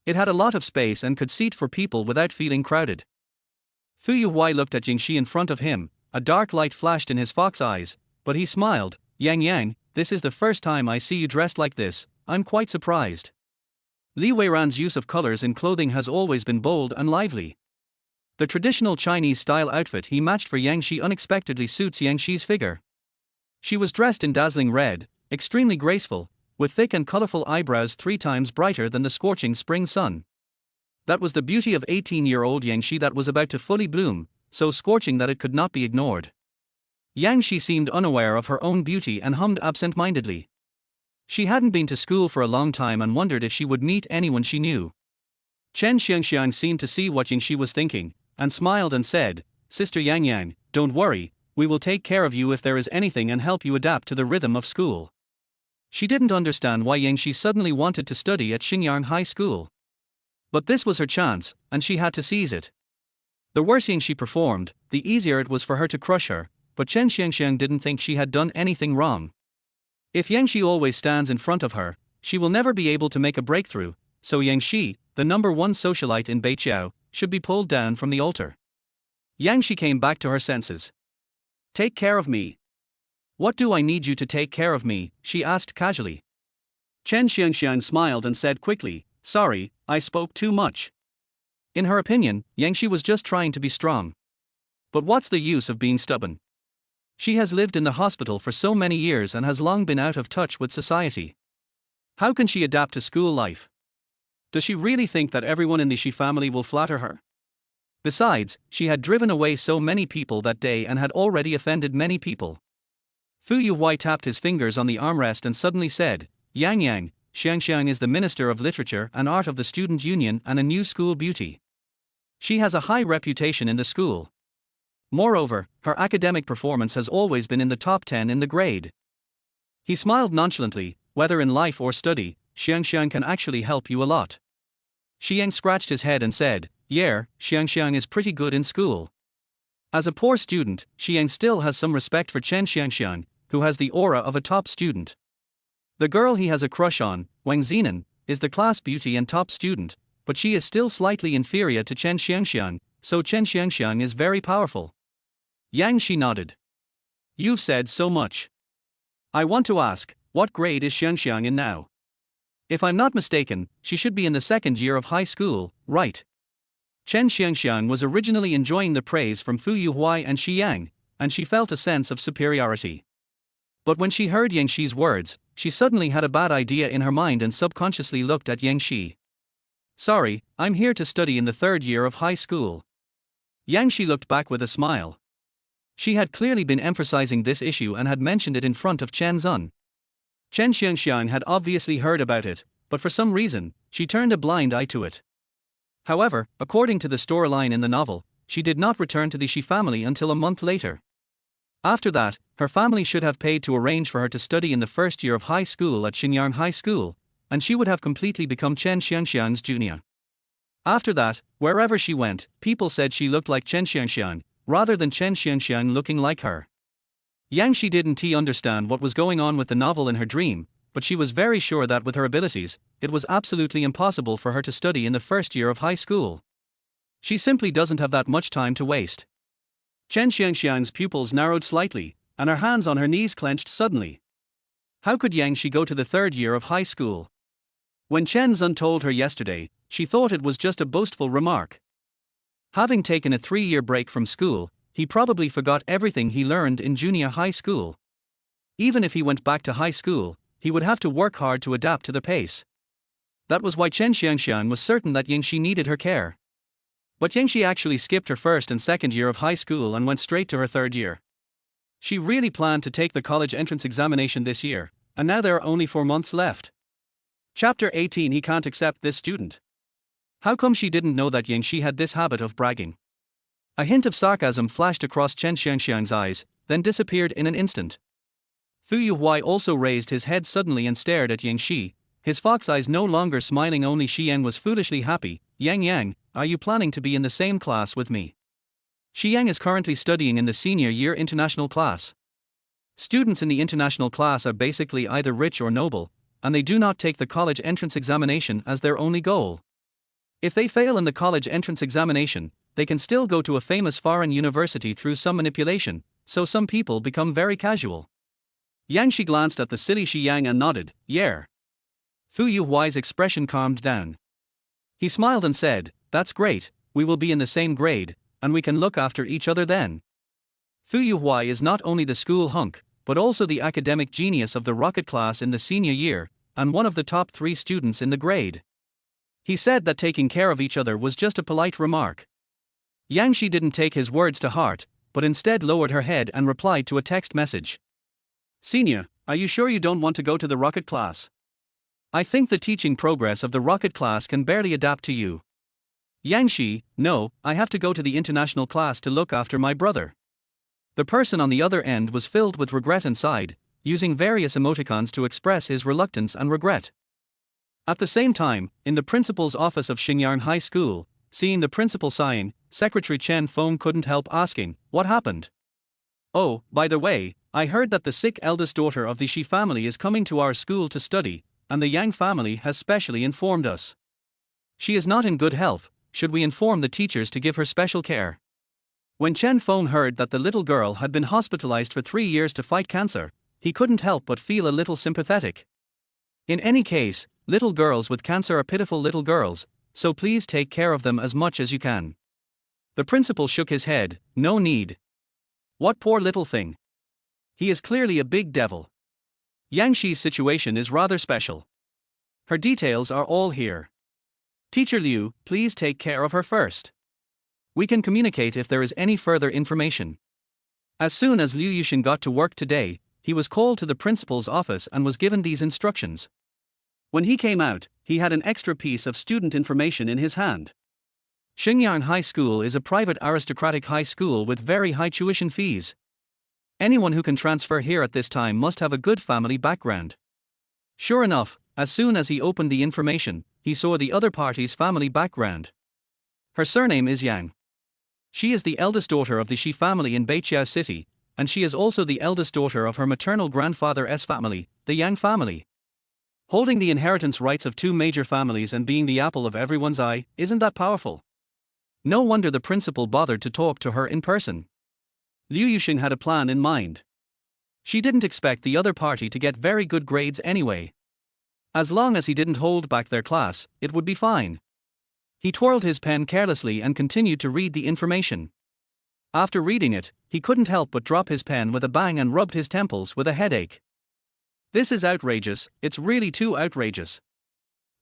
It had a lot of space and could seat for people without feeling crowded. Fu Yuhuai looked at Yang Shi in front of him, a dark light flashed in his fox eyes, but he smiled, Yang Yang, this is the first time I see you dressed like this, I'm quite surprised. Li Weiran's use of colors in clothing has always been bold and lively. The traditional Chinese-style outfit he matched for Yang Shi unexpectedly suits Yang Shi's figure. She was dressed in dazzling red, extremely graceful, with thick and colorful eyebrows 3 times brighter than the scorching spring sun. That was the beauty of 18-year-old Yang Shi that was about to fully bloom, so scorching that it could not be ignored. Yang Shi seemed unaware of her own beauty and hummed absent-mindedly. She hadn't been to school for a long time and wondered if she would meet anyone she knew. Chen Xiangxiang seemed to see what Yang Shi was thinking, and smiled and said, Sister Yang Yang, don't worry, we will take care of you if there is anything and help you adapt to the rhythm of school. She didn't understand why Yang Shi suddenly wanted to study at Xinyang High School. But this was her chance, and she had to seize it. The worse Yang Shi performed, the easier it was for her to crush her, but Chen Xiangxiang didn't think she had done anything wrong. If Yang Shi always stands in front of her, she will never be able to make a breakthrough, so Yang Shi, the number one socialite in Beiqiao, should be pulled down from the altar. Yang Shi came back to her senses. Take care of me. What do I need you to take care of me? She asked casually. Chen Xiangxiang smiled and said quickly, sorry, I spoke too much. In her opinion, Yang Shi was just trying to be strong. But what's the use of being stubborn? She has lived in the hospital for so many years and has long been out of touch with society. How can she adapt to school life? Does she really think that everyone in the Shi family will flatter her? Besides, she had driven away so many people that day and had already offended many people. Fu Yuhui tapped his fingers on the armrest and suddenly said, Yang, Xiangxiang is the Minister of Literature and Art of the Student Union and a new school beauty. She has a high reputation in the school. Moreover, her academic performance has always been in the top 10 in the grade. He smiled nonchalantly, whether in life or study, Xiangxiang can actually help you a lot. Xiang scratched his head and said, yeah, Xiangxiang is pretty good in school. As a poor student, Xiang still has some respect for Chen Xiangxiang, who has the aura of a top student. The girl he has a crush on, Wang Zinan, is the class beauty and top student, but she is still slightly inferior to Chen Xiangxiang, so Chen Xiangxiang is very powerful. Yang Shi nodded. You've said so much. I want to ask, what grade is Xiangxiang in now? If I'm not mistaken, she should be in the second year of high school, right? Chen Xiangxiang was originally enjoying the praise from Fu Yuhui and Xi Yang, and she felt a sense of superiority. But when she heard Yang Shi's words, she suddenly had a bad idea in her mind and subconsciously looked at Yang Shi. Sorry, I'm here to study in the third year of high school. Yang Shi looked back with a smile. She had clearly been emphasizing this issue and had mentioned it in front of Chen Zun. Chen Xiangxiang had obviously heard about it, but for some reason, she turned a blind eye to it. However, according to the storyline in the novel, she did not return to the Shi family until a month later. After that, her family should have paid to arrange for her to study in the first year of high school at Xinyang High School, and she would have completely become Chen Xiangxiang's junior. After that, wherever she went, people said she looked like Chen Xiangxiang, rather than Chen Xiangxiang looking like her. Yang Shi didn't understand what was going on with the novel in her dream, but she was very sure that with her abilities, it was absolutely impossible for her to study in the first year of high school. She simply doesn't have that much time to waste. Chen Xiangxiang's pupils narrowed slightly, and her hands on her knees clenched suddenly. How could Yang Shi go to the third year of high school? When Chen Zun told her yesterday, she thought it was just a boastful remark. Having taken a 3-year break from school, he probably forgot everything he learned in junior high school. Even if he went back to high school, he would have to work hard to adapt to the pace. That was why Chen Xiangxiang was certain that Yang Shi needed her care. But Yang Shi actually skipped her first and second year of high school and went straight to her third year. She really planned to take the college entrance examination this year, and now there are only 4 months left. Chapter 18. He can't accept this student. How come she didn't know that Yang Shi had this habit of bragging? A hint of sarcasm flashed across Chen Xiangxiang's eyes, then disappeared in an instant. Fu Yuhui also raised his head suddenly and stared at Yang Shi, his fox eyes no longer smiling. Only Xi Yang was foolishly happy. Yang, are you planning to be in the same class with me? Xi Yang is currently studying in the senior year international class. Students in the international class are basically either rich or noble, and they do not take the college entrance examination as their only goal. If they fail in the college entrance examination, they can still go to a famous foreign university through some manipulation, so some people become very casual. Yang Shi glanced at the silly Xi Yang and nodded, yeah. Fu Yuhui's expression calmed down. He smiled and said, that's great, we will be in the same grade, and we can look after each other then. Fu Yuhui is not only the school hunk, but also the academic genius of the rocket class in the senior year, and one of the top 3 students in the grade. He said that taking care of each other was just a polite remark. Yang Shi didn't take his words to heart, but instead lowered her head and replied to a text message. Senior, are you sure you don't want to go to the rocket class? I think the teaching progress of the rocket class can barely adapt to you. Yang Shi, no, I have to go to the international class to look after my brother. The person on the other end was filled with regret and sighed, using various emoticons to express his reluctance and regret. At the same time, in the principal's office of Xingyang High School, seeing the principal sighing, Secretary Chen Feng couldn't help asking, "What happened?" "Oh, by the way, I heard that the sick eldest daughter of the Shi family is coming to our school to study, and the Yang family has specially informed us. She is not in good health. Should we inform the teachers to give her special care?" When Chen Feng heard that the little girl had been hospitalized for 3 years to fight cancer, he couldn't help but feel a little sympathetic. In any case, little girls with cancer are pitiful little girls, so please take care of them as much as you can. The principal shook his head. "No need. What poor little thing. He is clearly a big devil. Yang Shi's situation is rather special. Her details are all here. Teacher Liu, please take care of her first. We can communicate if there is any further information." As soon as Liu Yuxin got to work today, he was called to the principal's office and was given these instructions. When he came out, he had an extra piece of student information in his hand. Xingyang High School is a private aristocratic high school with very high tuition fees. Anyone who can transfer here at this time must have a good family background. Sure enough, as soon as he opened the information, he saw the other party's family background. Her surname is Yang. She is the eldest daughter of the Shi family in Beiqiao City, and she is also the eldest daughter of her maternal grandfather's family, the Yang family. Holding the inheritance rights of 2 major families and being the apple of everyone's eye, isn't that powerful? No wonder the principal bothered to talk to her in person. Liu Yuxin had a plan in mind. She didn't expect the other party to get very good grades anyway. As long as he didn't hold back their class, it would be fine. He twirled his pen carelessly and continued to read the information. After reading it, he couldn't help but drop his pen with a bang and rubbed his temples with a headache. This is outrageous, it's really too outrageous.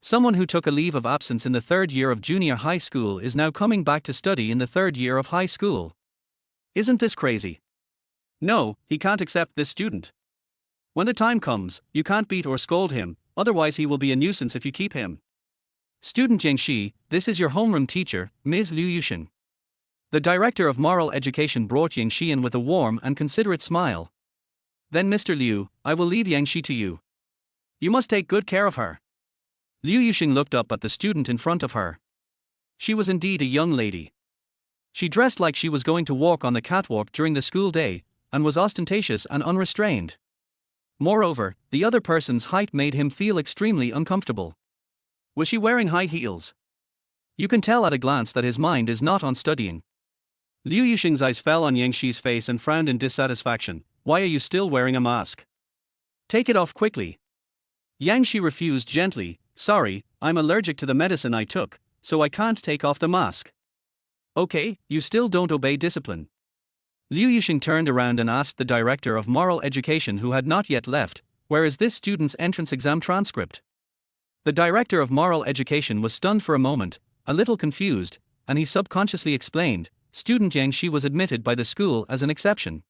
Someone who took a leave of absence in the 3rd year of junior high school is now coming back to study in the 3rd year of high school. Isn't this crazy? No, he can't accept this student. When the time comes, you can't beat or scold him, otherwise he will be a nuisance if you keep him. Student Jiang Shi, this is your homeroom teacher, Ms. Liu Yuxin. The director of moral education brought Yang Shi in with a warm and considerate smile. Then Mr. Liu, I will leave Yang Shi to you. You must take good care of her. Liu Yuxin looked up at the student in front of her. She was indeed a young lady. She dressed like she was going to walk on the catwalk during the school day, and was ostentatious and unrestrained. Moreover, the other person's height made him feel extremely uncomfortable. Was she wearing high heels? You can tell at a glance that his mind is not on studying. Liu Yuxin's eyes fell on Yang Shi's face and frowned in dissatisfaction. Why are you still wearing a mask? Take it off quickly. Yang Shi refused gently. Sorry, I'm allergic to the medicine I took, so I can't take off the mask. Okay, you still don't obey discipline. Liu Yuxin turned around and asked the director of moral education, who had not yet left, where is this student's entrance exam transcript? The director of moral education was stunned for a moment, a little confused, and he subconsciously explained, student Yang Shi was admitted by the school as an exception.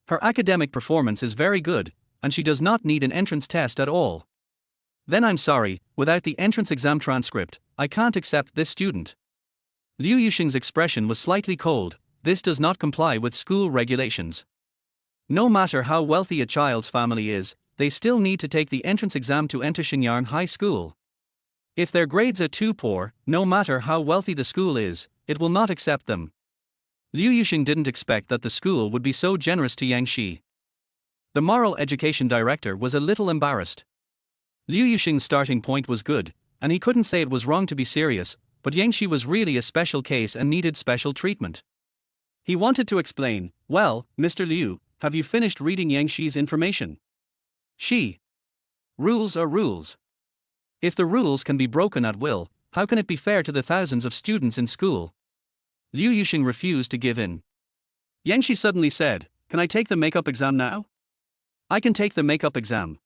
Her academic performance is very good, and she does not need an entrance test at all. Then I'm sorry, without the entrance exam transcript, I can't accept this student. Liu Yuxin's expression was slightly cold. This does not comply with school regulations. No matter how wealthy a child's family is, they still need to take the entrance exam to enter Xingyang High School. If their grades are too poor, no matter how wealthy the school is, it will not accept them. Liu Yuxin didn't expect that the school would be so generous to Yang Shi. The moral education director was a little embarrassed. Liu Yuxin's starting point was good, and he couldn't say it was wrong to be serious, but Yang Shi was really a special case and needed special treatment. He wanted to explain, well, Mr. Liu, have you finished reading Yang Shi's information? Shi. Rules are rules. If the rules can be broken at will, how can it be fair to the thousands of students in school? Liu Yuxin refused to give in. Yang Shi suddenly said, can I take the makeup exam now? I can take the makeup exam.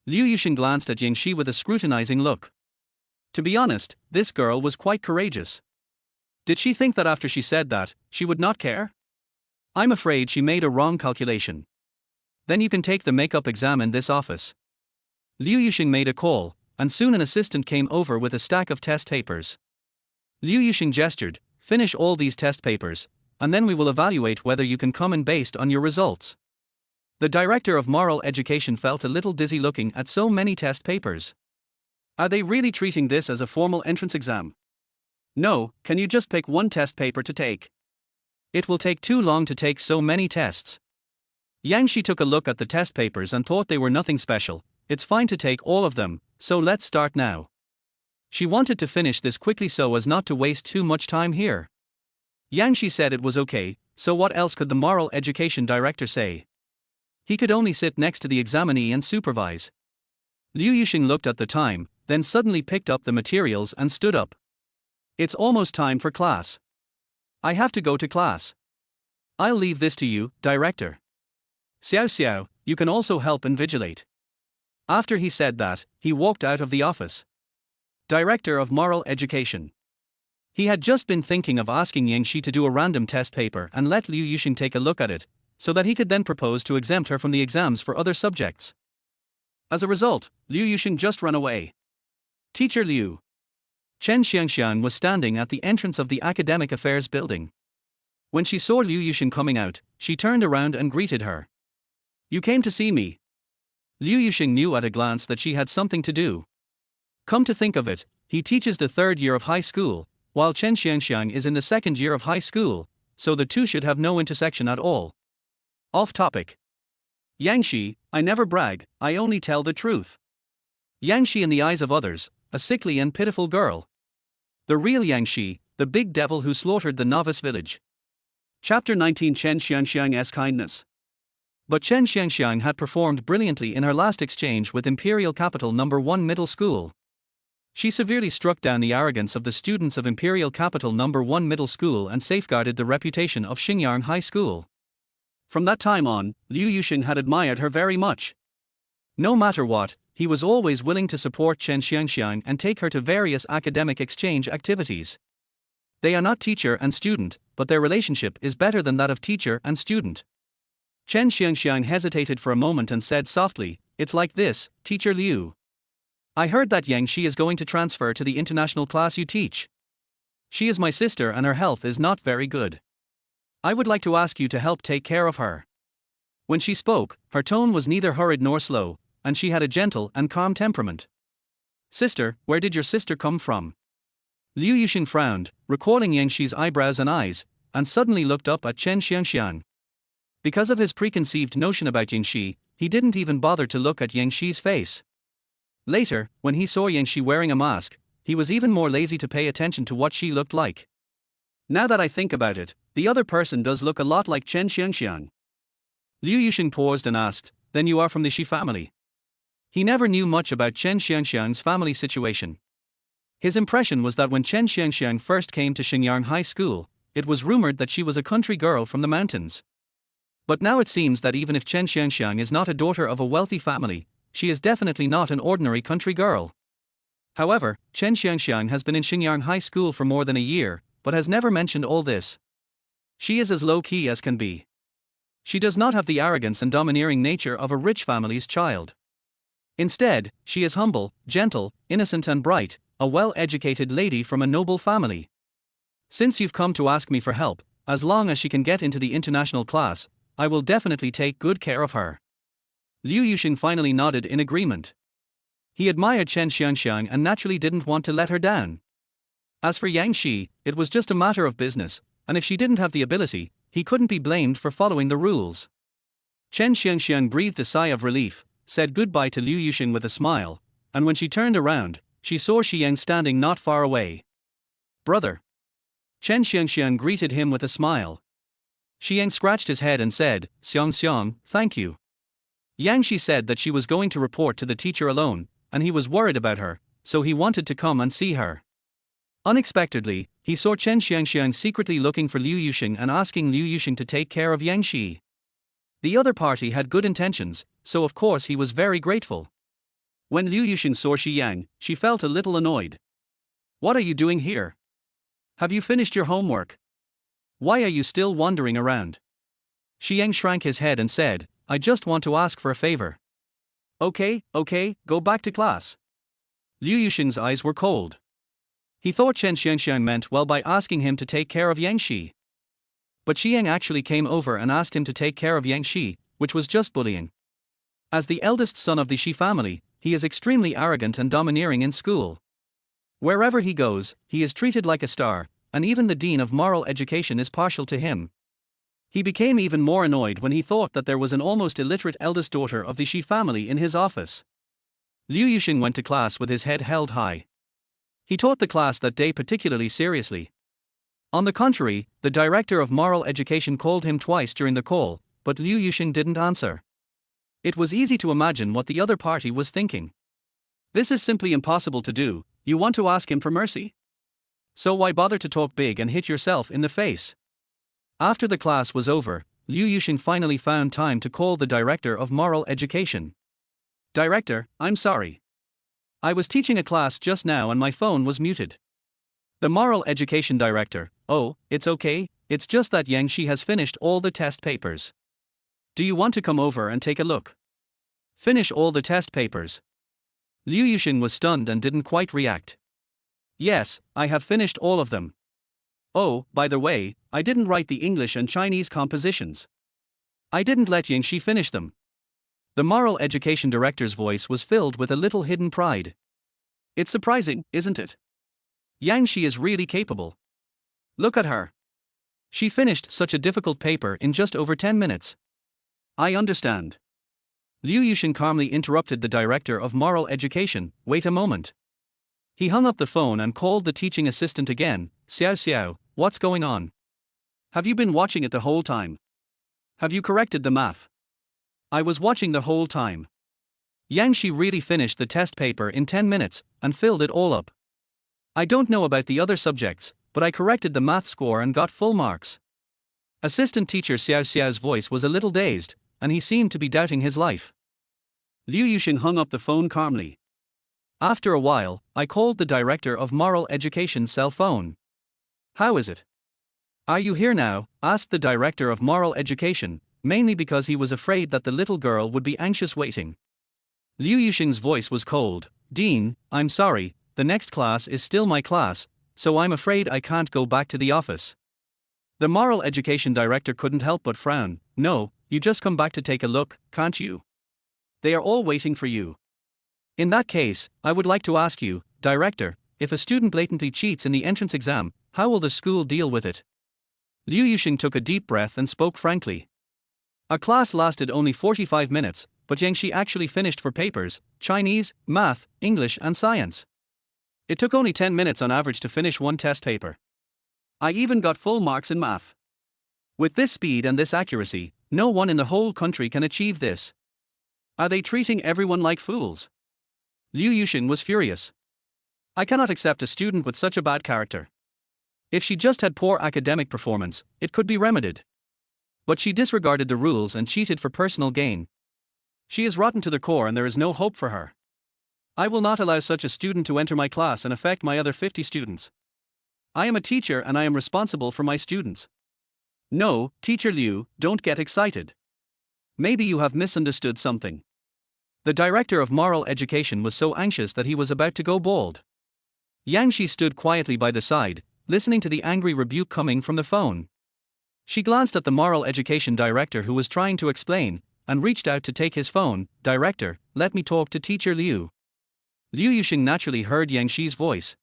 Liu Yuxin glanced at Yang Shi with a scrutinizing look. To be honest, this girl was quite courageous. Did she think that after she said that, she would not care? I'm afraid she made a wrong calculation. Then you can take the makeup exam in this office. Liu Yuxin made a call, and soon an assistant came over with a stack of test papers. Liu Yuxin gestured, finish all these test papers, and then we will evaluate whether you can come in based on your results. The director of moral education felt a little dizzy looking at so many test papers. Are they really treating this as a formal entrance exam? No, can you just pick one test paper to take? It will take too long to take so many tests. Yang Shi took a look at the test papers and thought they were nothing special. It's fine to take all of them, so let's start now. She wanted to finish this quickly so as not to waste too much time here. Yang Shi said it was okay, so what else could the moral education director say? He could only sit next to the examinee and supervise. Liu Yuxing looked at the time, then suddenly picked up the materials and stood up. It's almost time for class. I have to go to class. I'll leave this to you, director. Xiao Xiao, you can also help invigilate. After he said that, he walked out of the office. Director of Moral Education. He had just been thinking of asking Yang Shi to do a random test paper and let Liu Yuxing take a look at it, so that he could then propose to exempt her from the exams for other subjects. As a result, Liu Yuxing just ran away. Teacher Liu. Chen Xiangxiang was standing at the entrance of the Academic Affairs building. When she saw Liu Yuxing coming out, she turned around and greeted her. You came to see me. Liu Yuxing knew at a glance that she had something to do. Come to think of it, he teaches the third year of high school, while Chen Xiangxiang is in the second year of high school, so the two should have no intersection at all. Off topic. Yang Shi, I never brag, I only tell the truth. Yang Shi in the eyes of others, a sickly and pitiful girl. The real Yang Shi, the big devil who slaughtered the novice village. Chapter 19 Chen Xiangxiang's kindness. But Chen Xiangxiang had performed brilliantly in her last exchange with Imperial Capital No. 1 Middle School. She severely struck down the arrogance of the students of Imperial Capital No. 1 Middle School and safeguarded the reputation of Xingyang High School. From that time on, Liu Yuxing had admired her very much. No matter what, he was always willing to support Chen Xiangxiang and take her to various academic exchange activities. They are not teacher and student, but their relationship is better than that of teacher and student. Chen Xiangxiang hesitated for a moment and said softly, It's like this, Teacher Liu. I heard that Yang Shi is going to transfer to the international class you teach. She is my sister and her health is not very good. I would like to ask you to help take care of her. When she spoke, her tone was neither hurried nor slow, and she had a gentle and calm temperament. Sister, where did your sister come from? Liu Yuxing frowned, recalling Yang Shi's eyebrows and eyes, and suddenly looked up at Chen Xiangxiang. Because of his preconceived notion about Yang Shi, he didn't even bother to look at Yang Shi's face. Later, when he saw Yang Shi wearing a mask, he was even more lazy to pay attention to what she looked like. Now that I think about it, the other person does look a lot like Chen Xiangxiang. Liu Yuxing paused and asked, Then you are from the Shi family? He never knew much about Chen Xiangxiang's family situation. His impression was that when Chen Xiangxiang first came to Xingyang High School, it was rumored that she was a country girl from the mountains. But now it seems that even if Chen Xiangxiang is not a daughter of a wealthy family, she is definitely not an ordinary country girl. However, Chen Xiangxiang has been in Xingyang High School for more than a year, but has never mentioned all this. She is as low-key as can be. She does not have the arrogance and domineering nature of a rich family's child. Instead, she is humble, gentle, innocent and bright, a well-educated lady from a noble family. Since you've come to ask me for help, as long as she can get into the international class, I will definitely take good care of her. Liu Yuxing finally nodded in agreement. He admired Chen Xiangxiang and naturally didn't want to let her down. As for Yang Shi, it was just a matter of business, and if she didn't have the ability, he couldn't be blamed for following the rules. Chen Xiangxiang breathed a sigh of relief, said goodbye to Liu Yuxing with a smile, and when she turned around, she saw Shi Yang standing not far away. Brother. Chen Xiangxiang greeted him with a smile. Shi Yang scratched his head and said, Xiang, thank you. Yang Shi said that she was going to report to the teacher alone, and he was worried about her, so he wanted to come and see her. Unexpectedly, he saw Chen Xiangxiang secretly looking for Liu Yuxing and asking Liu Yuxing to take care of Yang Shi. The other party had good intentions, so of course he was very grateful. When Liu Yuxing saw Shi Yang, she felt a little annoyed. What are you doing here? Have you finished your homework? Why are you still wandering around? Shi Yang shrank his head and said, I just want to ask for a favor. Okay, go back to class. Liu Yuxing's eyes were cold. He thought Chen Xiangxiang meant well by asking him to take care of Yang Shi. But Shi Yang actually came over and asked him to take care of Yang Shi, which was just bullying. As the eldest son of the Shi family, he is extremely arrogant and domineering in school. Wherever he goes, he is treated like a star, and even the dean of moral education is partial to him. He became even more annoyed when he thought that there was an almost illiterate eldest daughter of the Shi family in his office. Liu Yuxing went to class with his head held high. He taught the class that day particularly seriously. On the contrary, the director of moral education called him twice during the call, but Liu Yuxing didn't answer. It was easy to imagine what the other party was thinking. This is simply impossible to do. You want to ask him for mercy? So why bother to talk big and hit yourself in the face? After the class was over, Liu Yuxing finally found time to call the director of moral education. Director, I'm sorry. I was teaching a class just now and my phone was muted. The moral education director, oh, it's okay, it's just that Yang Shi has finished all the test papers. Do you want to come over and take a look? Finish all the test papers. Liu Yuxing was stunned and didn't quite react. Yes, I have finished all of them. Oh, by the way, I didn't write the English and Chinese compositions. I didn't let Yang Shi finish them. The moral education director's voice was filled with a little hidden pride. It's surprising, isn't it? Yang Shi is really capable. Look at her. She finished such a difficult paper in just over 10 minutes. I understand. Liu Yuxing calmly interrupted the director of moral education. Wait a moment. He hung up the phone and called the teaching assistant again. Xiao Xiao, what's going on? Have you been watching it the whole time? Have you corrected the math? I was watching the whole time. Yang Shi really finished the test paper in 10 minutes and filled it all up. I don't know about the other subjects, but I corrected the math score and got full marks. Assistant teacher Xiao Xiao's voice was a little dazed, and he seemed to be doubting his life. Liu Yuxing hung up the phone calmly. After a while, I called the director of moral education's cell phone. How is it? Are you here now? Asked the director of moral education, mainly because he was afraid that the little girl would be anxious waiting. Liu Yuxing's voice was cold. Dean, I'm sorry, the next class is still my class, so I'm afraid I can't go back to the office. The moral education director couldn't help but frown. No, you just come back to take a look, can't you? They are all waiting for you. In that case, I would like to ask you, director, if a student blatantly cheats in the entrance exam, how will the school deal with it? Liu Yuxing took a deep breath and spoke frankly. Our class lasted only 45 minutes, but Yang Shi actually finished 4 papers: Chinese, math, English and science. It took only 10 minutes on average to finish one test paper. I even got full marks in math. With this speed and this accuracy, no one in the whole country can achieve this. Are they treating everyone like fools? Liu Yuxing was furious. I cannot accept a student with such a bad character. If she just had poor academic performance, it could be remedied. But she disregarded the rules and cheated for personal gain. She is rotten to the core and there is no hope for her. I will not allow such a student to enter my class and affect my other 50 students. I am a teacher and I am responsible for my students. No, Teacher Liu, don't get excited. Maybe you have misunderstood something. The director of moral education was so anxious that he was about to go bald. Yang Shi stood quietly by the side, listening to the angry rebuke coming from the phone. She glanced at the moral education director who was trying to explain, and reached out to take his phone. Director, let me talk to Teacher Liu. Liu Yuxing naturally heard Yang Shi's voice.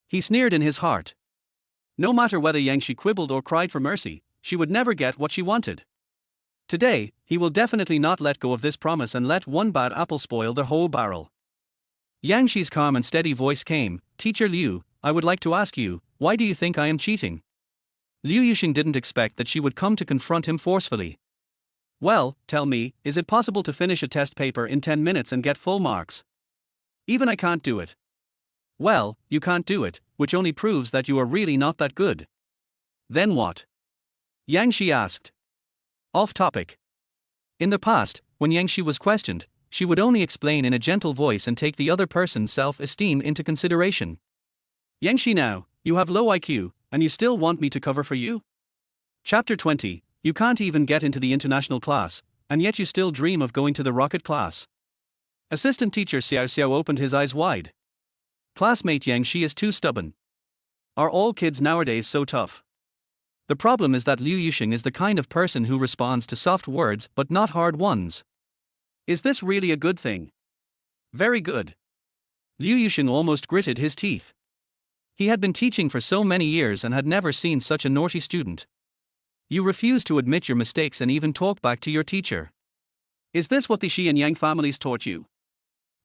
He sneered in his heart. No matter whether Yang Shi quibbled or cried for mercy, she would never get what she wanted. Today, he will definitely not let go of this promise and let one bad apple spoil the whole barrel. Yang Shi's calm and steady voice came. Teacher Liu, I would like to ask you, why do you think I am cheating? Liu Yuxing didn't expect that she would come to confront him forcefully. Well, tell me, is it possible to finish a test paper in 10 minutes and get full marks? Even I can't do it. Well, you can't do it, which only proves that you are really not that good. Then what? Yang Shi asked. Off topic. In the past, when Yang Shi was questioned, she would only explain in a gentle voice and take the other person's self-esteem into consideration. Yang Shi, now, you have low IQ, and you still want me to cover for you? Chapter 20, you can't even get into the international class, and yet you still dream of going to the rocket class. Assistant teacher Xiao Xiao opened his eyes wide. Classmate Yang Shi is too stubborn. Are all kids nowadays so tough? The problem is that Liu Yuxing is the kind of person who responds to soft words but not hard ones. Is this really a good thing? Very good. Liu Yuxing almost gritted his teeth. He had been teaching for so many years and had never seen such a naughty student. You refuse to admit your mistakes and even talk back to your teacher. Is this what the Shi and Yang families taught you?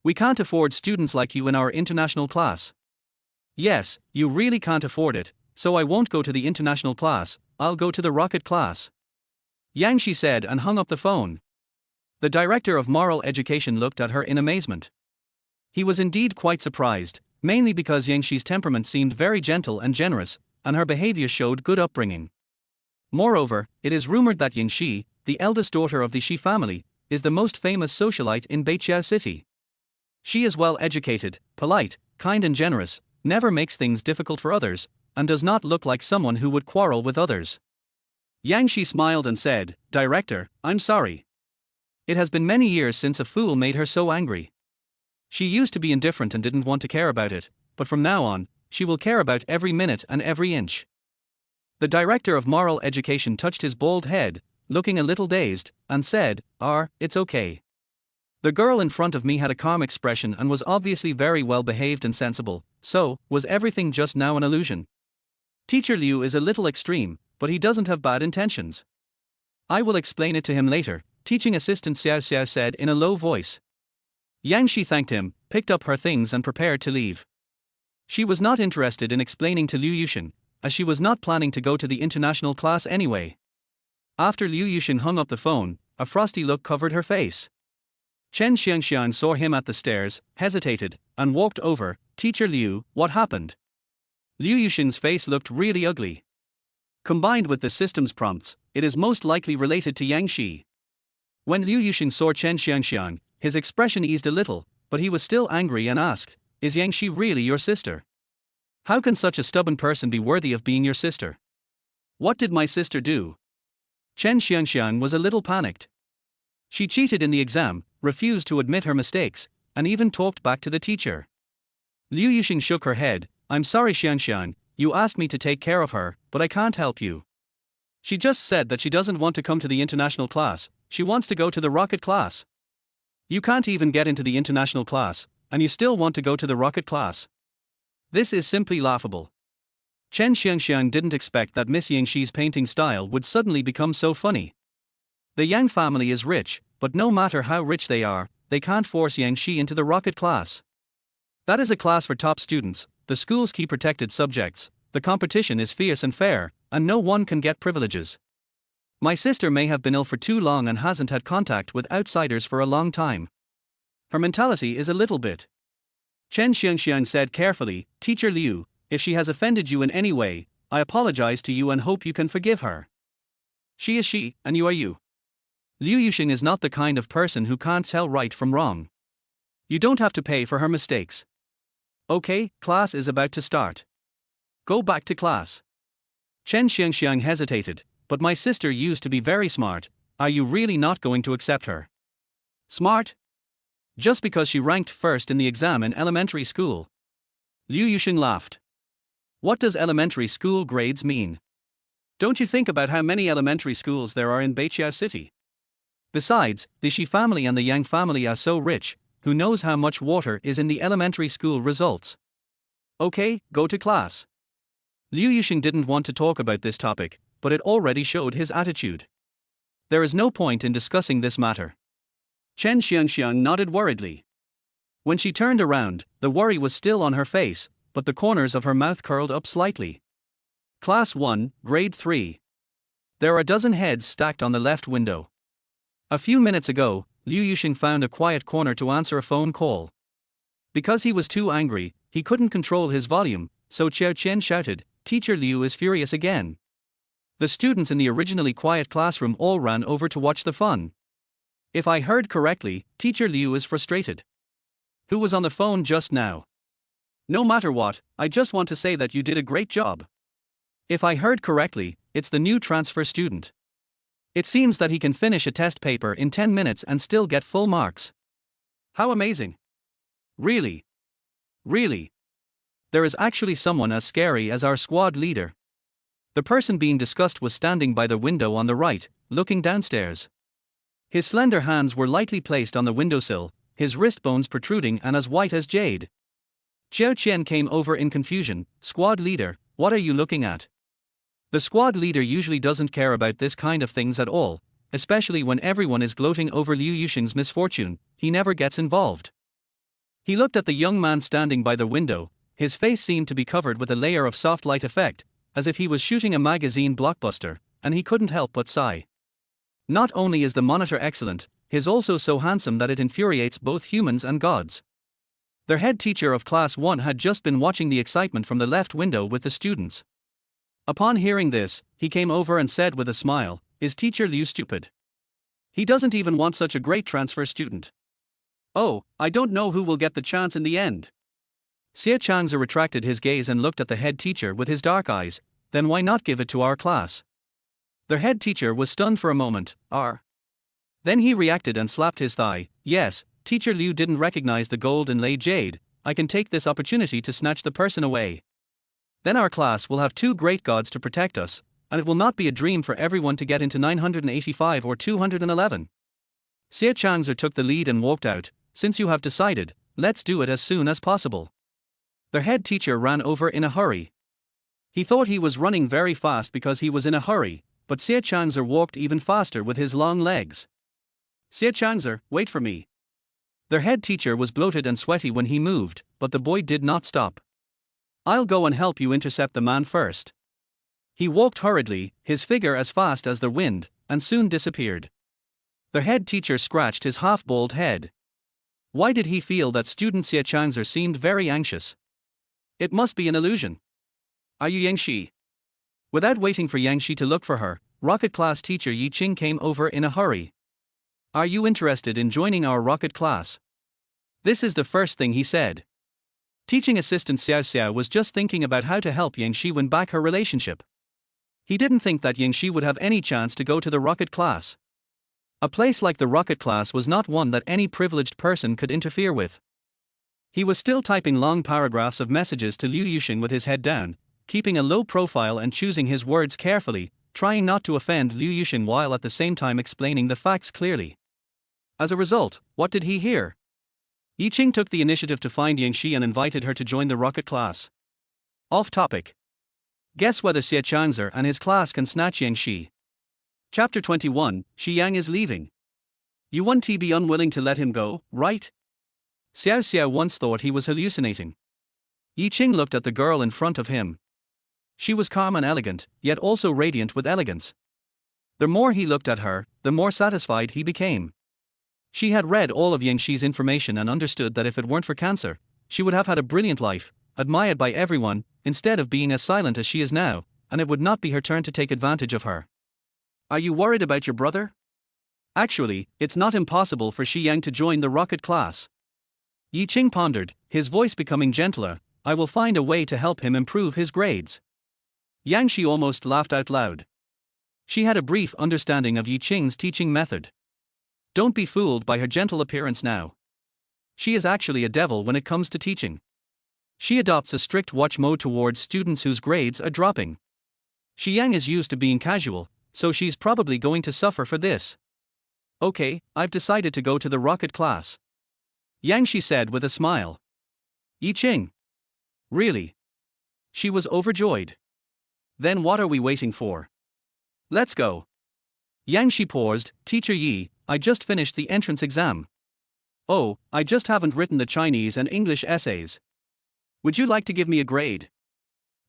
We can't afford students like you in our international class. Yes, you really can't afford it, so I won't go to the international class, I'll go to the rocket class. Yang Shi said and hung up the phone. The director of moral education looked at her in amazement. He was indeed quite surprised, mainly because Yang Shi's temperament seemed very gentle and generous, and her behavior showed good upbringing. Moreover, it is rumored that Yang Shi, the eldest daughter of the Shi family, is the most famous socialite in Beiqiao City. She is well educated, polite, kind and generous, never makes things difficult for others, and does not look like someone who would quarrel with others. Yang Shi smiled and said, "Director, I'm sorry. It has been many years since a fool made her so angry. She used to be indifferent and didn't want to care about it, but from now on, she will care about every minute and every inch." The director of moral education touched his bald head, looking a little dazed, and said, It's okay. The girl in front of me had a calm expression and was obviously very well behaved and sensible, so, was everything just now an illusion? Teacher Liu is a little extreme, but he doesn't have bad intentions. I will explain it to him later, teaching assistant Xiao Xiao said in a low voice. Yang Shi thanked him, picked up her things and prepared to leave. She was not interested in explaining to Liu Yuxing, as she was not planning to go to the international class anyway. After Liu Yuxing hung up the phone, a frosty look covered her face. Chen Xiangxiang saw him at the stairs, hesitated, and walked over. Teacher Liu, what happened? Liu Yuxing's face looked really ugly. Combined with the system's prompts, it is most likely related to Yang Shi. When Liu Yuxing saw Chen Xiangxiang, his expression eased a little, but he was still angry and asked, Is Yang Shi really your sister? How can such a stubborn person be worthy of being your sister? What did my sister do? Chen Xiangxiang was a little panicked. She cheated in the exam, refused to admit her mistakes, and even talked back to the teacher. Liu Yuxing shook her head. I'm sorry Xiangxiang, you asked me to take care of her, but I can't help you. She just said that she doesn't want to come to the international class, she wants to go to the rocket class. You can't even get into the international class, and you still want to go to the rocket class. This is simply laughable. Chen Xiangxiang didn't expect that Miss Yang Shi's painting style would suddenly become so funny. The Yang family is rich, but no matter how rich they can't force Yang Shi into the rocket class. That is a class for top students, the school's key protected subjects, the competition is fierce and fair, and no one can get privileges. My sister may have been ill for too long and hasn't had contact with outsiders for a long time. Her mentality is a little bit. Chen Xiangxiang said carefully, Teacher Liu, if she has offended you in any way, I apologize to you and hope you can forgive her. She is she, and you are you. Liu Yuxing is not the kind of person who can't tell right from wrong. You don't have to pay for her mistakes. Okay, class is about to start. Go back to class. Chen Xiangxiang hesitated, but my sister used to be very smart, are you really not going to accept her? Smart? Just because she ranked first in the exam in elementary school. Liu Yuxing laughed. What does elementary school grades mean? Don't you think about how many elementary schools there are in Beiqiao City? Besides, the Shi family and the Yang family are so rich, who knows how much water is in the elementary school results? Okay, go to class. Liu Yuxing didn't want to talk about this topic, but it already showed his attitude. There is no point in discussing this matter. Chen Xiangxiang nodded worriedly. When she turned around, the worry was still on her face, but the corners of her mouth curled up slightly. Class 1, Grade 3. There are a dozen heads stacked on the left window. A few minutes ago, Liu Yuxing found a quiet corner to answer a phone call. Because he was too angry, he couldn't control his volume, so Qiao Qian shouted, Teacher Liu is furious again. The students in the originally quiet classroom all ran over to watch the fun. If I heard correctly, Teacher Liu is frustrated. Who was on the phone just now? No matter what, I just want to say that you did a great job. If I heard correctly, it's the new transfer student. It seems that he can finish a test paper in 10 minutes and still get full marks. How amazing! Really? Really? There is actually someone as scary as our squad leader. The person being discussed was standing by the window on the right, looking downstairs. His slender hands were lightly placed on the windowsill, his wrist bones protruding and as white as jade. Xiao Qian came over in confusion. Squad leader, what are you looking at? The squad leader usually doesn't care about this kind of things at all, especially when everyone is gloating over Liu Yuxing's misfortune. He never gets involved. He looked at the young man standing by the window. His face seemed to be covered with a layer of soft light effect, as if he was shooting a magazine blockbuster, and he couldn't help but sigh. Not only is the monitor excellent, he's also so handsome that it infuriates both humans and gods. Their head teacher of Class 1 had just been watching the excitement from the left window with the students. Upon hearing this, he came over and said with a smile, "Is Teacher Liu stupid? He doesn't even want such a great transfer student. Oh, I don't know who will get the chance in the end." Xie Chang'e retracted his gaze and looked at the head teacher with his dark eyes. "Then why not give it to our class?" Their head teacher was stunned for a moment. Then he reacted and slapped his thigh. "Yes, Teacher Liu didn't recognize the gold inlaid jade. I can take this opportunity to snatch the person away. Then our class will have two great gods to protect us, and it will not be a dream for everyone to get into 985 or 211. Xie Chang'e took the lead and walked out. "Since you have decided, let's do it as soon as possible." Their head teacher ran over in a hurry. He thought he was running very fast because he was in a hurry, but Xie Chang'e walked even faster with his long legs. "Xie Chang'e, wait for me." Their head teacher was bloated and sweaty when he moved, but the boy did not stop. "I'll go and help you intercept the man first." He walked hurriedly, his figure as fast as the wind, and soon disappeared. The head teacher scratched his half-bald head. Why did he feel that student Xie Chang'e seemed very anxious? It must be an illusion. "Are you Yangshi?" Without waiting for Yangshi to look for her, rocket class teacher Yi Qing came over in a hurry. "Are you interested in joining our rocket class?" This is the first thing he said. Teaching assistant Xiao Xiao was just thinking about how to help Yangshi win back her relationship. He didn't think that Yangshi would have any chance to go to the rocket class. A place like the rocket class was not one that any privileged person could interfere with. He was still typing long paragraphs of messages to Liu Yuxing with his head down, keeping a low profile and choosing his words carefully, trying not to offend Liu Yuxing while at the same time explaining the facts clearly. As a result, what did he hear? Yi Qing took the initiative to find Yangshi and invited her to join the rocket class. Off topic. Guess whether Xie Chang'e and his class can snatch Yangshi. Chapter 21, Shi Yang is leaving. You won't be unwilling to let him go, right? Xiao Xiao once thought he was hallucinating. Yi Qing looked at the girl in front of him. She was calm and elegant, yet also radiant with elegance. The more he looked at her, the more satisfied he became. She had read all of Yangshi's information and understood that if it weren't for cancer, she would have had a brilliant life, admired by everyone, instead of being as silent as she is now, and it would not be her turn to take advantage of her. Are you worried about your brother? Actually, it's not impossible for Shi Yang to join the rocket class. Yi Qing pondered, his voice becoming gentler. I will find a way to help him improve his grades. Yangshi almost laughed out loud. She had a brief understanding of Yi Qing's teaching method. Don't be fooled by her gentle appearance now. She is actually a devil when it comes to teaching. She adopts a strict watch mode towards students whose grades are dropping. Shi Yang is used to being casual, so she's probably going to suffer for this. Okay, I've decided to go to the rocket class. Yangshi said with a smile. Yi Qing. Really? She was overjoyed. Then what are we waiting for? Let's go. Yangshi paused. Teacher Yi, I just finished the entrance exam. Oh, I just haven't written the Chinese and English essays. Would you like to give me a grade?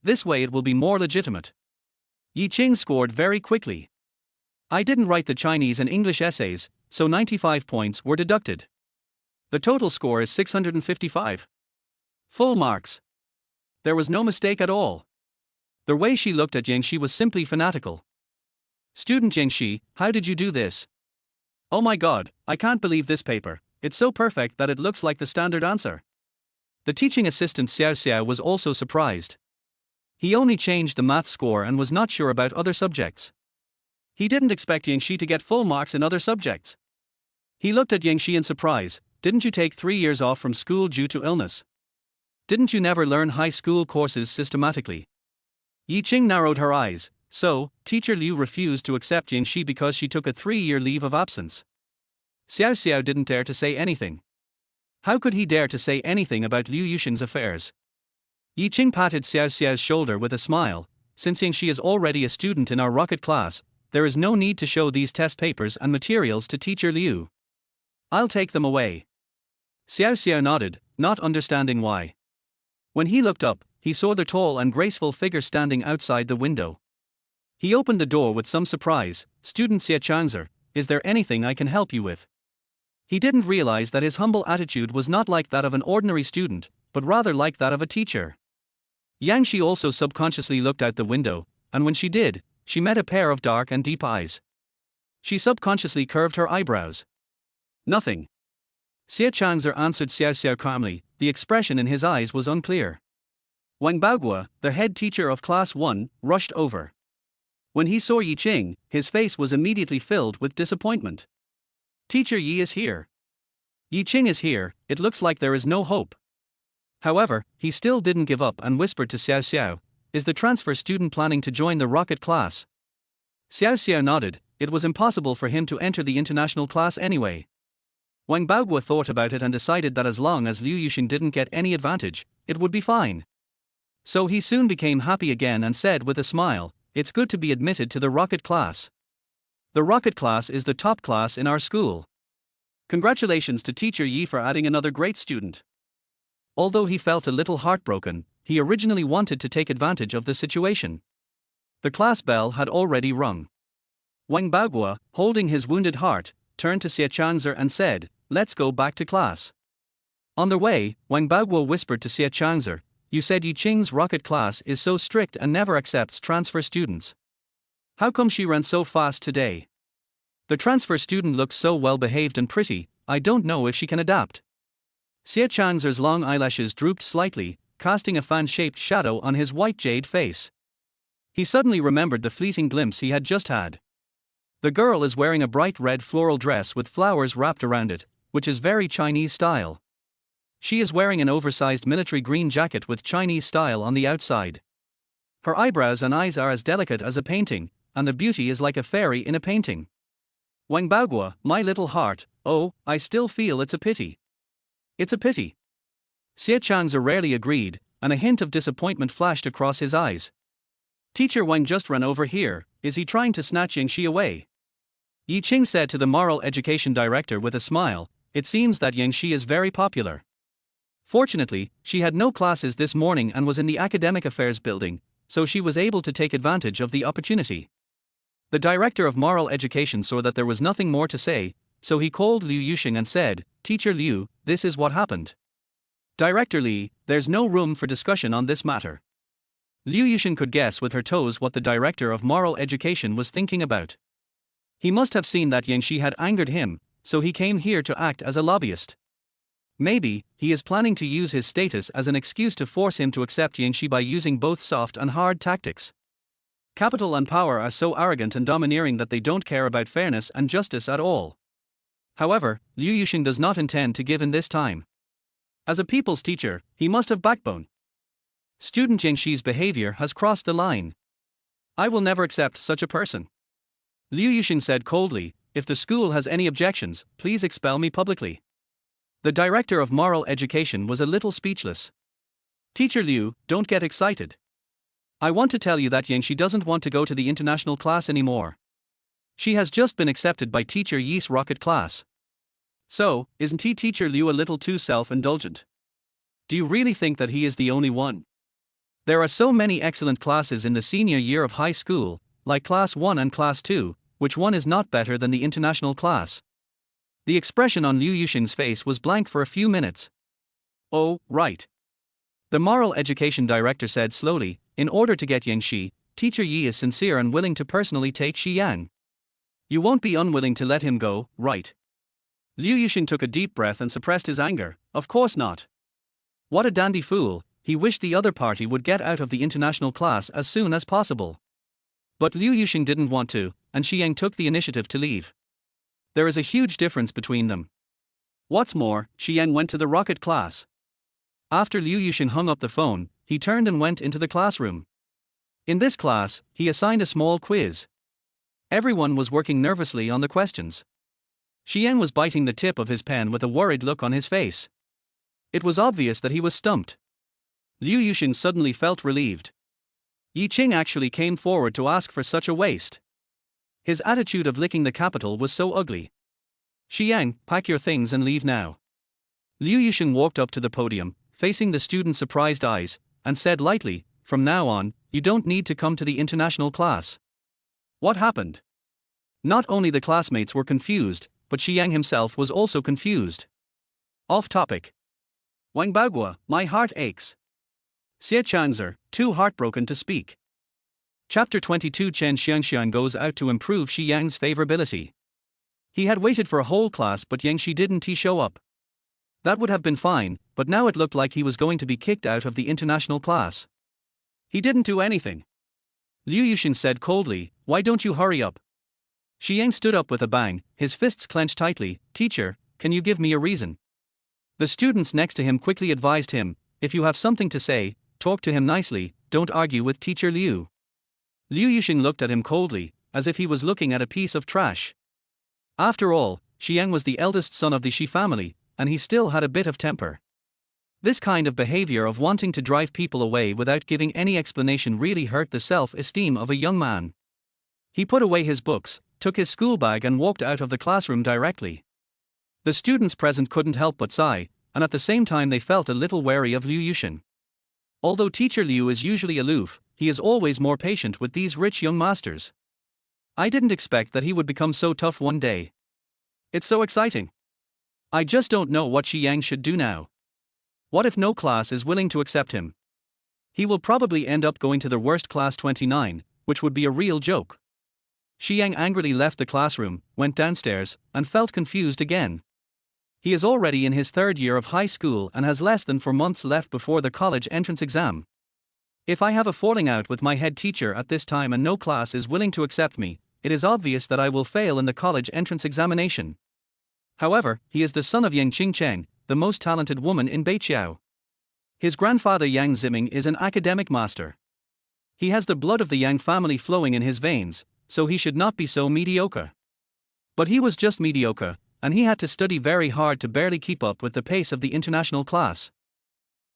This way it will be more legitimate. Yi Qing scored very quickly. I didn't write the Chinese and English essays, so 95 points were deducted. The total score is 655. Full marks. There was no mistake at all. The way she looked at Yangshi was simply fanatical. Student Yangshi, how did you do this? Oh my god, I can't believe this paper, it's so perfect that it looks like the standard answer. The teaching assistant Xiao Xiao was also surprised. He only changed the math score and was not sure about other subjects. He didn't expect Yangshi to get full marks in other subjects. He looked at Yangshi in surprise. Didn't you take 3 years off from school due to illness? Didn't you never learn high school courses systematically? Yi Qing narrowed her eyes. So, teacher Liu refused to accept Yingxi because she took a 3-year leave of absence. Xiao Xiao didn't dare to say anything. How could he dare to say anything about Liu Yuxing's affairs? Yi Qing patted Xiao Xiao's shoulder with a smile. Since Yingxi is already a student in our rocket class, there is no need to show these test papers and materials to teacher Liu. I'll take them away. Xiao Xiao nodded, not understanding why. When he looked up, he saw the tall and graceful figure standing outside the window. He opened the door with some surprise. Student Xie Chang'er, is there anything I can help you with? He didn't realize that his humble attitude was not like that of an ordinary student, but rather like that of a teacher. Yang Shi also subconsciously looked out the window, and when she did, she met a pair of dark and deep eyes. She subconsciously curved her eyebrows. Nothing. Xie Chang'er answered Xiao Xiao calmly. The expression in his eyes was unclear. Wang Baoguo, the head teacher of Class 1, rushed over. When he saw Yi Qing, his face was immediately filled with disappointment. Teacher Yi is here. Yi Qing is here, it looks like there is no hope. However, he still didn't give up and whispered to Xiao Xiao, is the transfer student planning to join the rocket class? Xiao Xiao nodded, it was impossible for him to enter the international class anyway. Wang Baoguo thought about it and decided that as long as Liu Yuxing didn't get any advantage, it would be fine. So he soon became happy again and said with a smile, it's good to be admitted to the rocket class. The rocket class is the top class in our school. Congratulations to teacher Yi for adding another great student. Although he felt a little heartbroken, he originally wanted to take advantage of the situation. The class bell had already rung. Wang Baoguo, holding his wounded heart, turned to Xie Chang'er and said, let's go back to class. On their way, Wang Baoguo whispered to Xie Chang'er, you said Yi Qing's rocket class is so strict and never accepts transfer students. How come she ran so fast today? The transfer student looks so well behaved and pretty, I don't know if she can adapt. Xie Chang'er's long eyelashes drooped slightly, casting a fan-shaped shadow on his white jade face. He suddenly remembered the fleeting glimpse he had just had. The girl is wearing a bright red floral dress with flowers wrapped around it, which is very Chinese style. She is wearing an oversized military green jacket with Chinese style on the outside. Her eyebrows and eyes are as delicate as a painting, and the beauty is like a fairy in a painting. Wang Baoguo, my little heart, oh, I still feel it's a pity. It's a pity. Xie Chang'er rarely agreed, and a hint of disappointment flashed across his eyes. Teacher Wang just ran over here, is he trying to snatch Yingxi away? Yi Qing said to the moral education director with a smile, it seems that Yingxi is very popular. Fortunately, she had no classes this morning and was in the academic affairs building, so she was able to take advantage of the opportunity. The director of moral education saw that there was nothing more to say, so he called Liu Yuxing and said, Teacher Liu, this is what happened. Director Li, there's no room for discussion on this matter. Liu Yuxing could guess with her toes what the director of moral education was thinking about. He must have seen that Yingxi had angered him, so he came here to act as a lobbyist. Maybe, he is planning to use his status as an excuse to force him to accept Yingxi by using both soft and hard tactics. Capital and power are so arrogant and domineering that they don't care about fairness and justice at all. However, Liu Yuxing does not intend to give in this time. As a people's teacher, he must have backbone. Student Yingxi's behavior has crossed the line. I will never accept such a person. Liu Yuxing said coldly, if the school has any objections, please expel me publicly. The director of moral education was a little speechless. Teacher Liu, don't get excited. I want to tell you that Yingxi doesn't want to go to the international class anymore. She has just been accepted by teacher Yi's rocket class. So, isn't he teacher Liu a little too self-indulgent? Do you really think that he is the only one? There are so many excellent classes in the senior year of high school, like class 1 and class 2, which one is not better than the international class? The expression on Liu Yuxing's face was blank for a few minutes. Oh, right. The moral education director said slowly, in order to get Yingxi, teacher Yi is sincere and willing to personally take Xi Yang. You won't be unwilling to let him go, right? Liu Yuxing took a deep breath and suppressed his anger, of course not. What a dandy fool, he wished the other party would get out of the international class as soon as possible. But Liu Yuxing didn't want to, and Xi Yang took the initiative to leave. There is a huge difference between them. What's more, Xi Yang went to the rocket class. After Liu Yuxing hung up the phone, he turned and went into the classroom. In this class, he assigned a small quiz. Everyone was working nervously on the questions. Xiang was biting the tip of his pen with a worried look on his face. It was obvious that he was stumped. Liu Yuxin suddenly felt relieved. Yi Qing actually came forward to ask for such a waste. His attitude of licking the capital was so ugly. Xiang, pack your things and leave now. Liu Yuxin walked up to the podium, facing the students' surprised eyes, and said lightly, from now on, you don't need to come to the international class. What happened? Not only the classmates were confused, but Xiang himself was also confused. Off topic. Wang Baogua, my heart aches. Xie Changzer, too heartbroken to speak. Chapter 22. Chen Xiangxiang goes out to improve Xi Yang's favorability. He had waited for a whole class, but Yang Shi didn't show up. That would have been fine, but now it looked like he was going to be kicked out of the international class. He didn't do anything. Liu Yuxin said coldly, why don't you hurry up? Xi Yang stood up with a bang, his fists clenched tightly. Teacher, can you give me a reason? The students next to him quickly advised him, if you have something to say, talk to him nicely, don't argue with Teacher Liu. Liu Yuxin looked at him coldly, as if he was looking at a piece of trash. After all, Xiang was the eldest son of the Shi family, and he still had a bit of temper. This kind of behavior of wanting to drive people away without giving any explanation really hurt the self-esteem of a young man. He put away his books, took his school bag and walked out of the classroom directly. The students present couldn't help but sigh, and at the same time they felt a little wary of Liu Yuxin. Although Teacher Liu is usually aloof, he is always more patient with these rich young masters. I didn't expect that he would become so tough one day. It's so exciting. I just don't know what Xi Yang should do now. What if no class is willing to accept him? He will probably end up going to the worst class 29, which would be a real joke. Xi Yang angrily left the classroom, went downstairs, and felt confused again. He is already in his third year of high school and has less than 4 months left before the college entrance exam. If I have a falling out with my head teacher at this time and no class is willing to accept me, it is obvious that I will fail in the college entrance examination. However, he is the son of Yang Qingcheng, the most talented woman in Beiqiao. His grandfather Yang Ziming is an academic master. He has the blood of the Yang family flowing in his veins, so he should not be so mediocre. But he was just mediocre, and he had to study very hard to barely keep up with the pace of the international class.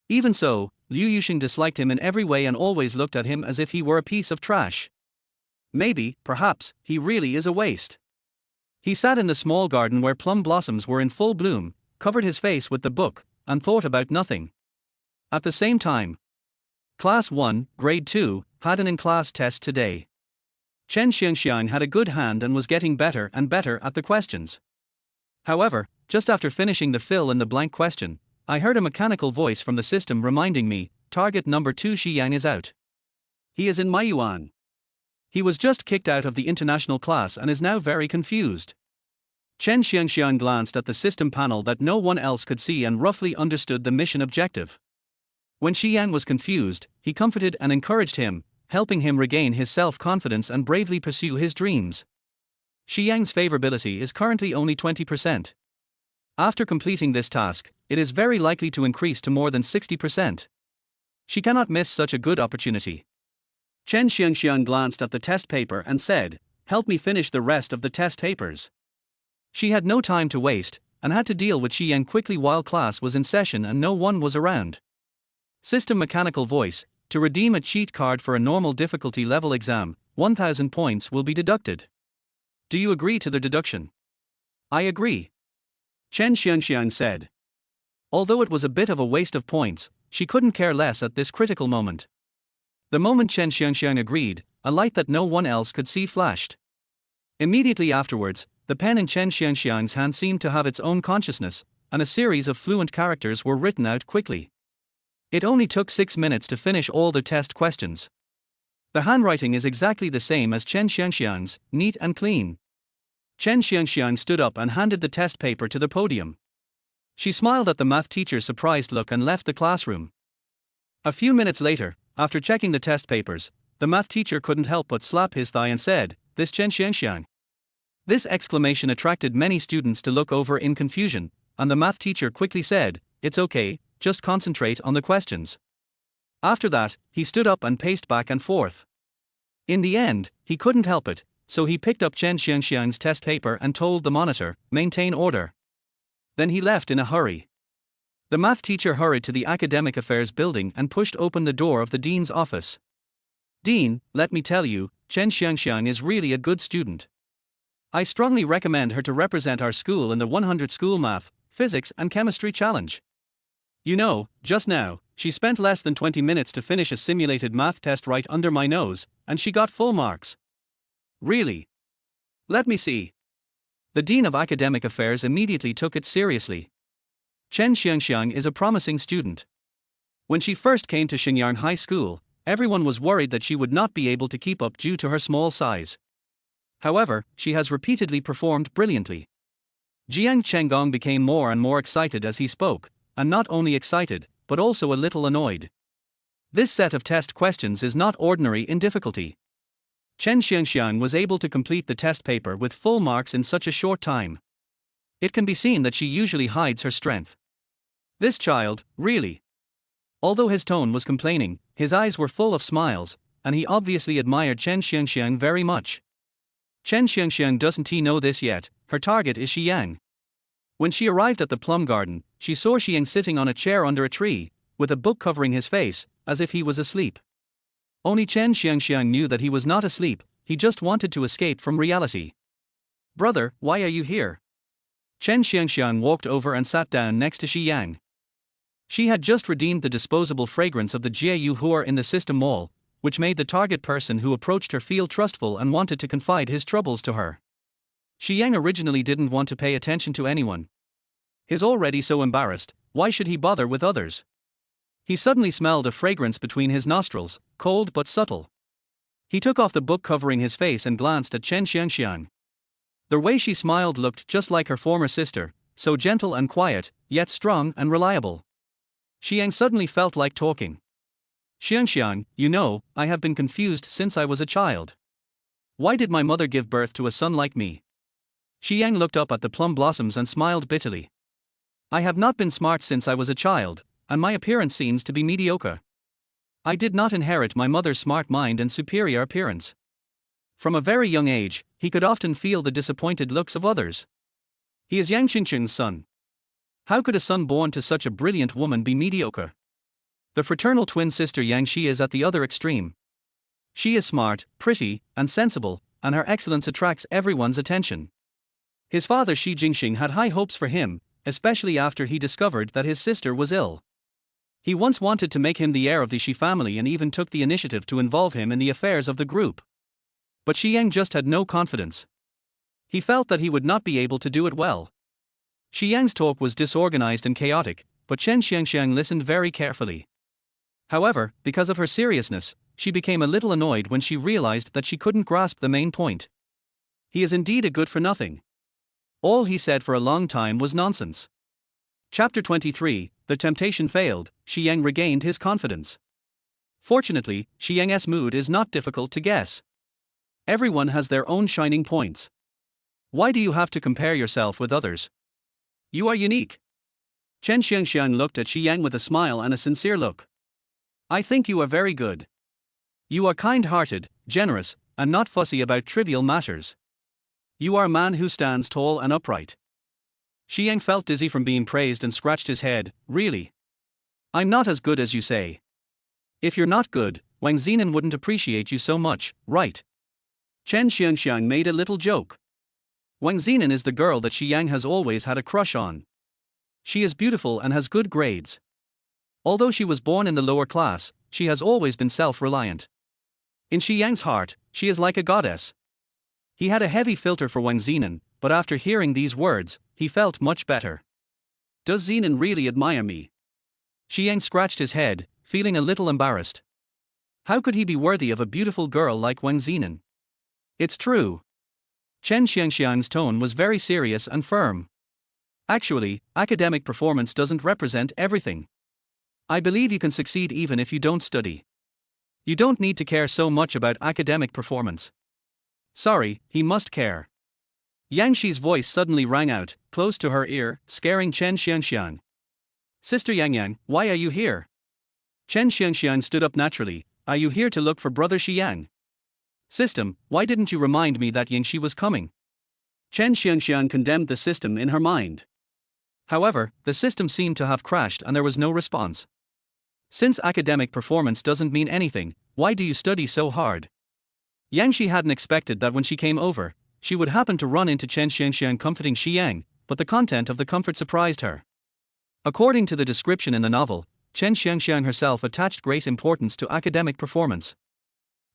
Even so, Liu Yuxin disliked him in every way and always looked at him as if he were a piece of trash. Maybe, perhaps, he really is a waste. He sat in the small garden where plum blossoms were in full bloom, covered his face with the book, and thought about nothing. At the same time, Class 1, Grade 2, had an in-class test today. Chen Xiangxiang had a good hand and was getting better and better at the questions. However, just after finishing the fill in the blank question, I heard a mechanical voice from the system reminding me, target number 2 Xi Yang is out. He is in Maiyuan. He was just kicked out of the international class and is now very confused. Chen Xiangxiang glanced at the system panel that no one else could see and roughly understood the mission objective. When Xi Yang was confused, he comforted and encouraged him, helping him regain his self-confidence and bravely pursue his dreams. Xi Yang's favorability is currently only 20%. After completing this task, it is very likely to increase to more than 60%. She cannot miss such a good opportunity. Chen Xiangxiang glanced at the test paper and said, help me finish the rest of the test papers. She had no time to waste, and had to deal with Xi Yang quickly while class was in session and no one was around. System mechanical voice, to redeem a cheat card for a normal difficulty level exam, 1000 points will be deducted. Do you agree to the deduction? I agree. Chen Xiangxiang said. Although it was a bit of a waste of points, she couldn't care less at this critical moment. The moment Chen Xiangxiang agreed, a light that no one else could see flashed. Immediately afterwards, the pen in Chen Xiangxiang's hand seemed to have its own consciousness, and a series of fluent characters were written out quickly. It only took 6 minutes to finish all the test questions. The handwriting is exactly the same as Chen Xiangxiang's, neat and clean. Chen Xiangxiang stood up and handed the test paper to the podium. She smiled at the math teacher's surprised look and left the classroom. A few minutes later, after checking the test papers, the math teacher couldn't help but slap his thigh and said, "This Chen Xiangxiang." This exclamation attracted many students to look over in confusion, and the math teacher quickly said, "It's okay, just concentrate on the questions." After that, he stood up and paced back and forth. In the end, he couldn't help it, so he picked up Chen Xiangxiang's test paper and told the monitor, "Maintain order." Then he left in a hurry. The math teacher hurried to the academic affairs building and pushed open the door of the dean's office. "Dean, let me tell you, Chen Xiangxiang is really a good student. I strongly recommend her to represent our school in the 100 School Math, Physics and Chemistry Challenge. You know, just now, she spent less than 20 minutes to finish a simulated math test right under my nose, and she got full marks." "Really? Let me see." The Dean of Academic Affairs immediately took it seriously. Chen Xiangxiang is a promising student. When she first came to Xinyang High School, everyone was worried that she would not be able to keep up due to her small size. However, she has repeatedly performed brilliantly. Jiang Chenggong became more and more excited as he spoke, and not only excited, but also a little annoyed. This set of test questions is not ordinary in difficulty. Chen Xiangxiang was able to complete the test paper with full marks in such a short time. It can be seen that she usually hides her strength. This child, really. Although his tone was complaining, his eyes were full of smiles, and he obviously admired Chen Xiangxiang very much. Chen Xiangxiang doesn't know this yet, her target is Xiang. When she arrived at the plum garden, she saw Xiang sitting on a chair under a tree, with a book covering his face, as if he was asleep. Only Chen Xiangxiang knew that he was not asleep, he just wanted to escape from reality. "Brother, why are you here?" Chen Xiangxiang walked over and sat down next to Xiang. She had just redeemed the disposable fragrance of the Jie Huor in the system mall, which made the target person who approached her feel trustful and wanted to confide his troubles to her. Xiang originally didn't want to pay attention to anyone. He's already so embarrassed, why should he bother with others? He suddenly smelled a fragrance between his nostrils, cold but subtle. He took off the book covering his face and glanced at Chen Xiangxiang. The way she smiled looked just like her former sister, so gentle and quiet, yet strong and reliable. Xiang suddenly felt like talking. "Xiangxiang, you know, I have been confused since I was a child. Why did my mother give birth to a son like me?" Xiang looked up at the plum blossoms and smiled bitterly. "I have not been smart since I was a child, and my appearance seems to be mediocre. I did not inherit my mother's smart mind and superior appearance." From a very young age, he could often feel the disappointed looks of others. He is Yang Xingqing's son. How could a son born to such a brilliant woman be mediocre? The fraternal twin sister Yang Shi is at the other extreme. She is smart, pretty, and sensible, and her excellence attracts everyone's attention. His father Shi Jingxing had high hopes for him, especially after he discovered that his sister was ill. He once wanted to make him the heir of the Shi family and even took the initiative to involve him in the affairs of the group. But Xiang just had no confidence. He felt that he would not be able to do it well. Xiang's talk was disorganized and chaotic, but Chen Xiangxiang listened very carefully. However, because of her seriousness, she became a little annoyed when she realized that she couldn't grasp the main point. He is indeed a good for nothing. All he said for a long time was nonsense. Chapter 23, The Temptation Failed, Xiang regained his confidence. Fortunately, Xiang's mood is not difficult to guess. Everyone has their own shining points. Why do you have to compare yourself with others? You are unique. Chen Xiangxiang looked at Xiang with a smile and a sincere look. "I think you are very good. You are kind-hearted, generous, and not fussy about trivial matters. You are a man who stands tall and upright." Xiang felt dizzy from being praised and scratched his head. "Really? I'm not as good as you say. If you're not good, Wang Zinan wouldn't appreciate you so much, right?" Chen Xiangxiang made a little joke. Wang Zinan is the girl that Xiang has always had a crush on. She is beautiful and has good grades. Although she was born in the lower class, she has always been self-reliant. In Xiang's heart, she is like a goddess. He had a heavy filter for Wang Zinan, but after hearing these words, he felt much better. Does Zinan really admire me? Xiang scratched his head, feeling a little embarrassed. How could he be worthy of a beautiful girl like Wang Zinan? It's true. Chen Xiangxiang's tone was very serious and firm. Actually, academic performance doesn't represent everything. I believe you can succeed even if you don't study. You don't need to care so much about academic performance. Sorry, he must care. Yang Shi's voice suddenly rang out, close to her ear, scaring Chen Xiangxiang. Sister Yang, why are you here? Chen Xiangxiang stood up naturally. Are you here to look for Brother Xiang? System, why didn't you remind me that Yingxi was coming? Chen Xiangxiang condemned the system in her mind. However, the system seemed to have crashed and there was no response. Since academic performance doesn't mean anything, why do you study so hard? Yangxi hadn't expected that when she came over, she would happen to run into Chen Xiangxiang comforting Xiang, but the content of the comfort surprised her. According to the description in the novel, Chen Xiangxiang herself attached great importance to academic performance.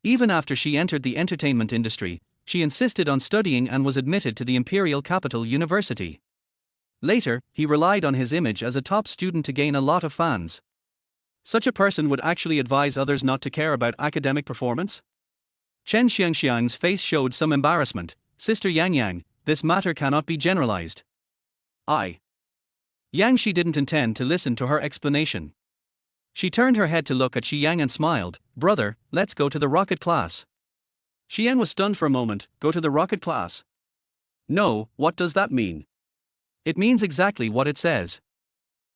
Even after she entered the entertainment industry, she insisted on studying and was admitted to the Imperial Capital University. Later, he relied on his image as a top student to gain a lot of fans. Such a person would actually advise others not to care about academic performance? Chen Xiangxiang's face showed some embarrassment. Sister Yang, this matter cannot be generalized. Yang didn't intend to listen to her explanation. She turned her head to look at Xiang and smiled. Brother, let's go to the rocket class. Xiang was stunned for a moment. Go to the rocket class? No, what does that mean? It means exactly what it says.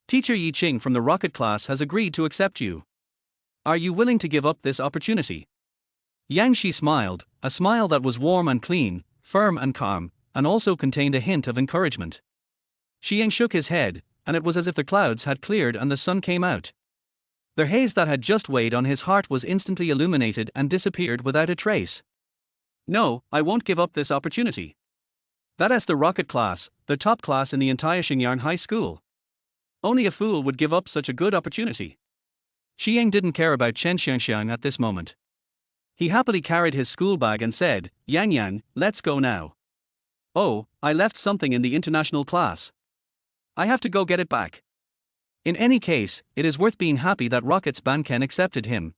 Teacher Yi Qing from the rocket class has agreed to accept you. Are you willing to give up this opportunity? Yang smiled, a smile that was warm and clean, firm and calm, and also contained a hint of encouragement. Xiang shook his head, and it was as if the clouds had cleared and the sun came out. The haze that had just weighed on his heart was instantly illuminated and disappeared without a trace. No, I won't give up this opportunity. That's the rocket class, the top class in the entire Xingyang High School. Only a fool would give up such a good opportunity. Xiang didn't care about Chen Xiangxiang at this moment. He happily carried his school bag and said, Yang, let's go now. Oh, I left something in the international class. I have to go get it back. In any case, it is worth being happy that Rocket's Banken accepted him.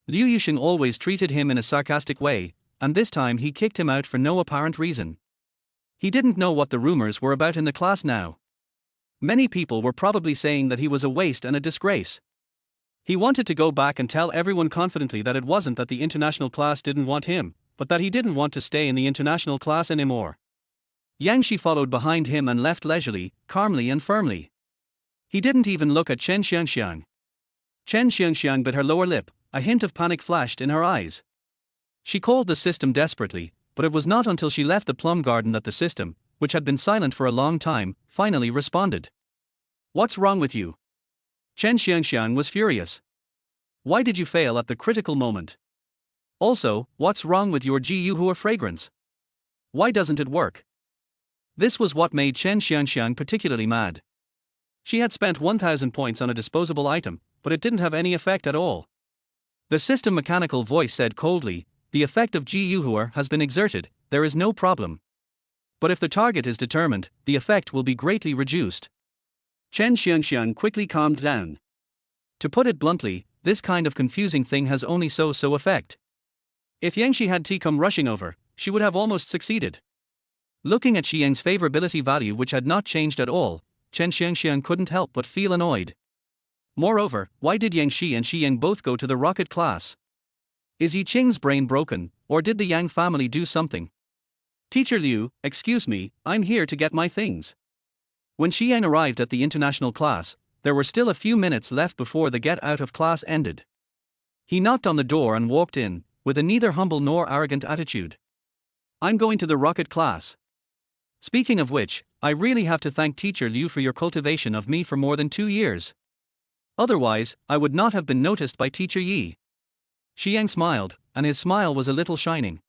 Liu Yuxing always treated him in a sarcastic way, and this time he kicked him out for no apparent reason. He didn't know what the rumors were about in the class now. Many people were probably saying that he was a waste and a disgrace. He wanted to go back and tell everyone confidently that it wasn't that the international class didn't want him, but that he didn't want to stay in the international class anymore. Yang followed behind him and left leisurely, calmly and firmly. He didn't even look at Chen Xiangxiang. Chen Xiangxiang bit her lower lip, a hint of panic flashed in her eyes. She called the system desperately, but it was not until she left the plum garden that the system, which had been silent for a long time, finally responded. What's wrong with you? Chen Xiangxiang was furious. Why did you fail at the critical moment? Also, what's wrong with your Jiyuhua fragrance? Why doesn't it work? This was what made Chen Xiangxiang particularly mad. She had spent 1,000 points on a disposable item, but it didn't have any effect at all. The system mechanical voice said coldly, the effect of Jiyuhua has been exerted, there is no problem. But if the target is determined, the effect will be greatly reduced. Chen Xiangxiang quickly calmed down. To put it bluntly, this kind of confusing thing has only so-so effect. If Yangxi had come rushing over, she would have almost succeeded. Looking at Xiang's favorability value which had not changed at all, Chen Xiangxiang couldn't help but feel annoyed. Moreover, why did Yangxi and Xiang both go to the rocket class? Is Yi Qing's brain broken, or did the Yang family do something? Teacher Liu, excuse me, I'm here to get my things. When Xiang arrived at the international class, there were still a few minutes left before the get out of class ended. He knocked on the door and walked in, with a neither humble nor arrogant attitude. I'm going to the rocket class. Speaking of which, I really have to thank Teacher Liu for your cultivation of me for more than 2 years. Otherwise, I would not have been noticed by Teacher Yi. Xiang smiled, and his smile was a little shining.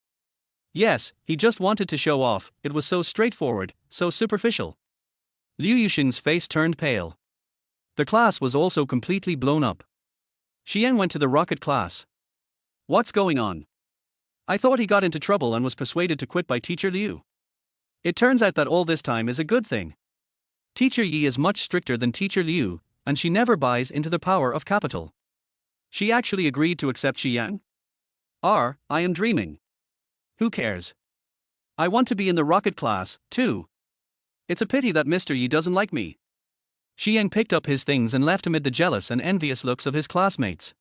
Yes, he just wanted to show off, it was so straightforward, so superficial. Liu Yuxing's face turned pale. The class was also completely blown up. Xiang went to the rocket class. What's going on? I thought he got into trouble and was persuaded to quit by Teacher Liu. It turns out that all this time is a good thing. Teacher Yi is much stricter than Teacher Liu, and she never buys into the power of capital. She actually agreed to accept Xiang? I am dreaming. Who cares? I want to be in the rocket class, too. It's a pity that Mr. Yi doesn't like me. Xiang picked up his things and left amid the jealous and envious looks of his classmates.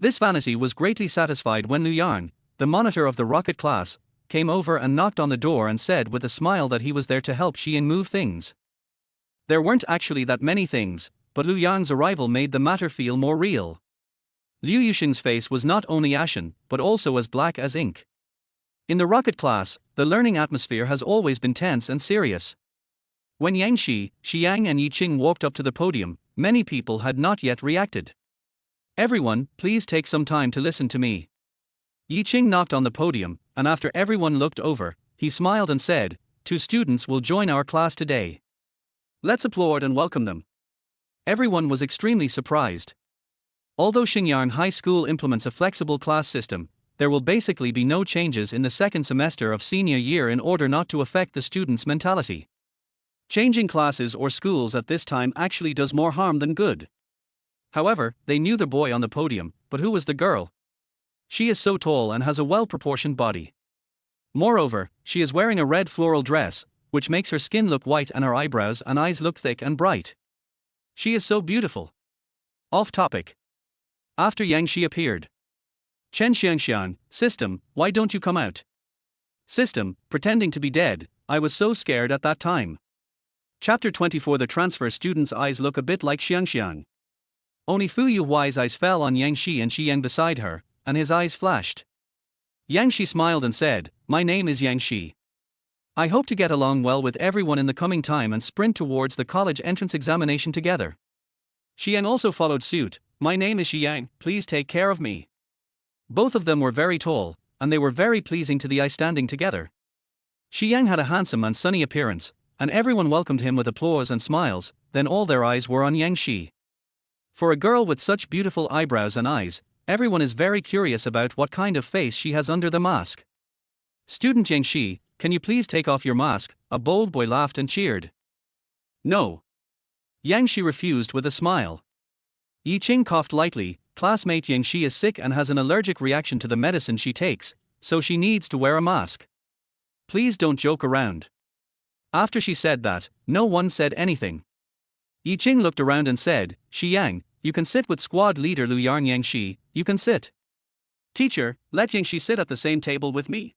This vanity was greatly satisfied when Liu Yang, the monitor of the rocket class, came over and knocked on the door and said with a smile that he was there to help Xiang move things. There weren't actually that many things, but Liu Yang's arrival made the matter feel more real. Liu Yuxing's face was not only ashen, but also as black as ink. In the rocket class, the learning atmosphere has always been tense and serious. When Yang Shi, Xiang and Yi Qing walked up to the podium, many people had not yet reacted. Everyone, please take some time to listen to me. Yi Qing knocked on the podium, and after everyone looked over, he smiled and said, 2 students will join our class today. Let's applaud and welcome them. Everyone was extremely surprised. Although Xingyang High School implements a flexible class system, there will basically be no changes in the second semester of senior year in order not to affect the students' mentality. Changing classes or schools at this time actually does more harm than good. However, they knew the boy on the podium, but who was the girl? She is so tall and has a well-proportioned body. Moreover, she is wearing a red floral dress, which makes her skin look white and her eyebrows and eyes look thick and bright. She is so beautiful. Off topic. After Yang Shi appeared. Chen Xiangxiang, system, why don't you come out? System, pretending to be dead, I was so scared at that time. Chapter 24. The transfer student's eyes look a bit like Xiangxiang. Only Fu Yuhuai's eyes fell on Yang Shi and Xi Yang beside her, and his eyes flashed. Yang Shi smiled and said, my name is Yang Shi. I hope to get along well with everyone in the coming time and sprint towards the college entrance examination together. Xi Yang also followed suit, my name is Xi Yang, please take care of me. Both of them were very tall, and they were very pleasing to the eye standing together. Xi Yang had a handsome and sunny appearance, and everyone welcomed him with applause and smiles, then all their eyes were on Yang Shi. For a girl with such beautiful eyebrows and eyes, everyone is very curious about what kind of face she has under the mask. Student Yang Shi, can you please take off your mask? A bold boy laughed and cheered. No. Yang Shi refused with a smile. Yi Qing coughed lightly. Classmate Yang Shi is sick and has an allergic reaction to the medicine she takes, so she needs to wear a mask. Please don't joke around. After she said that, no one said anything. Yi Qing looked around and said, Xi Yang, you can sit with squad leader Lu Yarn. Yang Shi, you can sit. Teacher, let Yang Shi sit at the same table with me.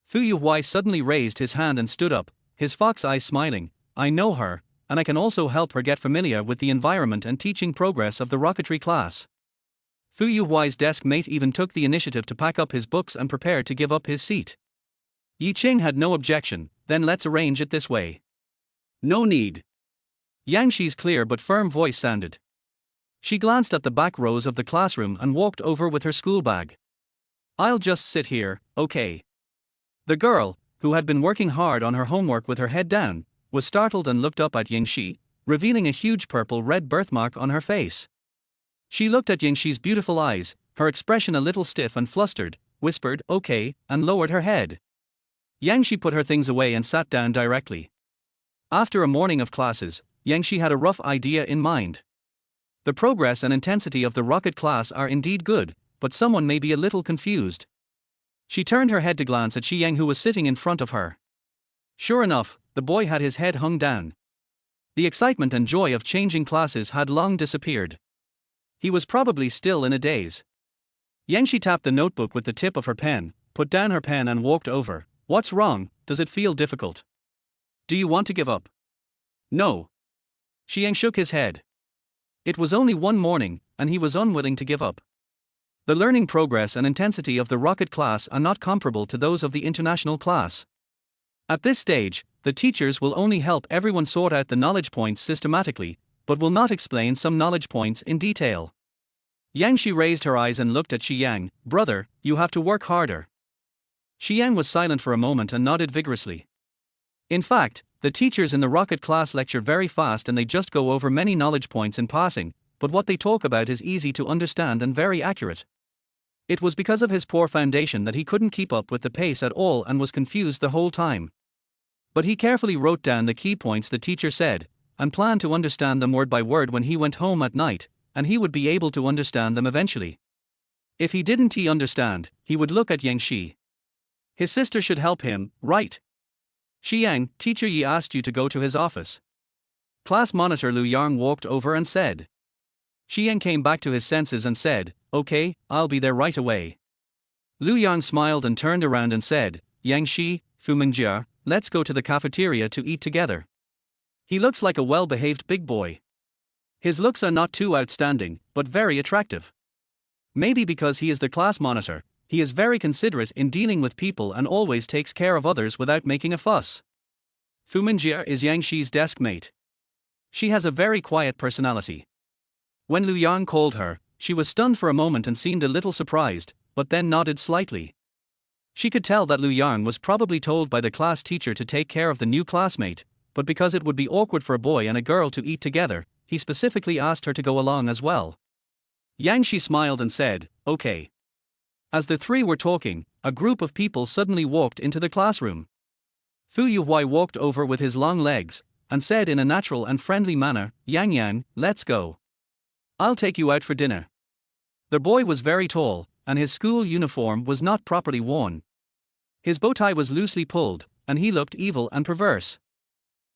Fu Yuhuai suddenly raised his hand and stood up, his fox eyes smiling. I know her, and I can also help her get familiar with the environment and teaching progress of the rocketry class. Fu Yuhuai's desk mate even took the initiative to pack up his books and prepare to give up his seat. Yi Qing had no objection, then let's arrange it this way. No need. Yang Shi's clear but firm voice sounded. She glanced at the back rows of the classroom and walked over with her school bag. I'll just sit here, okay. The girl, who had been working hard on her homework with her head down, was startled and looked up at Yang Shi, revealing a huge purple-red birthmark on her face. She looked at Yang Shi's beautiful eyes, her expression a little stiff and flustered, whispered, okay, and lowered her head. Yang Shi put her things away and sat down directly. After a morning of classes, Yang Shi had a rough idea in mind. The progress and intensity of the rocket class are indeed good, but someone may be a little confused. She turned her head to glance at Xi Yang, who was sitting in front of her. Sure enough, the boy had his head hung down. The excitement and joy of changing classes had long disappeared. He was probably still in a daze. Yang Shi tapped the notebook with the tip of her pen, put down her pen and walked over. What's wrong? Does it feel difficult? Do you want to give up? No. Xi Yang shook his head. It was only one morning, and he was unwilling to give up. The learning progress and intensity of the rocket class are not comparable to those of the international class. At this stage, the teachers will only help everyone sort out the knowledge points systematically, but will not explain some knowledge points in detail. Yang Shi raised her eyes and looked at Xi Yang. Brother, you have to work harder. Xi Yang was silent for a moment and nodded vigorously. In fact, the teachers in the rocket class lecture very fast and they just go over many knowledge points in passing, but what they talk about is easy to understand and very accurate. It was because of his poor foundation that he couldn't keep up with the pace at all and was confused the whole time. But he carefully wrote down the key points the teacher said, and planned to understand them word by word when he went home at night, and he would be able to understand them eventually. If he didn't understand, he would look at Yang Shi. His sister should help him, right? Xi Yang, teacher Yi asked you to go to his office. Class monitor Lu Yang walked over and said. Xi Yang came back to his senses and said, okay, I'll be there right away. Lu Yang smiled and turned around and said, Yang Shi, Fu Mingjia, let's go to the cafeteria to eat together. He looks like a well-behaved big boy. His looks are not too outstanding, but very attractive. Maybe because he is the class monitor, He is very considerate in dealing with people and always takes care of others without making a fuss. Fu Mingjie is Yang Shi's desk mate. She has a very quiet personality. When Liu Yang called her, she was stunned for a moment and seemed a little surprised, but then nodded slightly. She could tell that Liu Yang was probably told by the class teacher to take care of the new classmate, but because it would be awkward for a boy and a girl to eat together, he specifically asked her to go along as well. Yang Shi smiled and said, "Okay." As the three were talking, a group of people suddenly walked into the classroom. Fu Yuhui walked over with his long legs, and said in a natural and friendly manner, "Yang Yang, let's go. I'll take you out for dinner." The boy was very tall, and his school uniform was not properly worn. His bow tie was loosely pulled, and he looked evil and perverse.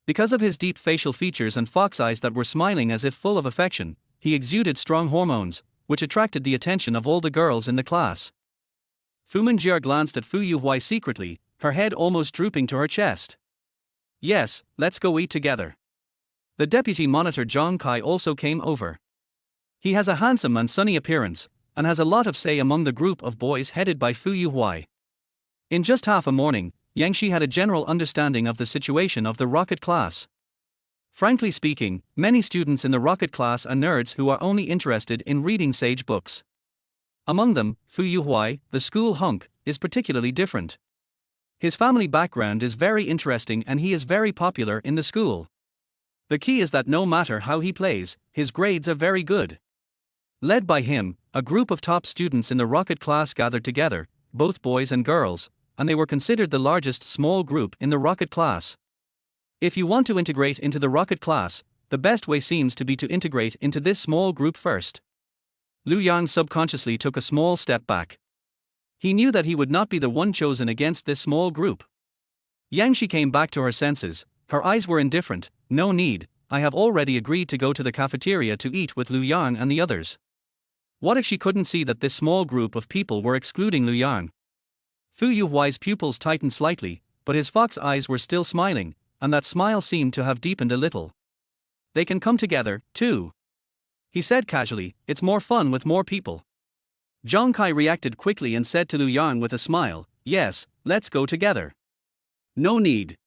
Because of his deep facial features and fox eyes that were smiling as if full of affection, he exuded strong hormones, which attracted the attention of all the girls in the class. Fu Mingjie glanced at Fu Yuhui secretly, her head almost drooping to her chest. "Yes, let's go eat together." The deputy monitor Zhang Kai also came over. He has a handsome and sunny appearance, and has a lot of say among the group of boys headed by Fu Yuhui. In just half a morning, Yang Shi had a general understanding of the situation of the rocket class. Frankly speaking, many students in the rocket class are nerds who are only interested in reading sage books. Among them, Fu Yuhui, the school hunk, is particularly different. His family background is very interesting and he is very popular in the school. The key is that no matter how he plays, his grades are very good. Led by him, a group of top students in the rocket class gathered together, both boys and girls, and they were considered the largest small group in the rocket class. If you want to integrate into the rocket class, the best way seems to be to integrate into this small group first. Liu Yang subconsciously took a small step back. He knew that he would not be the one chosen against this small group. Yang Shi came back to her senses, her eyes were indifferent. "No need, I have already agreed to go to the cafeteria to eat with Liu Yang and the others." What if she couldn't see that this small group of people were excluding Liu Yang? Fu Yuhui's pupils tightened slightly, but his fox eyes were still smiling, and that smile seemed to have deepened a little. "They can come together, too," he said casually. "It's more fun with more people." Zhang Kai reacted quickly and said to Liu Yang with a smile, "Yes, let's go together." "No need."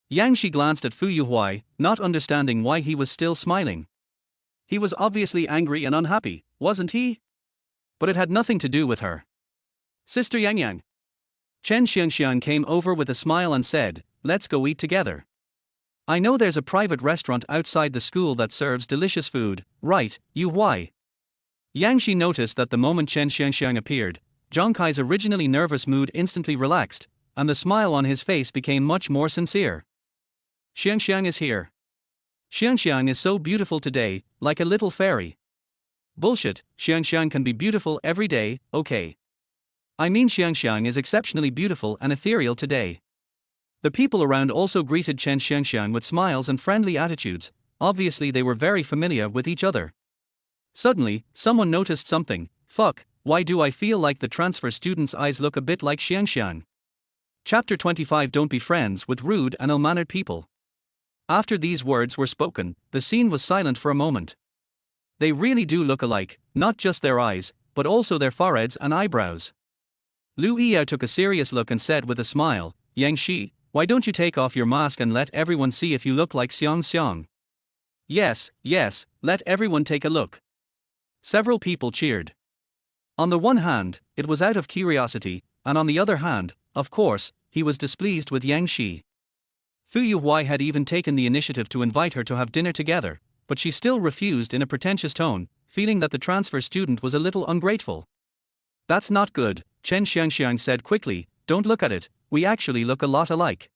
Yang Shi glanced at Fu Yuhui, not understanding why he was still smiling. He was obviously angry and unhappy, wasn't he? But it had nothing to do with her. "Sister Yang Yang." Chen Xiangxiang came over with a smile and said, "Let's go eat together. I know there's a private restaurant outside the school that serves delicious food, right, Yuhui?" Yang Shi noticed that the moment Chen Xiangxiang appeared, Zhang Kai's originally nervous mood instantly relaxed, and the smile on his face became much more sincere. "Xiangxiang is here. Xiangxiang is so beautiful today, like a little fairy." "Bullshit, Xiangxiang can be beautiful every day, okay? I mean Xiangxiang is exceptionally beautiful and ethereal today." The people around also greeted Chen Xiangxiang with smiles and friendly attitudes, obviously they were very familiar with each other. Suddenly, someone noticed something. "Fuck, why do I feel like the transfer student's eyes look a bit like Xiangxiang?" Chapter 25. Don't be friends with rude and ill-mannered people. After these words were spoken, the scene was silent for a moment. They really do look alike, not just their eyes, but also their foreheads and eyebrows. Liu Yao took a serious look and said with a smile, "Yang Shi, why don't you take off your mask and let everyone see if you look like Xiang Xiang?" Yes, let everyone take a look." Several people cheered. On the one hand, it was out of curiosity, and on the other hand, of course, he was displeased with Yang Shi. Fu Yuhui had even taken the initiative to invite her to have dinner together, but she still refused in a pretentious tone, feeling that the transfer student was a little ungrateful. "That's not good," Chen Xiangxiang said quickly, "don't look at it, we actually look a lot alike.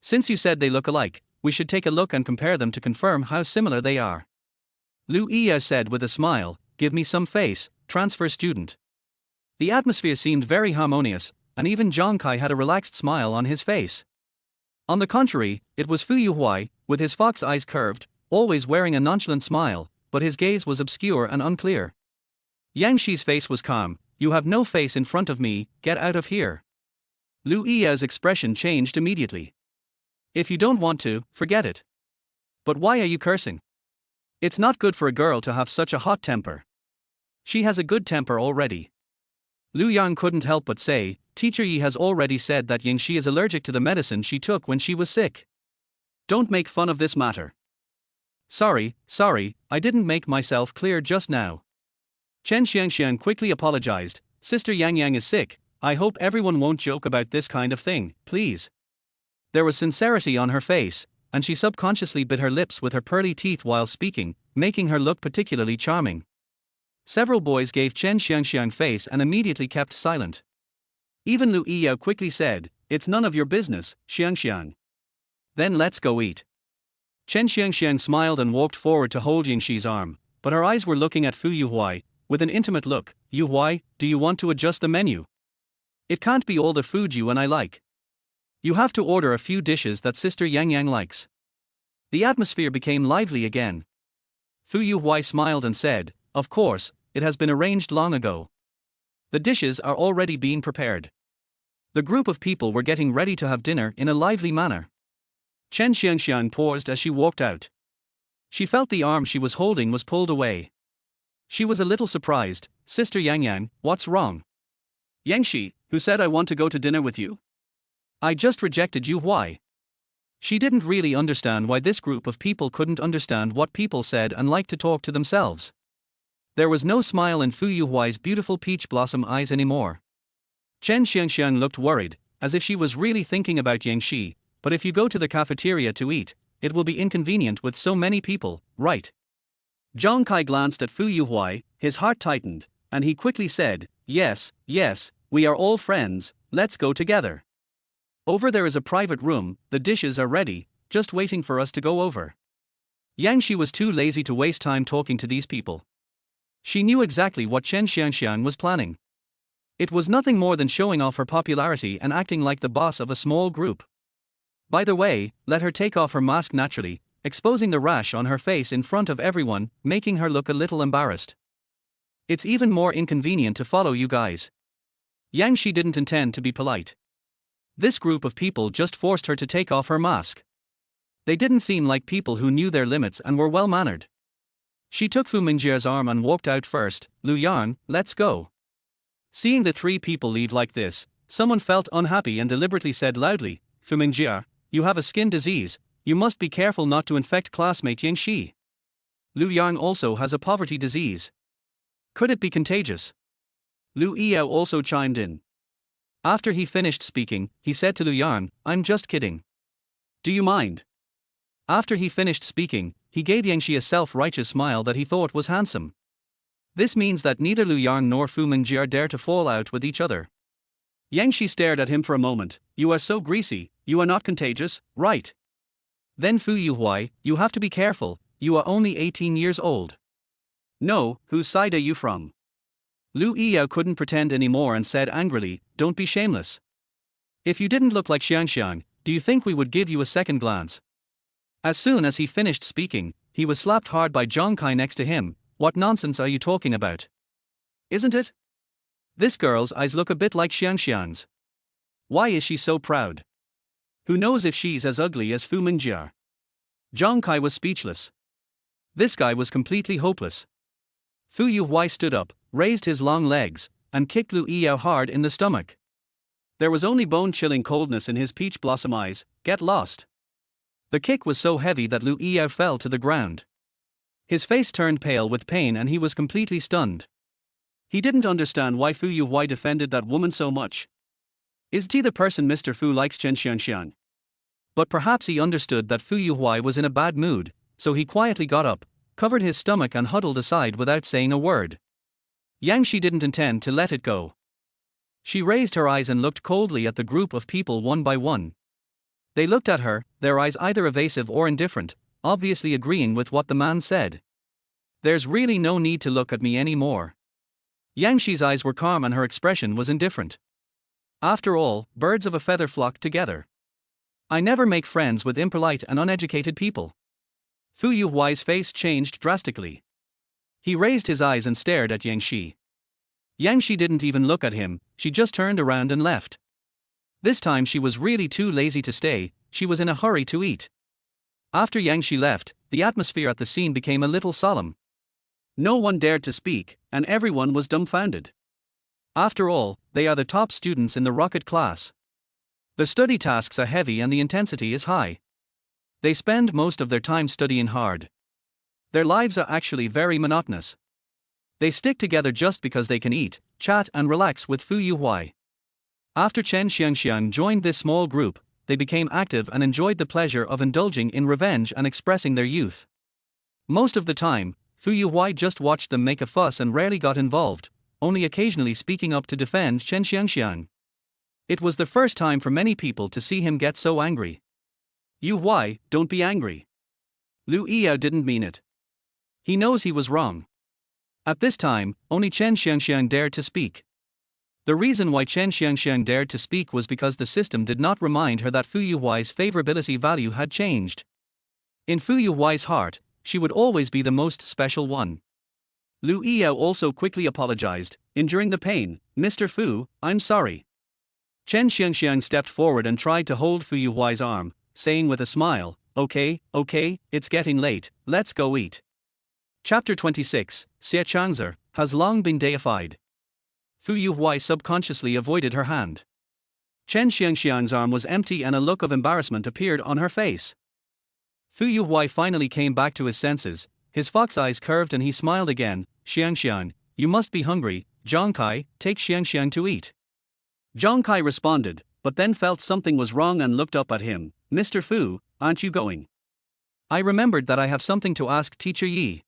Since you said they look alike, we should take a look and compare them to confirm how similar they are." Liu Yao said with a smile, "Give me some face, transfer student." The atmosphere seemed very harmonious, and even Zhang Kai had a relaxed smile on his face. On the contrary, it was Fu Yuhui, with his fox eyes curved, always wearing a nonchalant smile, but his gaze was obscure and unclear. Yang Shi's face was calm. "You have no face in front of me, get out of here." Liu Yao's expression changed immediately. "If you don't want to, forget it. But why are you cursing? It's not good for a girl to have such a hot temper. She has a good temper already." Lu Yang couldn't help but say, Teacher Yi has already said that Yingxi is allergic to the medicine she took when she was sick. Don't make fun of this matter. Sorry, I didn't make myself clear just now. Chen Xiangxiang quickly apologized. Sister Yang Yang is sick, I hope everyone won't joke about this kind of thing, please. There was sincerity on her face, and she subconsciously bit her lips with her pearly teeth while speaking, making her look particularly charming. Several boys gave Chen Xiangxiang face and immediately kept silent. Even Lu Yiyao quickly said, It's none of your business, Xiangxiang. Then let's go eat. Chen Xiangxiang smiled and walked forward to hold Yingxi's arm, but her eyes were looking at Fu Yuhuai, with an intimate look. Yuhuai, do you want to adjust the menu? It can't be all the food you and I like. You have to order a few dishes that Sister Yang Yang likes. The atmosphere became lively again. Fu Yuhuai smiled and said, Of course, it has been arranged long ago. The dishes are already being prepared. The group of people were getting ready to have dinner in a lively manner. Chen Xiangxiang paused as she walked out. She felt the arm she was holding was pulled away. She was a little surprised. Sister Yang Yang, what's wrong? Yangxi, who said I want to go to dinner with you? I just rejected you, why? She didn't really understand why this group of people couldn't understand what people said and liked to talk to themselves. There was no smile in Fu Yuhuai's beautiful peach blossom eyes anymore. Chen Xiangxiang looked worried, as if she was really thinking about Yangxi, but if you go to the cafeteria to eat, it will be inconvenient with so many people, right? Zhang Kai glanced at Fu Yuhuai, his heart tightened, and he quickly said, Yes, we are all friends, let's go together. Over there is a private room, the dishes are ready, just waiting for us to go over. Yangxi was too lazy to waste time talking to these people. She knew exactly what Chen Xiangxiang was planning. It was nothing more than showing off her popularity and acting like the boss of a small group. By the way, let her take off her mask naturally, exposing the rash on her face in front of everyone, making her look a little embarrassed. It's even more inconvenient to follow you guys. Yangxi didn't intend to be polite. This group of people just forced her to take off her mask. They didn't seem like people who knew their limits and were well-mannered. She took Fu Mingjia's arm and walked out first. Lu Yan, let's go. Seeing the three people leave like this, someone felt unhappy and deliberately said loudly, Fu Mingjia, you have a skin disease, you must be careful not to infect classmate Yingxi. Lu Yang also has a poverty disease. Could it be contagious? Lu Yiyao also chimed in. After he finished speaking, he said to Lu Yan, I'm just kidding. Do you mind? After he finished speaking, he gave Yangxi a self-righteous smile that he thought was handsome. This means that neither Lu Yan nor Fu Mingjia dare to fall out with each other. Yangxi stared at him for a moment. You are so greasy, you are not contagious, right? Then Fu Yuhuai, you have to be careful, you are only 18 years old. No, whose side are you from? Lu Yiyao couldn't pretend anymore and said angrily, Don't be shameless. If you didn't look like Xiangxiang, do you think we would give you a second glance? As soon as he finished speaking, he was slapped hard by Zhang Kai next to him. What nonsense are you talking about? Isn't it? This girl's eyes look a bit like Xiangxiang's. Why is she so proud? Who knows if she's as ugly as Fu Mingjia? Zhang Kai was speechless. This guy was completely hopeless. Fu Yuhuai stood up, raised his long legs, and kicked Lu Yiyao hard in the stomach. There was only bone-chilling coldness in his peach blossom eyes. Get lost. The kick was so heavy that Lu Yiyao fell to the ground. His face turned pale with pain and he was completely stunned. He didn't understand why Fu Yuhuai defended that woman so much. Is he the person Mr. Fu likes, Chen Xiangxiang? But perhaps he understood that Fu Yuhuai was in a bad mood, so he quietly got up, covered his stomach and huddled aside without saying a word. Yangxi didn't intend to let it go. She raised her eyes and looked coldly at the group of people one by one. They looked at her, their eyes either evasive or indifferent, obviously agreeing with what the man said. There's really no need to look at me anymore. Yangxi's eyes were calm and her expression was indifferent. After all, birds of a feather flock together. I never make friends with impolite and uneducated people. Fu Yuhuai's face changed drastically. He raised his eyes and stared at Yangxi. Yangxi didn't even look at him, she just turned around and left. This time she was really too lazy to stay, she was in a hurry to eat. After Yangxi left, the atmosphere at the scene became a little solemn. No one dared to speak, and everyone was dumbfounded. After all, they are the top students in the rocket class. The study tasks are heavy and the intensity is high. They spend most of their time studying hard. Their lives are actually very monotonous. They stick together just because they can eat, chat and relax with Fu Yuhuai. After Chen Xiangxiang joined this small group, they became active and enjoyed the pleasure of indulging in revenge and expressing their youth. Most of the time, Fu Yuhuai just watched them make a fuss and rarely got involved, only occasionally speaking up to defend Chen Xiangxiang. It was the first time for many people to see him get so angry. Yuhuai, don't be angry. Lu Yiyao didn't mean it. He knows he was wrong. At this time, only Chen Xiangxiang dared to speak. The reason why Chen Xiangxiang dared to speak was because the system did not remind her that Fu Yuhuai's favorability value had changed. In Fu Yuhuai's heart, she would always be the most special one. Lu Yiyao also quickly apologized, enduring the pain. Mr. Fu, I'm sorry. Chen Xiangxiang stepped forward and tried to hold Fu Yuhuai's arm, saying with a smile, okay, it's getting late, let's go eat. Chapter 26, Xie Chang'er, has long been deified. Fu Yuhuai subconsciously avoided her hand. Chen Xiangxiang's arm was empty and a look of embarrassment appeared on her face. Fu Yuhuai finally came back to his senses, his fox eyes curved and he smiled again. Xiangxiang, you must be hungry, Zhongkai, take Xiangxiang to eat. Zhongkai responded, but then felt something was wrong and looked up at him. Mr. Fu, aren't you going? I remembered that I have something to ask Teacher Yi.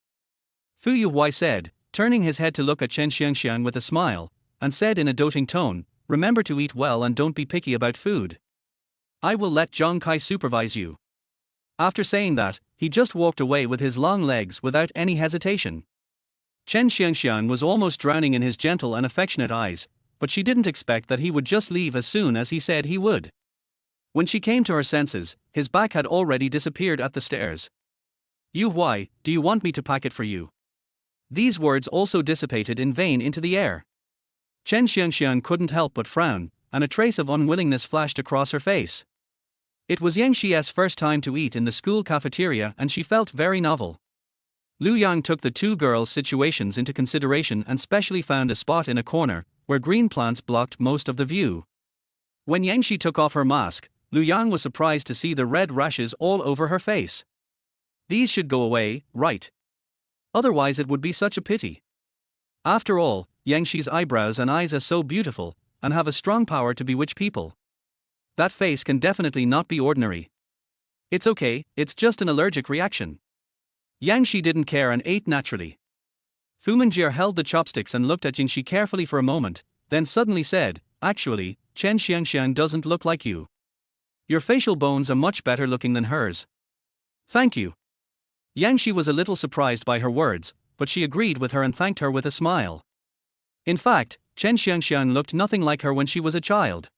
Fu Yuhuai said, turning his head to look at Chen Xiangxiang with a smile, and said in a doting tone, remember to eat well and don't be picky about food. I will let Zhongkai supervise you. After saying that, he just walked away with his long legs without any hesitation. Chen Xiangxiang was almost drowning in his gentle and affectionate eyes, but she didn't expect that he would just leave as soon as he said he would. When she came to her senses, his back had already disappeared at the stairs. Yuhuai, do you want me to pack it for you? These words also dissipated in vain into the air. Chen Xiangxiang couldn't help but frown, and a trace of unwillingness flashed across her face. It was Yang Xie's first time to eat in the school cafeteria and she felt very novel. Lu Yang took the two girls' situations into consideration and specially found a spot in a corner, where green plants blocked most of the view. When Yang Xie took off her mask, Lu Yang was surprised to see the red rashes all over her face. These should go away, right? Otherwise it would be such a pity. After all, Yang Xie's eyebrows and eyes are so beautiful, and have a strong power to bewitch people. That face can definitely not be ordinary. It's okay, it's just an allergic reaction. Yang Xie didn't care and ate naturally. Fu Minjie held the chopsticks and looked at Yang Xie carefully for a moment, then suddenly said, actually, Chen Xiangxiang doesn't look like you. Your facial bones are much better looking than hers. Thank you. Yang Xie was a little surprised by her words, but she agreed with her and thanked her with a smile. In fact, Chen Xiangxiang looked nothing like her when she was a child.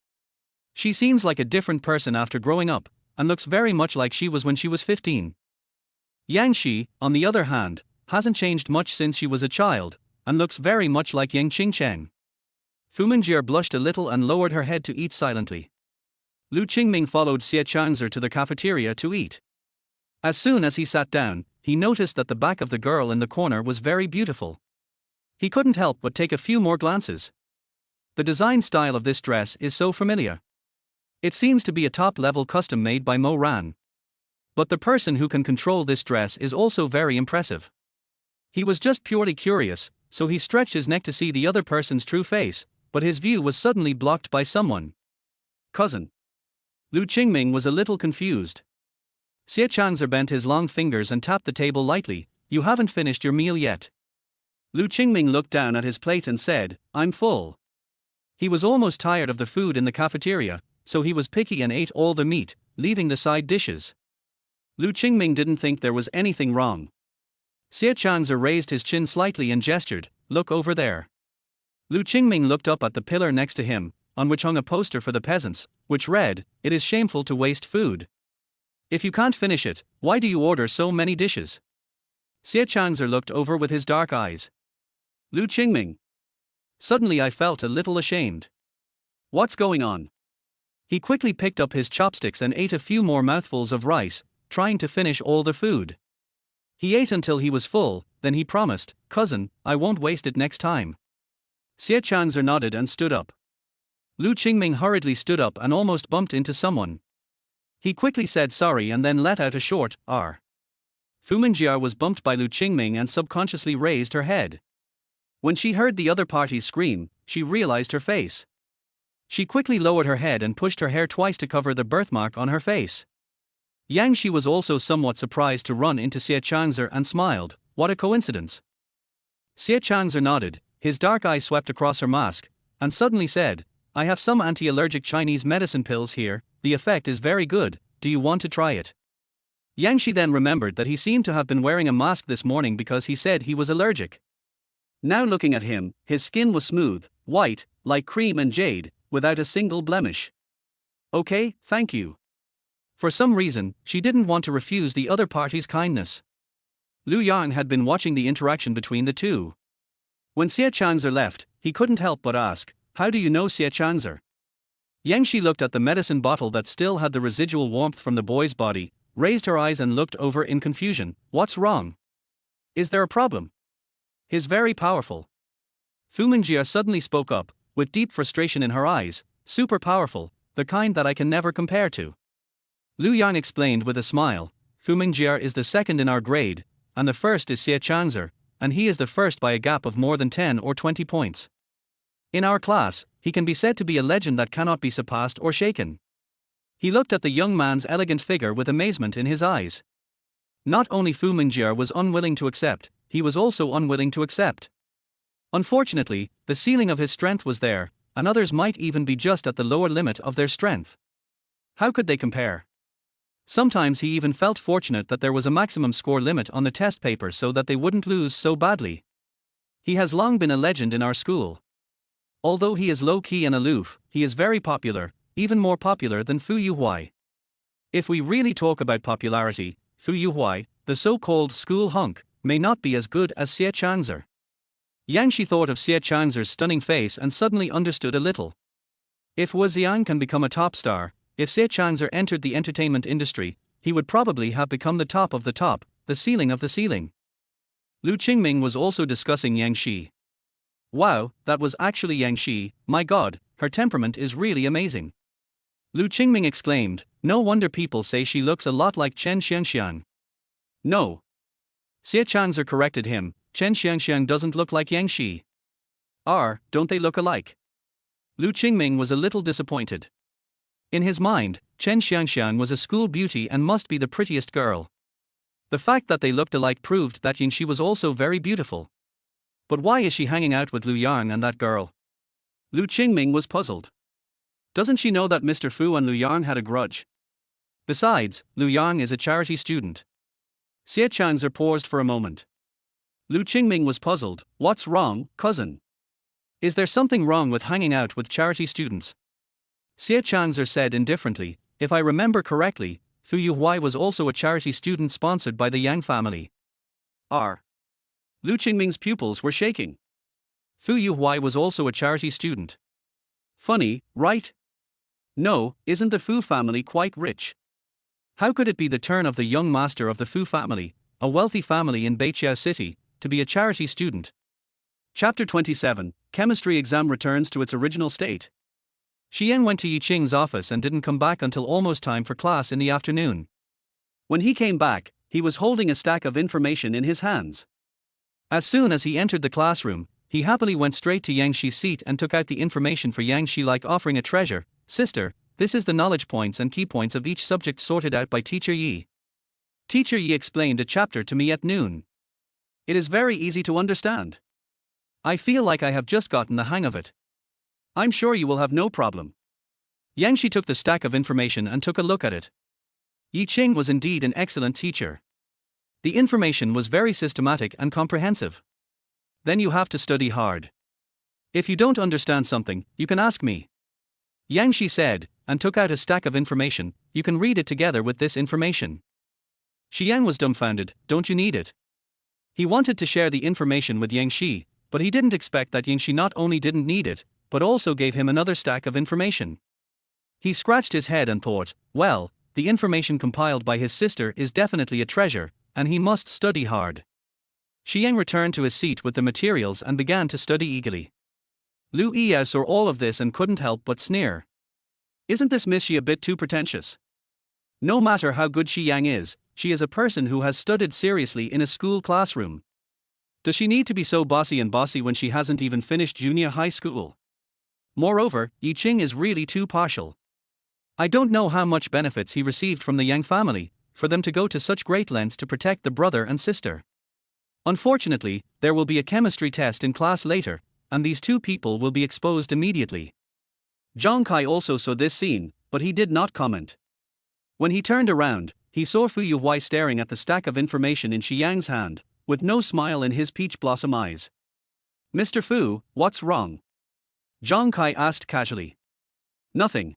She seems like a different person after growing up, and looks very much like she was when she was 15. Yang Xie, on the other hand, hasn't changed much since she was a child, and looks very much like Yang Qingcheng. Fu Minjie blushed a little and lowered her head to eat silently. Lu Qingming followed Xie Chang'er to the cafeteria to eat. As soon as he sat down, he noticed that the back of the girl in the corner was very beautiful. He couldn't help but take a few more glances. The design style of this dress is so familiar. It seems to be a top-level custom made by Mo Ran. But the person who can control this dress is also very impressive. He was just purely curious, so he stretched his neck to see the other person's true face, but his view was suddenly blocked by someone. Cousin. Lu Qingming was a little confused. Xie Chang'er bent his long fingers and tapped the table lightly. You haven't finished your meal yet. Lu Qingming looked down at his plate and said, I'm full. He was almost tired of the food in the cafeteria, so he was picky and ate all the meat, leaving the side dishes. Lu Qingming didn't think there was anything wrong. Xie Chang'er raised his chin slightly and gestured, look over there. Lu Qingming looked up at the pillar next to him, on which hung a poster for the peasants, which read, it is shameful to waste food. If you can't finish it, why do you order so many dishes? Xie Chang'er looked over with his dark eyes. Lu Qingming. Suddenly I felt a little ashamed. What's going on? He quickly picked up his chopsticks and ate a few more mouthfuls of rice, trying to finish all the food. He ate until he was full, then he promised, cousin, I won't waste it next time. Xie Chanzer nodded and stood up. Lu Qingming hurriedly stood up and almost bumped into someone. He quickly said sorry and then let out a short "R." Fu Mingjia was bumped by Lu Qingming and subconsciously raised her head. When she heard the other party scream, she realized her face. She quickly lowered her head and pushed her hair twice to cover the birthmark on her face. Yang Shi was also somewhat surprised to run into Xie Chanzer and smiled. What a coincidence. Xie Chanzer nodded, his dark eye swept across her mask, and suddenly said, I have some anti-allergic Chinese medicine pills here, the effect is very good, do you want to try it? Yang Shi then remembered that he seemed to have been wearing a mask this morning because he said he was allergic. Now looking at him, his skin was smooth, white, like cream and jade, without a single blemish. Okay, thank you. For some reason, she didn't want to refuse the other party's kindness. Lu Yang had been watching the interaction between the two. When Xie Chanzer left, he couldn't help but ask, how do you know Xie Chanzer? Yang Shi looked at the medicine bottle that still had the residual warmth from the boy's body, raised her eyes and looked over in confusion. What's wrong? Is there a problem? He's very powerful. Fu Mingjia suddenly spoke up, with deep frustration in her eyes. Super powerful, the kind that I can never compare to. Lu Yang explained with a smile, Fu Mingjia is the second in our grade, and the first is Xie Chanzer, and he is the first by a gap of more than 10 or 20 points. In our class, he can be said to be a legend that cannot be surpassed or shaken. He looked at the young man's elegant figure with amazement in his eyes. Not only Fu Mingjia was unwilling to accept, he was also unwilling to accept. Unfortunately, the ceiling of his strength was there, and others might even be just at the lower limit of their strength. How could they compare? Sometimes he even felt fortunate that there was a maximum score limit on the test paper so that they wouldn't lose so badly. He has long been a legend in our school. Although he is low-key and aloof, he is very popular, even more popular than Fu Yuhuai. If we really talk about popularity, Fu Yuhuai, the so-called school hunk, may not be as good as Xie Chanzer. Yang Shi thought of Xie Chanzer's stunning face and suddenly understood a little. If Wu Xiang can become a top star, if Xie Chanzer entered the entertainment industry, he would probably have become the top of the top, the ceiling of the ceiling. Lu Qingming was also discussing Yang Shi. Wow, that was actually Yang Shi, my god, her temperament is really amazing. Lu Qingming exclaimed, no wonder people say she looks a lot like Chen Xiangxiang. No. Xie Chanzer corrected him, Chen Xiangxiang doesn't look like Yang Shi. Don't they look alike? Lu Qingming was a little disappointed. In his mind, Chen Xiangxiang was a school beauty and must be the prettiest girl. The fact that they looked alike proved that Yang Shi was also very beautiful. But why is she hanging out with Lu Yang and that girl? Lu Qingming was puzzled. Doesn't she know that Mr. Fu and Lu Yang had a grudge? Besides, Lu Yang is a charity student. Xie Chanzer paused for a moment. Lu Qingming was puzzled. What's wrong, cousin? Is there something wrong with hanging out with charity students? Xie Chanzer said indifferently, if I remember correctly, Fu Yuhuai was also a charity student sponsored by the Yang family. Lu Qingming's pupils were shaking. Fu Yuhuai was also a charity student. Funny, right? No, isn't the Fu family quite rich? How could it be the turn of the young master of the Fu family, a wealthy family in Beiqiao City, to be a charity student? Chapter 27, Chemistry Exam returns to its original state. Xian went to Yi Qing's office and didn't come back until almost time for class in the afternoon. When he came back, he was holding a stack of information in his hands. As soon as he entered the classroom, he happily went straight to Yang Shi's seat and took out the information for Yang Shi like offering a treasure. Sister, this is the knowledge points and key points of each subject sorted out by Teacher Yi. Teacher Yi explained a chapter to me at noon. It is very easy to understand. I feel like I have just gotten the hang of it. I'm sure you will have no problem. Yang Shi took the stack of information and took a look at it. Yi Qing was indeed an excellent teacher. The information was very systematic and comprehensive. Then you have to study hard. If you don't understand something, you can ask me. Yang Shi said, and took out a stack of information. You can read it together with this information. Xian was dumbfounded. Don't you need it? He wanted to share the information with Yang Shi, but he didn't expect that Yang Shi not only didn't need it, but also gave him another stack of information. He scratched his head and thought, well, the information compiled by his sister is definitely a treasure, and he must study hard. Xiang returned to his seat with the materials and began to study eagerly. Lu Yao saw all of this and couldn't help but sneer. Isn't this Miss Shi a bit too pretentious? No matter how good Shi Yang is, she is a person who has studied seriously in a school classroom. Does she need to be so bossy when she hasn't even finished junior high school? Moreover, Yi Qing is really too partial. I don't know how much benefits he received from the Yang family, for them to go to such great lengths to protect the brother and sister. Unfortunately, there will be a chemistry test in class later, and these two people will be exposed immediately. Zhang Kai also saw this scene, but he did not comment. When he turned around, he saw Fu Yuhui staring at the stack of information in Shi Yang's hand, with no smile in his peach blossom eyes. Mr. Fu, what's wrong? Zhang Kai asked casually. Nothing.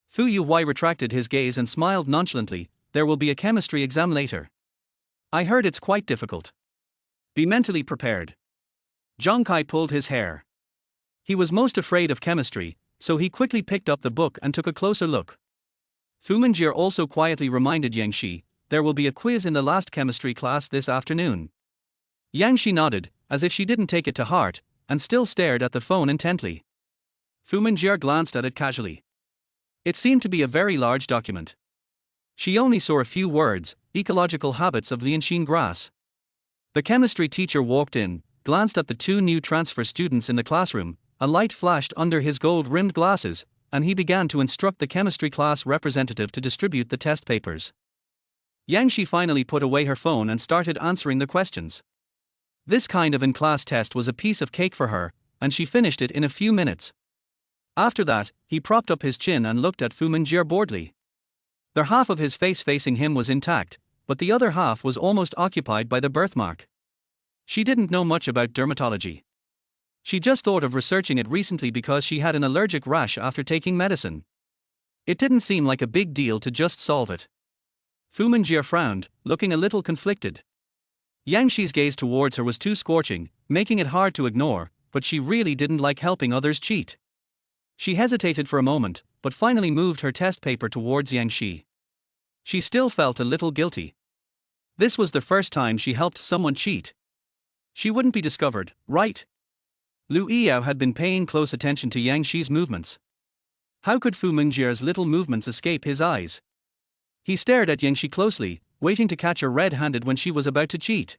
Fu Yuhui retracted his gaze and smiled nonchalantly. There will be a chemistry exam later. I heard it's quite difficult. Be mentally prepared. Zhang Kai pulled his hair. He was most afraid of chemistry, so he quickly picked up the book and took a closer look. Fu Mingjie also quietly reminded Yang Shi, there will be a quiz in the last chemistry class this afternoon. Yang Shi nodded, as if she didn't take it to heart, and still stared at the phone intently. Fu Mingjie glanced at it casually. It seemed to be a very large document. She only saw a few words, ecological habits of Lianxin grass. The chemistry teacher walked in, glanced at the two new transfer students in the classroom, a light flashed under his gold-rimmed glasses, and he began to instruct the chemistry class representative to distribute the test papers. Yang Shi finally put away her phone and started answering the questions. This kind of in-class test was a piece of cake for her, and she finished it in a few minutes. After that, he propped up his chin and looked at Fu Mingjie boredly. The half of his face facing him was intact, but the other half was almost occupied by the birthmark. She didn't know much about dermatology. She just thought of researching it recently because she had an allergic rash after taking medicine. It didn't seem like a big deal to just solve it. Fu Mingjie frowned, looking a little conflicted. Yang Shi's gaze towards her was too scorching, making it hard to ignore, but she really didn't like helping others cheat. She hesitated for a moment, but finally moved her test paper towards Yang Shi. She still felt a little guilty. This was the first time she helped someone cheat. She wouldn't be discovered, right? Lu Yao had been paying close attention to Yang Shi's movements. How could Fu Mingjie's little movements escape his eyes? He stared at Yang Shi closely, waiting to catch her red-handed when she was about to cheat.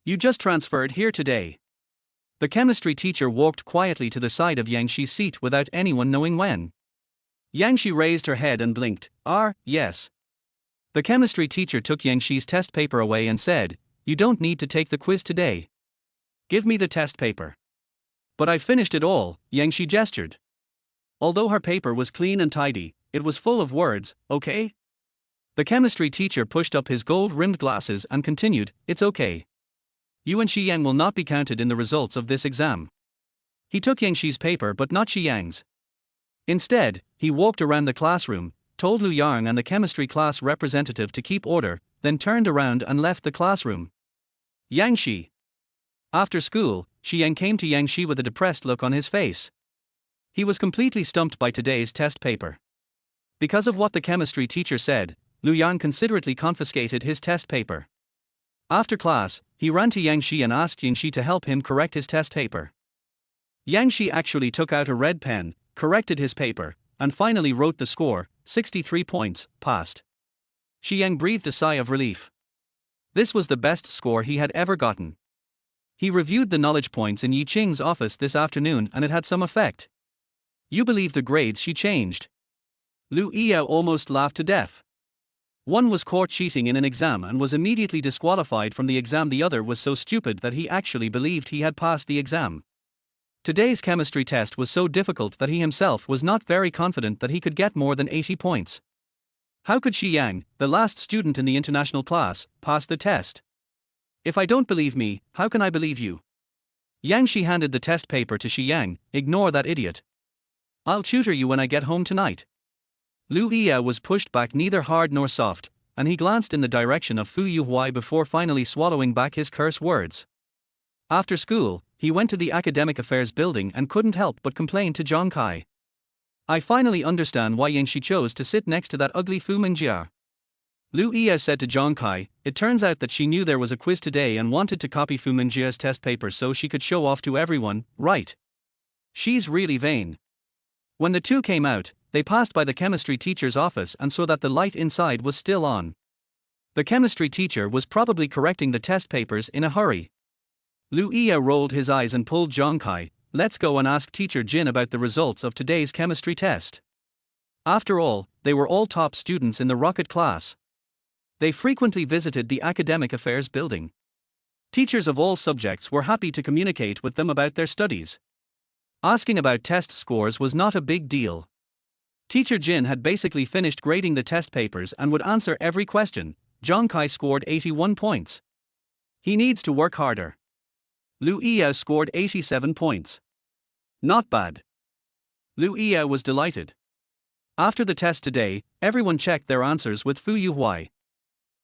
You just transferred here today. The chemistry teacher walked quietly to the side of Yang Shi's seat without anyone knowing when. Yang Shi raised her head and blinked. Yes. The chemistry teacher took Yang Shi's test paper away and said, you don't need to take the quiz today. Give me the test paper. But I finished it all, Yang Shi gestured. Although her paper was clean and tidy, it was full of words, okay? The chemistry teacher pushed up his gold-rimmed glasses and continued, it's okay. You and Shi Yang will not be counted in the results of this exam. He took Yang Shi's paper but not Shi Yang's. Instead, he walked around the classroom, told Lu Yang and the chemistry class representative to keep order, then turned around and left the classroom. Yang Shi. After school, Shi Yang came to Yang Shi with a depressed look on his face. He was completely stumped by today's test paper. Because of what the chemistry teacher said, Lu Yang considerately confiscated his test paper. After class, he ran to Yang Shi and asked Yang Shi to help him correct his test paper. Yang Shi actually took out a red pen, corrected his paper, and finally wrote the score, 63 points, passed. Shi Yang breathed a sigh of relief. This was the best score he had ever gotten. He reviewed the knowledge points in Yi Qing's office this afternoon and it had some effect. You believe the grades she changed? Lu Yao almost laughed to death. One was caught cheating in an exam and was immediately disqualified from the exam. The other was so stupid that he actually believed he had passed the exam. Today's chemistry test was so difficult that he himself was not very confident that he could get more than 80 points. How could Shi Yang, the last student in the international class, pass the test? If I don't believe me, how can I believe you? Yang Shi handed the test paper to Shi Yang. Ignore that idiot. I'll tutor you when I get home tonight. Lu Yao was pushed back neither hard nor soft, and he glanced in the direction of Fu Yuhui before finally swallowing back his curse words. After school, he went to the academic affairs building and couldn't help but complain to Zhang Kai. I finally understand why Yang Shi chose to sit next to that ugly Fu Mingjie. Lu Yao said to Zhang Kai, it turns out that she knew there was a quiz today and wanted to copy Fu Mingjie's test paper so she could show off to everyone, right? She's really vain. When the two came out, they passed by the chemistry teacher's office and saw that the light inside was still on. The chemistry teacher was probably correcting the test papers in a hurry. Lu Iya rolled his eyes and pulled Zhang Kai, "Let's go and ask teacher Jin about the results of today's chemistry test." After all, they were all top students in the rocket class. They frequently visited the academic affairs building. Teachers of all subjects were happy to communicate with them about their studies. Asking about test scores was not a big deal. Teacher Jin had basically finished grading the test papers and would answer every question. Zhang Kai scored 81 points. He needs to work harder. Lu Iya scored 87 points. Not bad. Lu Iya was delighted. After the test today, everyone checked their answers with Fu Yuhuai.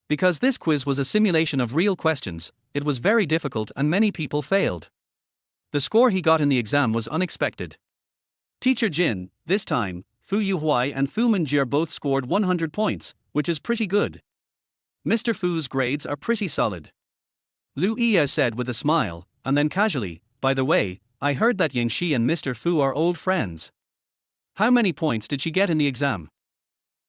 Because this quiz was a simulation of real questions, it was very difficult and many people failed. The score he got in the exam was unexpected. Teacher Jin, this time, Fu Yuhuai and Fu Minjie both scored 100 points, which is pretty good. Mr. Fu's grades are pretty solid. Lu Iya said with a smile, and then casually, "By the way, I heard that Yingxi and Mr. Fu are old friends. How many points did she get in the exam?"